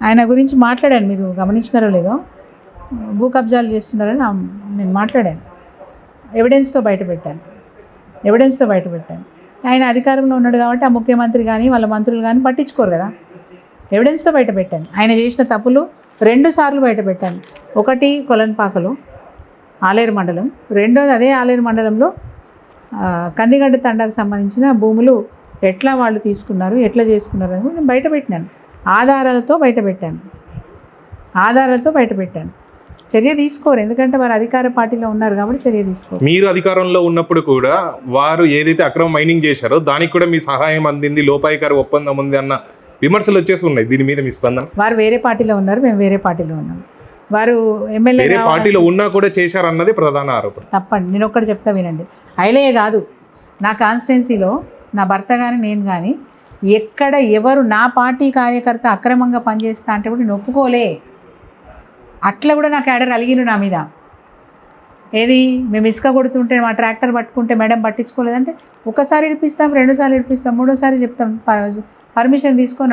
Speaker 2: ఆయన గురించి మాట్లాడాను, మీరు గమనించినారో లేదో, భూ కబ్జాలు చేస్తున్నారని నేను మాట్లాడాను, ఎవిడెన్స్తో బయట పెట్టాను. ఆయన అధికారంలో ఉన్నాడు కాబట్టి ఆ ముఖ్యమంత్రి కానీ వాళ్ళ మంత్రులు కానీ పట్టించుకోరు కదా. ఎవిడెన్స్తో బయట పెట్టాను. ఆయన చేసిన తప్పులు 2 సార్లు బయట పెట్టాను. ఒకటి కొలన్పాకలో, ఆలేరు మండలం. రెండోది అదే ఆలేరు మండలంలో కందిగడ్డ తండాకు సంబంధించిన భూములు ఎట్లా వాళ్ళు తీసుకున్నారు, ఎట్లా చేసుకున్నారు అని నేను బయటపెట్టినాను. ఆధారాలతో బయటపెట్టాను. చర్య తీసుకోరు, ఎందుకంటే వారు అధికార పార్టీలో ఉన్నారు కాబట్టి చర్య తీసుకోరు.
Speaker 1: మీరు అధికారంలో ఉన్నప్పుడు కూడా వారు ఏదైతే అక్రమ మైనింగ్ చేశారో దానికి కూడా మీ సహాయం అందింది, లోపాయికారి ఒప్పందం ఉంది అన్న విమర్శలు వచ్చేసి ఉన్నాయి. దీని మీద మీ స్పందన?
Speaker 2: వారు వేరే పార్టీలో ఉన్నారు, మేము వేరే పార్టీలో ఉన్నాం. వారు ఎమ్మెల్యే
Speaker 1: వేరే పార్టీలో ఉన్నా కూడా చేశారన్నది ప్రధాన ఆరోపణ.
Speaker 2: తప్పండి. నేను ఒక్కటి చెప్తా వినండి. ఐలయ్య కాదు, నా కాన్స్టిట్యున్సీలో నా భర్త కానీ నేను కానీ ఎక్కడ ఎవరు నా పార్టీ కార్యకర్త అక్రమంగా పనిచేస్తా అంటే కూడా నేను ఒప్పుకోలే. అట్లా కూడా నా క్యాడర్ అలిగిరు నా మీద. ఏది మేము ఇసుక కొడుతుంటే మా ట్రాక్టర్ పట్టుకుంటే మేడం పట్టించుకోలేదంటే ఒకసారి ఇడిపిస్తాం, రెండుసార్లు ఇడిపిస్తాం, మూడోసారి చెప్తాం పర్మిషన్ తీసుకొని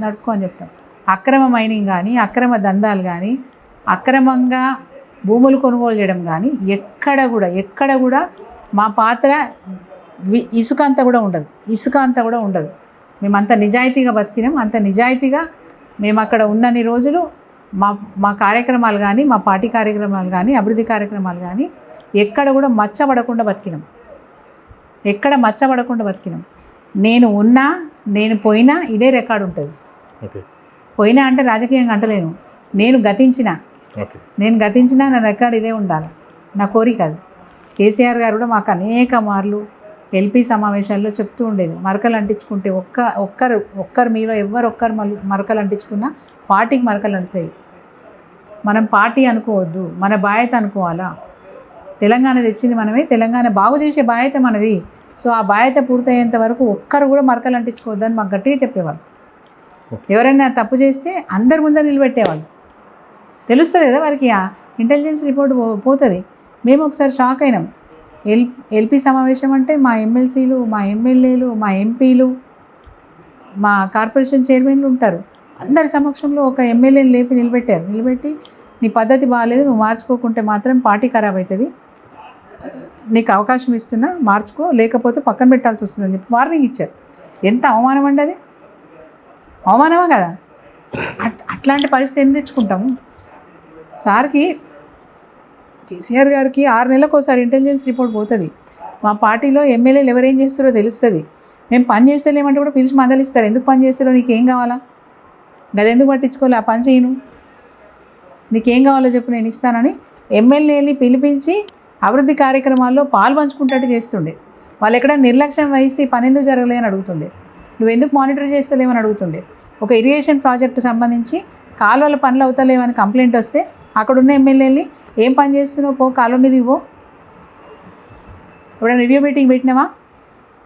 Speaker 2: నడుపు అని చెప్తాం. అక్రమ మైనింగ్ కానీ, అక్రమ దందాలు కానీ, అక్రమంగా భూములు కొనుగోలు చేయడం కానీ ఎక్కడ కూడా మా పాత్ర ఇసుక అంతా కూడా ఉండదు. మేమంత నిజాయితీగా బతికినాం. అంత నిజాయితీగా మేము అక్కడ ఉన్నన్ని రోజులు మా కార్యక్రమాలు కానీ, మా పార్టీ కార్యక్రమాలు కానీ, అభివృద్ధి కార్యక్రమాలు కానీ ఎక్కడ కూడా మచ్చబడకుండా బతికినాం. నేను ఉన్నా, నేను పోయినా ఇదే రికార్డు ఉంటుంది. పోయినా అంటే రాజకీయంగా అంటలేను, నేను గతించిన నా రికార్డు ఇదే ఉండాలి, నా కోరిక అది. కేసీఆర్ గారు కూడా మాకు అనేక మార్లు ఎల్పీ సమావేశాల్లో చెప్తూ ఉండేది, మరకలు అంటించుకుంటే ఒక్కరు మీలో ఒక్కరు మరకలు అంటించుకున్నా పార్టీకి మరకలు అంటుతాయి. మనం పార్టీ అనుకోవద్దు, మన బాధ్యత అనుకోవాలా. తెలంగాణ తెచ్చింది మనమే, తెలంగాణ బాగు చేసే బాధ్యత మనది. సో ఆ బాధ్యత పూర్తయ్యేంత వరకు ఒక్కరు కూడా మరకలు అంటించుకోవద్దని మాకు గట్టిగా చెప్పేవాళ్ళు. ఎవరైనా తప్పు చేస్తే అందరి ముందర నిలబెట్టేవాళ్ళు. తెలుస్తుంది కదా వారికి, ఇంటెలిజెన్స్ రిపోర్ట్ పోతుంది. మేము ఒకసారి షాక్ అయినాం. ఎల్పీ సమావేశం అంటే మా ఎమ్మెల్సీలు, మా ఎమ్మెల్యేలు, మా ఎంపీలు, మా కార్పొరేషన్ చైర్మన్లు ఉంటారు. అందరి సమక్షంలో ఒక ఎమ్మెల్యేని నిలబెట్టి నీ పద్ధతి బాగాలేదు, నువ్వు మార్చుకోకుంటే మాత్రం పార్టీ ఖరాబ్ అవుతుంది, నీకు అవకాశం ఇస్తున్నా మార్చుకో, లేకపోతే పక్కన పెట్టాల్సి వస్తుందని చెప్పి వార్నింగ్ ఇచ్చారు. ఎంత అవమానం అండి అది, అవమానమా కదా? అట్లాంటి పరిస్థితి ఎందుకు తెచ్చుకుంటాము? సార్కి, కేసీఆర్ గారికి 6 నెలలకు ఒకసారి ఇంటెలిజెన్స్ రిపోర్ట్ పోతుంది. మా పార్టీలో ఎమ్మెల్యేలు ఎవరేం చేస్తారో తెలుస్తుంది. మేము పని చేస్తలేమంటే కూడా పిలిచి మందలిస్తారు, ఎందుకు పని చేస్తారో, నీకేం కావాలా, అది ఎందుకు పట్టించుకోవాలి, ఆ పని చేయను, నీకేం కావాలో చెప్పు నేను ఇస్తానని ఎమ్మెల్యేని పిలిపించి అభివృద్ధి కార్యక్రమాల్లో పాలు పంచుకుంటట్టు చేస్తుండే. వాళ్ళు ఎక్కడ నిర్లక్ష్యం వహిస్తే ఈ పని ఎందుకు జరగలేదని అడుగుతుండే, నువ్వు ఎందుకు మానిటర్ చేస్తలేమని అడుగుతుండే. ఒక ఇరిగేషన్ ప్రాజెక్టు సంబంధించి కాలువల పనులు అవుతలేమని కంప్లైంట్ వస్తే అక్కడున్న ఎమ్మెల్యేని ఏం పని చేస్తున్నావు, పో కాలువ మీదకి పో, ఇప్పుడు రివ్యూ మీటింగ్ పెట్టినావా,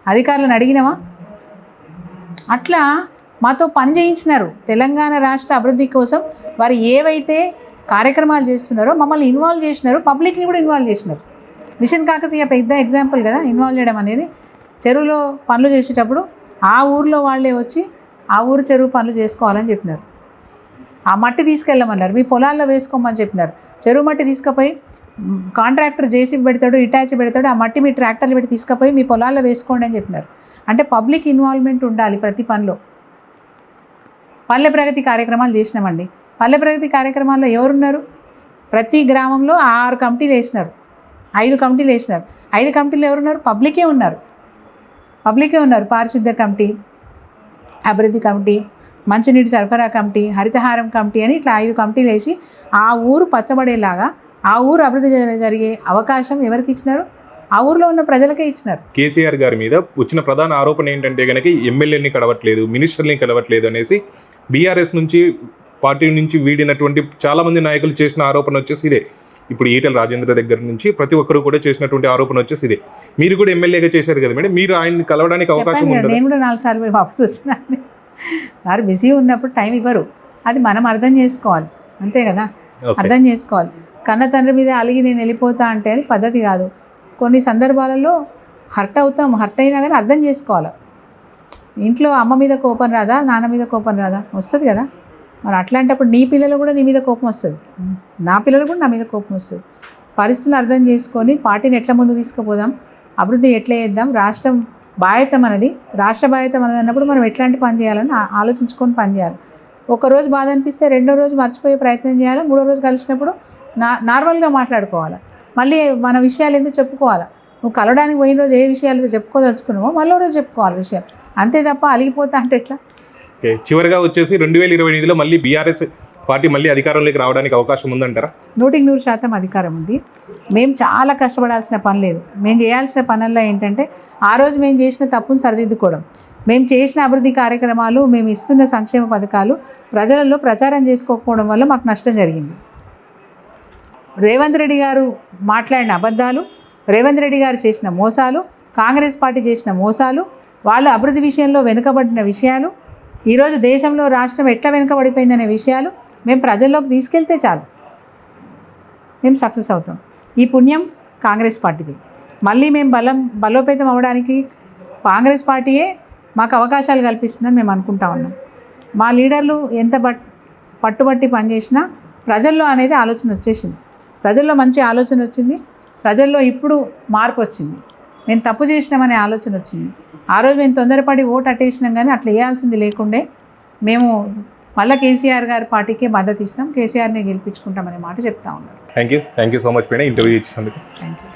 Speaker 2: అధికారులను అడిగినావా? అట్లా మాతో పని చేయించినారు. తెలంగాణ రాష్ట్ర అభివృద్ధి కోసం వారు ఏవైతే కార్యక్రమాలు చేస్తున్నారో మమ్మల్ని ఇన్వాల్వ్ చేసినారు, పబ్లిక్ని కూడా ఇన్వాల్వ్ చేసినారు. మిషన్ కాకతీయ పెద్ద ఎగ్జాంపుల్ కదా ఇన్వాల్వ్ చేయడం అనేది. చెరువులో పనులు చేసేటప్పుడు ఆ ఊరిలో వాళ్ళే వచ్చి ఆ ఊరు చెరువు పనులు చేసుకోవాలని చెప్పినారు. ఆ మట్టి తీసుకెళ్ళమన్నారు, మీ పొలాల్లో వేసుకోమని చెప్పినారు. చెరువు మట్టి తీసుకుపోయి కాంట్రాక్టర్ జేసీబీ పెడతాడు, ఇటాచి పెడతాడు, ఆ మట్టి మీ ట్రాక్టర్లు పెట్టి తీసుకుపోయి మీ పొలాల్లో వేసుకోండి అని చెప్పినారు. అంటే పబ్లిక్ ఇన్వాల్వ్మెంట్ ఉండాలి ప్రతి పనిలో. పల్లె ప్రగతి కార్యక్రమాలు చేసినామండి. పల్లె ప్రగతి కార్యక్రమాల్లో ఎవరున్నారు? ప్రతి గ్రామంలో 6 కమిటీలు వేసినారు, 5 కమిటీలు వేసినారు. 5 కమిటీలు ఎవరున్నారు? పబ్లికే ఉన్నారు. పారిశుద్ధ్య కమిటీ, అభివృద్ధి కమిటీ, మంచినీటి సరఫరా కమిటీ, హరితహారం కమిటీ అని ఇట్లా 5 కమిటీలు వేసి ఆ ఊరు పచ్చబడేలాగా, ఆ ఊరు అభివృద్ధి జరిగే అవకాశం ఎవరికి ఇచ్చినారు? ఆ ఊరిలో ఉన్న ప్రజలకే ఇచ్చినారు.
Speaker 1: కేసీఆర్ గారి మీద వచ్చిన ప్రధాన ఆరోపణ ఏంటంటే కనుక ఎమ్మెల్యేని కలవట్లేదు, మినిస్టర్ని కలవట్లేదు అనేసి బీఆర్ఎస్ నుంచి, పార్టీ నుంచి వీడినటువంటి చాలామంది నాయకులు చేసిన ఆరోపణ వచ్చేసి ఇదే. ఇప్పుడు ఈటెల రాజేంద్ర దగ్గర నుంచి ప్రతి ఒక్కరు కూడా చేసినటువంటి ఆరోపణ వచ్చేసి ఇదే. మీరు కూడా ఎమ్మెల్యేగా చేశారు కదా మేడం, మీరు ఆయన్ని కలవడానికి అవకాశం ఉంటుంది.
Speaker 2: నేను కూడా 4 సార్లు వాపసు వచ్చినాను. వారు బిజీ ఉన్నప్పుడు టైం ఇవ్వరు, అది మనం అర్థం చేసుకోవాలి, అంతే కదా, అర్థం చేసుకోవాలి. కన్న తండ్రి మీద అలిగి నేను వెళ్ళిపోతా అంటే అది పద్ధతి కాదు. కొన్ని సందర్భాలలో హర్ట్ అయినా కానీ అర్థం చేసుకోవాలి. ఇంట్లో అమ్మ మీద కోపం రాదా, నాన్న మీద కోపం రాదా? వస్తుంది కదా. మరి అట్లాంటప్పుడు నీ పిల్లలు కూడా నీ మీద కోపం వస్తుంది, నా పిల్లలు కూడా నా మీద కోపం వస్తుంది. పరిస్థితులు అర్థం చేసుకొని పార్టీని ఎట్లా ముందుకు తీసుకుపోదాం, అభివృద్ధి ఎట్లా చేద్దాం, రాష్ట్ర బాధ్యత మనది అన్నప్పుడు మనం ఎట్లాంటి పని చేయాలని ఆలోచించుకొని పని చేయాలి. ఒకరోజు బాధ అనిపిస్తే రెండో రోజు మర్చిపోయే ప్రయత్నం చేయాలి, మూడో రోజు కలిసినప్పుడు నార్మల్గా మాట్లాడుకోవాలి. మళ్ళీ మన విషయాలు ఎందుకు చెప్పుకోవాలి? నువ్వు కలవడానికి పోయిన రోజు ఏ విషయాలు అయితే చెప్పుకోదలుచుకున్నావో మళ్ళీ రోజు చెప్పుకోవాలి విషయాలు, అంతే తప్ప అలిగిపోతా అంటే ఎట్లా?
Speaker 1: ఓకే, చివరిగా వచ్చేసి 2028లో మళ్ళీ బీఆర్ఎస్ పార్టీ మళ్ళీ అధికారంలోకి రావడానికి అవకాశం ఉందంటారా?
Speaker 2: 100% అధికారం ఉంది. మేము చాలా కష్టపడాల్సిన పని లేదు. మేము చేయాల్సిన పనుల్లో ఏంటంటే ఆ రోజు మేము చేసిన తప్పును సరిదిద్దుకోవడం, మేము చేసిన అభివృద్ధి కార్యక్రమాలు, మేము ఇస్తున్న సంక్షేమ పథకాలు ప్రజలలో ప్రచారం చేసుకోకపోవడం వల్ల మాకు నష్టం జరిగింది. రేవంత్ రెడ్డి గారు మాట్లాడిన అబద్ధాలు, రేవంత్ రెడ్డి గారు చేసిన మోసాలు, కాంగ్రెస్ పార్టీ చేసిన మోసాలు, వాళ్ళు అభివృద్ధి విషయంలో వెనుకబడిన విషయాలు, ఈరోజు దేశంలో రాష్ట్రం ఎట్లా వెనుకబడిపోయిందనే విషయాలు మేము ప్రజల్లోకి తీసుకెళ్తే చాలు, మేము సక్సెస్ అవుతాం. ఈ పుణ్యం కాంగ్రెస్ పార్టీది. మళ్ళీ మేము బలోపేతం అవ్వడానికి కాంగ్రెస్ పార్టీయే మాకు అవకాశాలు కల్పిస్తుందని మేము అనుకుంటా ఉన్నాం. మా లీడర్లు ఎంత పట్టుబట్టి పనిచేసినా ప్రజల్లో అనేది ఆలోచన వచ్చేసింది. ప్రజల్లో మంచి ఆలోచన వచ్చింది. ప్రజల్లో ఇప్పుడు మార్పు వచ్చింది. మేము తప్పు చేసినామనే ఆలోచన వచ్చింది. ఆ రోజు మేము తొందరపడి ఓటు అట్టేసినాం, కానీ అట్లా వేయాల్సింది లేకుండే మేము మళ్ళీ కేసీఆర్ గారి పార్టీకే మద్దతు ఇస్తాం, కేసీఆర్ని గెలిపించుకుంటామనే మాట చెప్తా ఉన్నారు.
Speaker 1: Thank you so much madam, interview ఇచ్చినందుకు.
Speaker 2: Thank you.